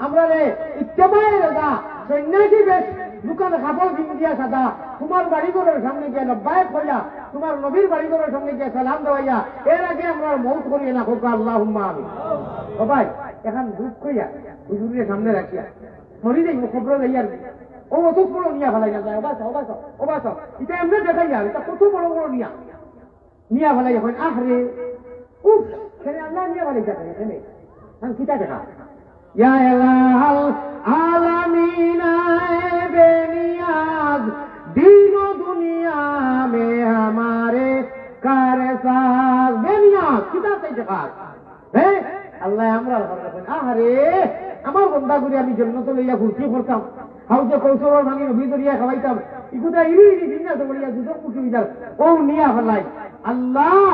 আমরা রে ইত্তেবায় রাজা সন্ন্যাসী বেশ দোকানে কাপড় কিনে দিয়া সাদা তোমার বাড়িঘরের সামনে গিয়ে লব্বায়েত করিয়া তোমার নবীর বাড়িঘরের সামনে গিয়ে সালাম দেওয়াইয়া এর আগে আমরা মৌত করিয়ে না হোক আল্লাহুম্মা আমিন ও ভাই এখন দুধ কইয়া হুজুরের সামনে রাখিয়া মরি যাই খবর যাইয়ার ও অত বড় নিয়া ফেলাই না যায় ওবাস এটা এমনি দেখাই আর এটা কত বড় বড় নিয়া ফেলাই এখন আহরে উফ সেখানে আল্লাহ নিয়া ফেলাই যাবে এখানে আমি কিতা দেখা ইয়া ইলাহাল আলামিন বেনিয়াজ दीन दुनिया में हमारे कार साज बेनियाज किता से जगह है আল্লাহ আমরা আরে আমার বন্দা করে আমি জান্নাতে লইয়া ঘুরতে করতাম হাউজে কৌশল ভাঙি নবী দরিয়া খাওয়াইতাম ইগুদা ইরি দিনা তো বলিয়া দুটো কুটি বিদার ও নিয়া ফেলাই আল্লাহ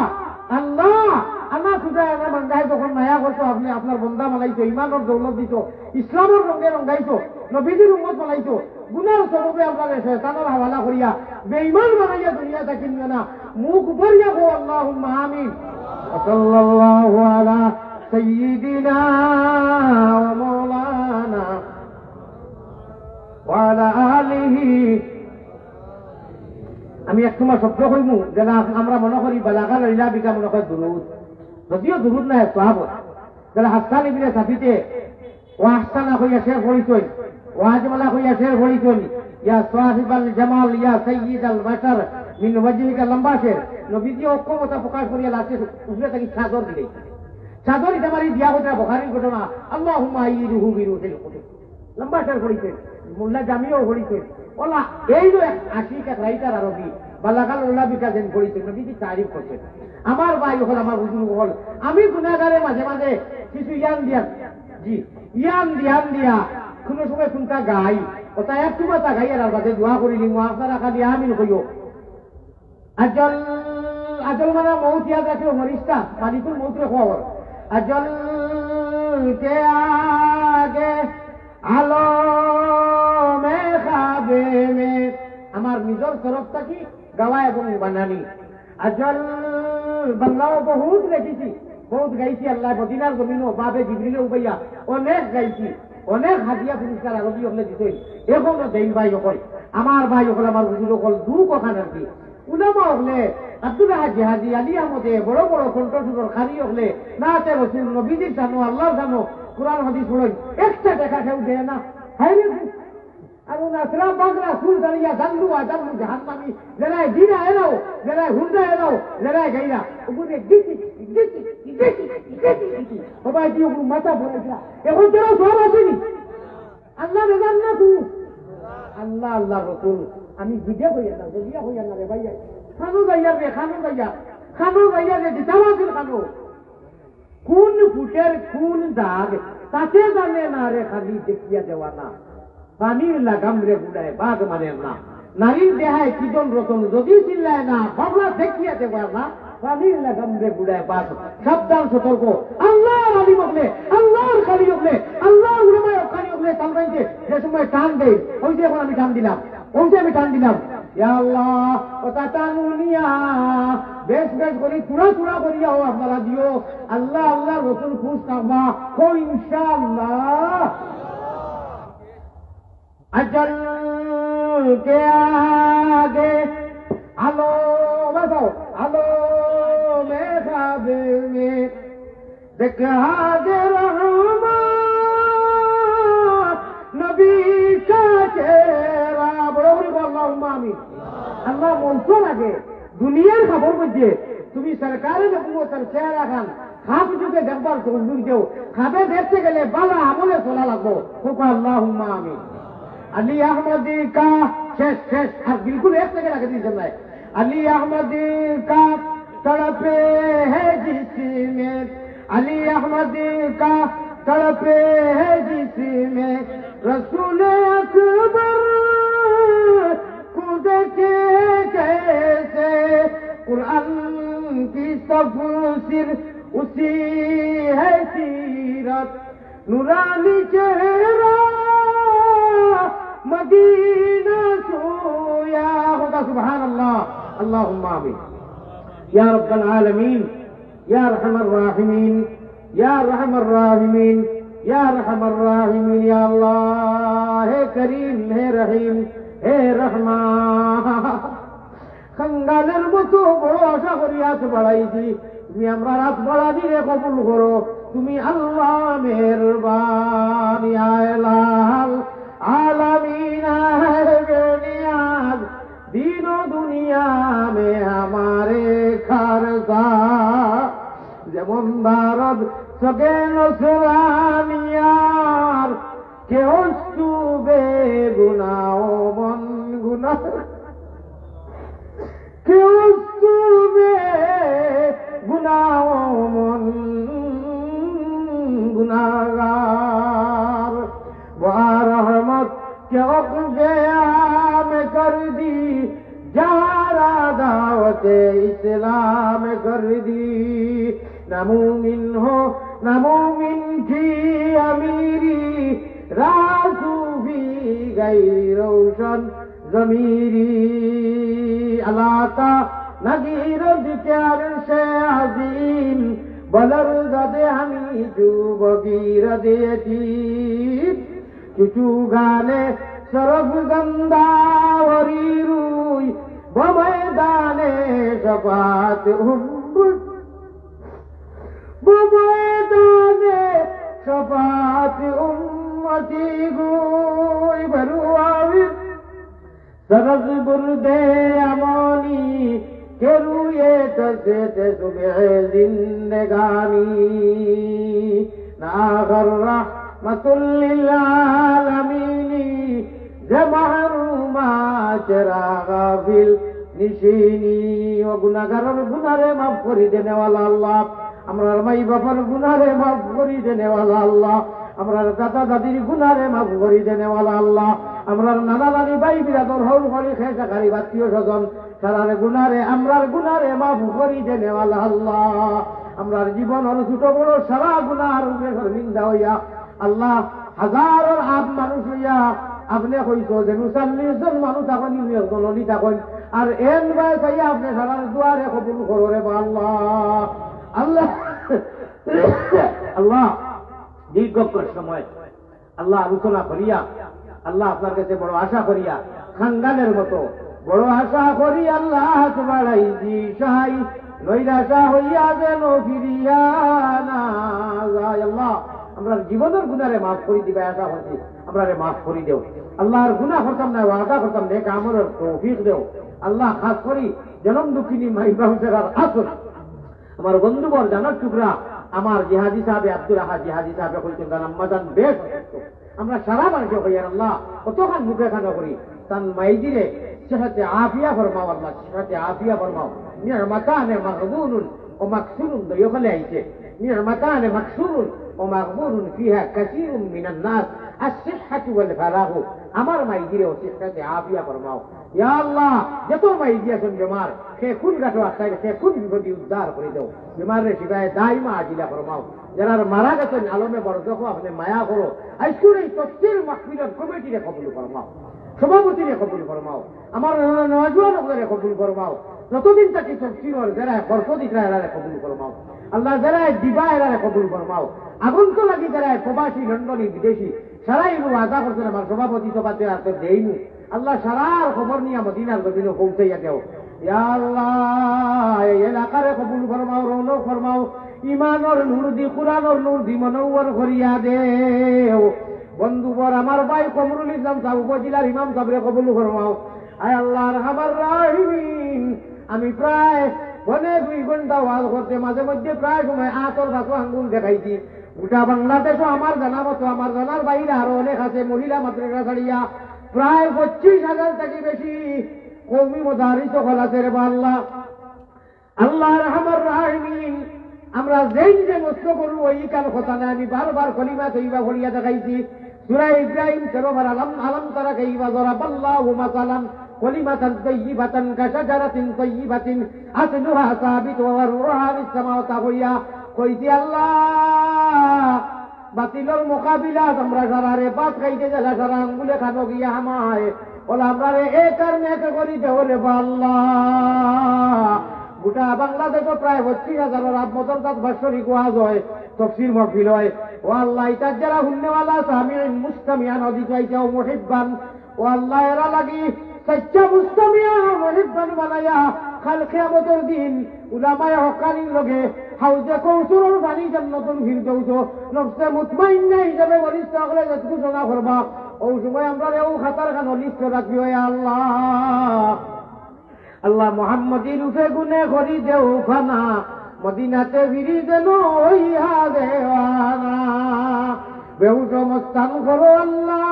আল্লাহ খুদা আমার বন্দায় যখন মায়া করতো আপনি আপনার বন্দা মালাইতো ইমানের দৌলত দিত ইসলামের রঙে রঙাইতো নবীজির উম্মত মালাইতো গুনার সববে আপনার শয়তানের হাওয়ালা করিয়া বেঈমান বানাইয়া দুনিয়া তাকিন না মুখ ভরিয়া গো আল্লাহুম্মা আমিন সাল্লাল্লাহু আলা সাইয়্যিদিনা ওয়া মাওলানা ওয়া আলা আলিহি আমি এক সময় শব্দ কইমু যেটা আমরা মনে করি বালাগা লইলা বিকা মনে করি দুরুদ যদিও দুরুদ না সাহাবত যারা হাসান ইবনে সাবিতে ওয়াহসানা কইয়া শের পড়িতই ওয়াজমালা কইয়া শের পড়িতই ইয়া সাহিবাল জামাল ইয়া সাইয়্যিদাল বাশার মিন ওয়াজহিকা লম্বা শের নবীজি অক্ষমতা প্রকাশ করিয়া লাস্টে উপরে থেকে চাদর দিলেন চাদর এটা মারি দিয়া কথা বুখারীর ঘটনা আল্লাহুম্মা আইয়িদহু বিরুহিল কুতুব লম্বা শের পড়িতেন মোল্লা জামিও পড়িতেন ওলা এই যে আশিক এক রাইটার আরবি বালাগাল ওলা বিকা যেন পড়িতেন নবীজি তারিফ করতেন আমার ভাই হল আমার হুজুর হল আমি গুনাহগারে মাঝে মাঝে কিছু ইয়ান দিয়া জি ইয়ান দিয়া কোনো সময় কোনটা গাই ওটা একটু মাথা গাই আর বাদে দোয়া করিলি আপনারা খালি আমিন কইও আজল আজল মানে মৌত ইয়াদ রাখিও মরিস্তা মালিকুল মৌতের খবর আজল কে আগে আলো মে খাবে মে আমার নিজের তরফ থাকি গাওয়া এবং বানানি আজল বাংলাও বহুত লেখিছি বহুত গাইছি আল্লাহ মদিনার জমিনও বাবে জিবরিলে উবাইয়া অনেক গাইছি অনেক হাদিয়া পুরস্কার আরবি হলে দিতেই এখনো দেই ভাই হল আমার ভাই হল আমার হুজুর হল দু কথা নাকি উলামা হলে আব্দুল হাজি আলী আহমদে বড় বড় কণ্ঠসুর খালি হলে নাতে রসুল নবীজির জানো আল্লাহ জানো কোরআন হাদিস পড়েন একটা দেখা কেউ দেয় না হাই রে আর নাসরা বাগরা সুর দাঁড়িয়া জানলু জাহান্নামী যারাই দিনা এরাও যারাই হুন্ডা এরাও যারাই গাইরা ওগুলো গিটি সবাই কি ওগুলো মাথা পড়েছিল এখন যারা সব আসেনি আল্লাহ রেজান না তুই আল্লাহ আল্লাহ রসুল আমি জিজ্ঞা হইয়া না রে ভাইয়া খানো গাইয়া রে দিতাবাসের খানো কোন ফুটের কোন দাগ তাকে জানে না রে খালি দেখিয়া দেওয়া না পানির লাগাম রে বুড়ায় বাঘ মানে না নারীর দেহায় কিজন রতন যদি চিল্লায় না বাবলা দেখিয়া দেওয়া না পানির লাগাম রে বুড়ায় বাঘ সাবধান সতর্ক আল্লাহর আলী হলে আল্লাহর খালি হলে আল্লাহ উলামায়ে খালি হলে তালবাইতে যে সময় টান দেয় ওই যে এখন আমি টান দিলাম ইয়া আল্লাহ ওটা টানুনিয়া বেশ করে চূড়া করিয়া ও আপনারা দিও আল্লাহ আল্লাহ রসুল খুশ থাকবা ও ইনশাআল্লাহ अजल के आगे आलो बताओ आलो में खाबे में देखा दे रहमान नबी का चेहरा बड़ो बड़ी बोल आमीन अल्लाह बोलतो लगे दुनियार खबर बुझे তুমি সরকারে নবুয়তের চেহারা খান খাপ যুগে দেখবার সুন্দর দেও খাবে দেখতে গেলে বালা আমলে চলা লাগবো আল্লাহুম্মা আমিন अली अहमदी का शेष बिल्कुल एक जगह लगा दी जमना है अली अहमदी का तड़पे है जिसमें अली अहमदी का तड़पे है जिसमें रसूल अकबर खुद के कैसे कुरान की तफसीर उसी है सीरत नूरानी चेहरा मदीना सोया होगा सुभान अल्लाह अल्लाहुम्मा आमीन या रब्बल आलमीन या रहमर राहिमीन या रहमर राहिमीन या रहमर राहिमीन या अल्लाह हे करीम हे रहीम हे रहमान खंगालेर मतो बড় আশা করি হাত বাড়াইছি তুমি আমরা রাত বাড়ানি রে কবুল করো তুমি আল্লাহ মেহেরবান ইয়া ইলাহাল आलमीन बेनियाज दीनो दुनिया में हमारे खारसा जेमन भारत सगे नसरानियार के वस्तु बेगुनाओ मन गुना के वस्तु बेगुनाओ मन गुनागार रहमत के वक़्फ़े आम कर दी जारा दावते इस्लाम कर दी न मुमिन हो न मुमिन की अमीरी रासू भी गई रोशन जमीरी अलाता नगीर दिकार से अजीम बलर दे हमी जू बगीर देती चुचू गाने सरफ गंदावरी रूई बमैदाने शफात बमैदाने शफात उम्मती गोई भरुआवी सरस बुर्दे अमानी के रुए तसे सुबह जिंदगानी नागर्रा मतुल्लिल आलमीनी जमहरुमा चरागा फिल निशीनी ও গুনাহগারের গুনাহরে মাফ করে দেনেওয়ালা আল্লাহ আমরার মাই বাবার গুনাহরে মাফ করে দেনেওয়ালা আল্লাহ আমরা দাদা দাদির গুনারে মাফ করি দেনেওয়ালা আল্লাহ, আমরার নানা নানি ভাই বিরাদর হল হলি খেসাকারী আত্মীয় স্বজন সারারে গুনারে আমরার গুনারে মাফ করি দেনেওয়ালা আল্লাহ। আমরার জীবনের ছোট বড় সারা গুনার উপরে নিন্দা হইয়া আল্লাহ হাজার আপ মানুষ হইয়া আপনি কইতো যে 40 জন মানুষ এখন জননী থাকেন আর এন ভাই চাইয়া আপনি সারার দুয়ারে কবুল করো রে আল্লাহ। আল্লাহ আল্লাহ দীর্ঘ সময় আল্লাহ আলোচনা করিয়া আল্লাহ আপনার কাছে বড় আশা করিয়া খানদানের মতো বড় আশা করি আল্লাহ তোমার সাহাই নৈরাশা হইয়া যেন ফিরিয়া না যায়। আল্লাহ আমরা জীবনের গুনারে মাফ করি দিবে আশা করছি, আমরা মাফ করি দেও আল্লাহর গুনাহ করতাম না, ওয়াদা করতাম নেক আমলের তৌফিক দেও আল্লাহ। খাস করি জনম দুঃখিনী মাইবা হুসের আসল আমার বন্ধুবর জানার টুকরা আমার জিহাদি সাহেব আব্দুল আহাদ জিহাদি সাহেব কইতেন আম্মাজান বেশ আমরা সারা মানুষ হইয়ার আল্লাহ কতখান মুখে খানা করি তান মাইজিরে সেহাতে আফিয়া ফরমাও আল্লাহ, সেহাতে আফিয়া ফরমাও। নি'মাতানে মাগবুনুন ও মাকসুরুন দয়খলে আইছে নি'মাতানে মাকসুরুন ও মাগবুনুন ফিহা কাসীরুন মিনান নাস আস-সিহহাতু ওয়াল ফারাহু। আমার মাইজিরে ও সেহাতে আফিয়া ফরমাও ইয়া আল্লাহ। যত মাইজি আছেন বেমার সে খুন গাটো আসায় সে খুন বিপদি উদ্ধার করে দাও, বেমারের শিবায় দাইমা আজিলা ফরমাও। যারা মারা গেছেন আলমে বরজখ আপনি মায়া করো। আজকের এই তফসির মাহফিলের কমিটিরে কবুল ফরমাও, সভাপতিরে কবুল ফরমাও, আমার নওজোয়ান ওদের কবুল ফরমাও। যতদিন তাকে তফসির যারা বরকতিরা এরারে কবুল ফরমাও আল্লাহ, যারা দিবা এরারে কবুল ফরমাও। আগুন তো লাগি যারা প্রবাসী লন্ডনী বিদেশি সারাই আদা করছেন আমার সভাপতি সভাতে আর তো দেইনু আল্লাহ সারার খবর নিয়ে মদিনার জমিনে পৌঁছাইয়া দেও ইয়া আল্লাহ। এই এলাকারে কবুল ফরমাও, রৌনক ফরমাও, ইমানর নূর দি কুরআনর নূর দি মনওয়ার করিয়া দেও। বন্ধুবর আমার ভাই কমরুল ইসলাম সাহেব উপজেলার ইমাম সাহেবরে কবুল ফরমাও। আয় আল্লাহ আরহামার রাহিমিন, আমি প্রায় 2 ঘন্টা ওয়াজ করতে মাঝে মধ্যে প্রায় সময় আতর ভাষা আঙ্গুল দেখাইছি। গোটা বাংলাদেশও আমার জানা মতো আমার জানার বাইরে আরো অনেক আছে মহিলা মাদ্রাসা ছাড়িয়া প্রায় 25,000 থেকে বেশি কওমি মাদারিস হল আছে রে আল্লাহ। আল্লাহ আরহামার রাহিমিন, আমরা যেই যে নষ্ট করব এই কাল কথা না, আমি বারবার কলিমা তৈবা করিয়া দেখাইছি। সূরা ইব্রাহিম 13 বার আলাম আলাম তারা কাইফা যারাবাল্লাহু মাসালান কলিমাতান তাইয়িবাতান কাশাজারাতিন তাইয়িবাতিন আসলুহা সাবিত ওয়া ফারউহা ফিস-সামাওয়াতি হইয়া কইছি আল্লাহ বাতিলের মোকাবিলাত আমরা সারারে বাত খাইতে গেলে সারা আঙ্গুলে খানো গিয়া হামায় ওলা আমরা এক আর মেক করি দেও রে আল্লাহ। গোটা বাংলাদেশে প্রায় 25,000 আবমতর তাত বাৎসরিক ওয়াজ হয়, তফসির মাহফিল হয়। ও আল্লাহ ইতার যারা হুন্নেওয়ালা সামিঈন মুস্তামিয়ান অদিত আইতা ও মুহিব্বান ও আল্লাহ এরা লাগি সচ্চা মুস্তামিয়া মুহিব্বান বানায়া কাল কিয়ামতের দিন উলামায়ে হকানির লগে হাউজে কৌসুরের পানি জান্নাতুল ফিরদৌস নফসে মুতমাইন্না হিসাবে বলিষ্ঠ হলে ঘোষণা করবা। ও সময় আমরা ও খাতার খান লিস্ট রাখিও আল্লাহ। আল্লাহ মুহাম্মদী রূপে গুনে করি দেও ফানা মদিনাতে ফিরি দেন হইয়া দেওয়ানা। বেহুশ মস্তান করো আল্লাহ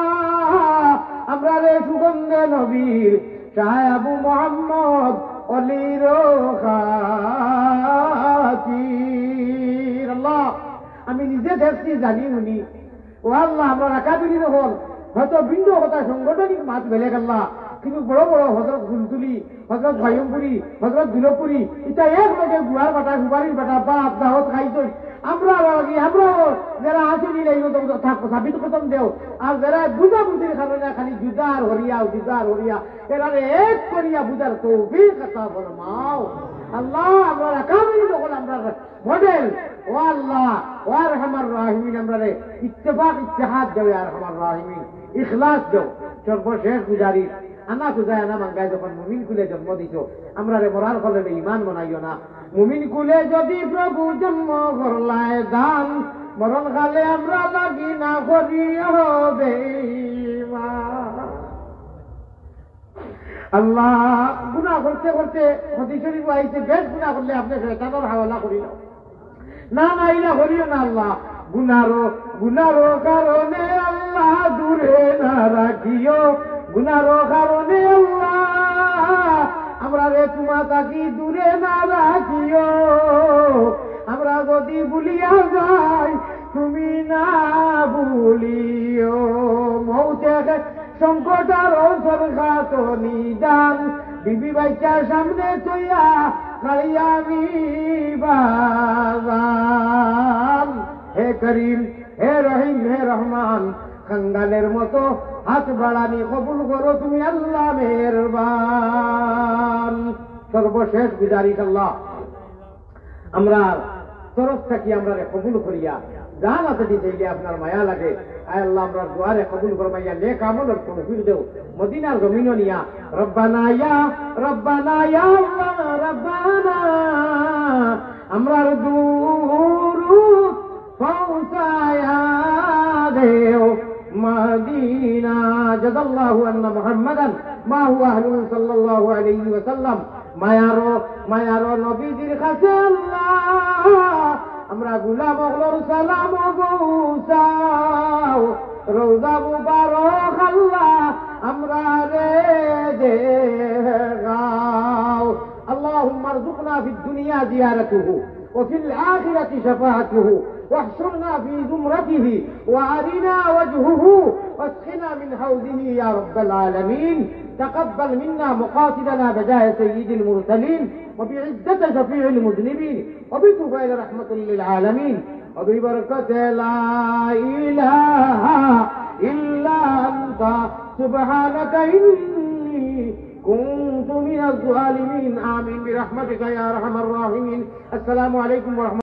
আমরা রে সুগন্ধে নবীর শাহ আবু মোহাম্মদ অলির খাতির। আল্লাহ আমি নিজে দেখছি জানি উনি ও আল্লাহ আমরা রাকাবিরি হল হয়তো ভিন্ন কথা সাংগঠনিক মাছ বেলেগ আল্লাহ, কিন্তু বড় বড় হজরত গুলতুলি হজরত ভাইমপুরি হজরত দুলপুরি এটা এক লগে গুয়ার বাটা সুপারির বাটা বাপ দাওয়াত খাইতো আমরা আমরাও যারা আসেনি সাবিত খতম দেও আর যারা বুঝা বুঝির কারণে খালি জুদার হরিয়া এরা এক করিয়া বুঝার তৌফিক আতা ফরমাও আল্লাহ। আমরা কামিল যখন আমরা মডেল ও আল্লাহ ও আরহামার রাহিমিন আমরা ইত্তেফাক ইত্তেহাদ দেও আরহামার রাহিমিন, ইখলাস দেও। সর্বশেষ গুজারি আনা খুঁজায় আনা মাঙ্গায় যখন মুমিন কুলে জন্ম দিছ আমরা রে মরার ফলে ইমান বানাইও না। মুমিন কুলে যদি প্রভু জন্ম করলায় দান মরণ কালে আমরা লাগি না করি হবে আল্লাহ। গুনাহ করতে করতে হাদিস শরীফ আইছে বেশ গুনাহ করলে আপনি শয়তানের হাওলা করিল না ইলা করিও না আল্লাহ। গুনারো কারণে আল্লাহ দূরে না রাখিও, গুনারো কারণে আল্লাহ আমরা রে তোমা তাকি দূরে না রাখিও। আমরা যদি ভুলিয়া যাই তুমি না ভুলিও মৌতে সংকট আর অবসর খাত নিদান বিবি বাচ্চার সামনে চইয়া কালিয়ামি বাজান হে করিম হে রহিম হে রহমান খঙ্গালের মতো হাত বাড়ানি কবুল করো তুমি আল্লাহ মেহেরবান। সর্বশেষ গুজারিশ আল্লাহ আমরা তরফ থাকি আমরা কবুল করিয়া গান আছে দিতে আপনার মায়া লাগে আয় আল্লাহ আমরা দুয়ারে কবুল করবাইয়া নেক আমলের তৌফিক দেও মদিনার জমিন নিয়া রব্বানা ইয়া আল্লাহ রব্বানা আমরার দুরুদ পৌঁছায়া দেও মদিনা জাযাল্লাহু আন্না মুহাম্মাদান মা হুয়া আহলু সাল্লাল্লাহু আলাইহি ওয়াসাল্লাম মায়ারো নবীজির কাছে আল্লাহ আমরা গুলাম ওগুলোর সালাম গৌসাও রোজা মুবারক আল্লাহ আমরা রে দেগাও اللهم ارزقنا في الدنيا زيارته وفي الآخرة شفاعته واحشرنا في زمرته وأرنا وجهه واسقنا من حوضه يا رب العالمين. تقبل منا مقاصدنا بجاه سيد المرسلين وبعزة شفيع المذنبين وبطفيل رحمة للعالمين وببركة لا إله إلا أنت سبحانك إني كنت من الظالمين. آمين برحمتك يا أرحم الراحمين. السلام عليكم ورحمة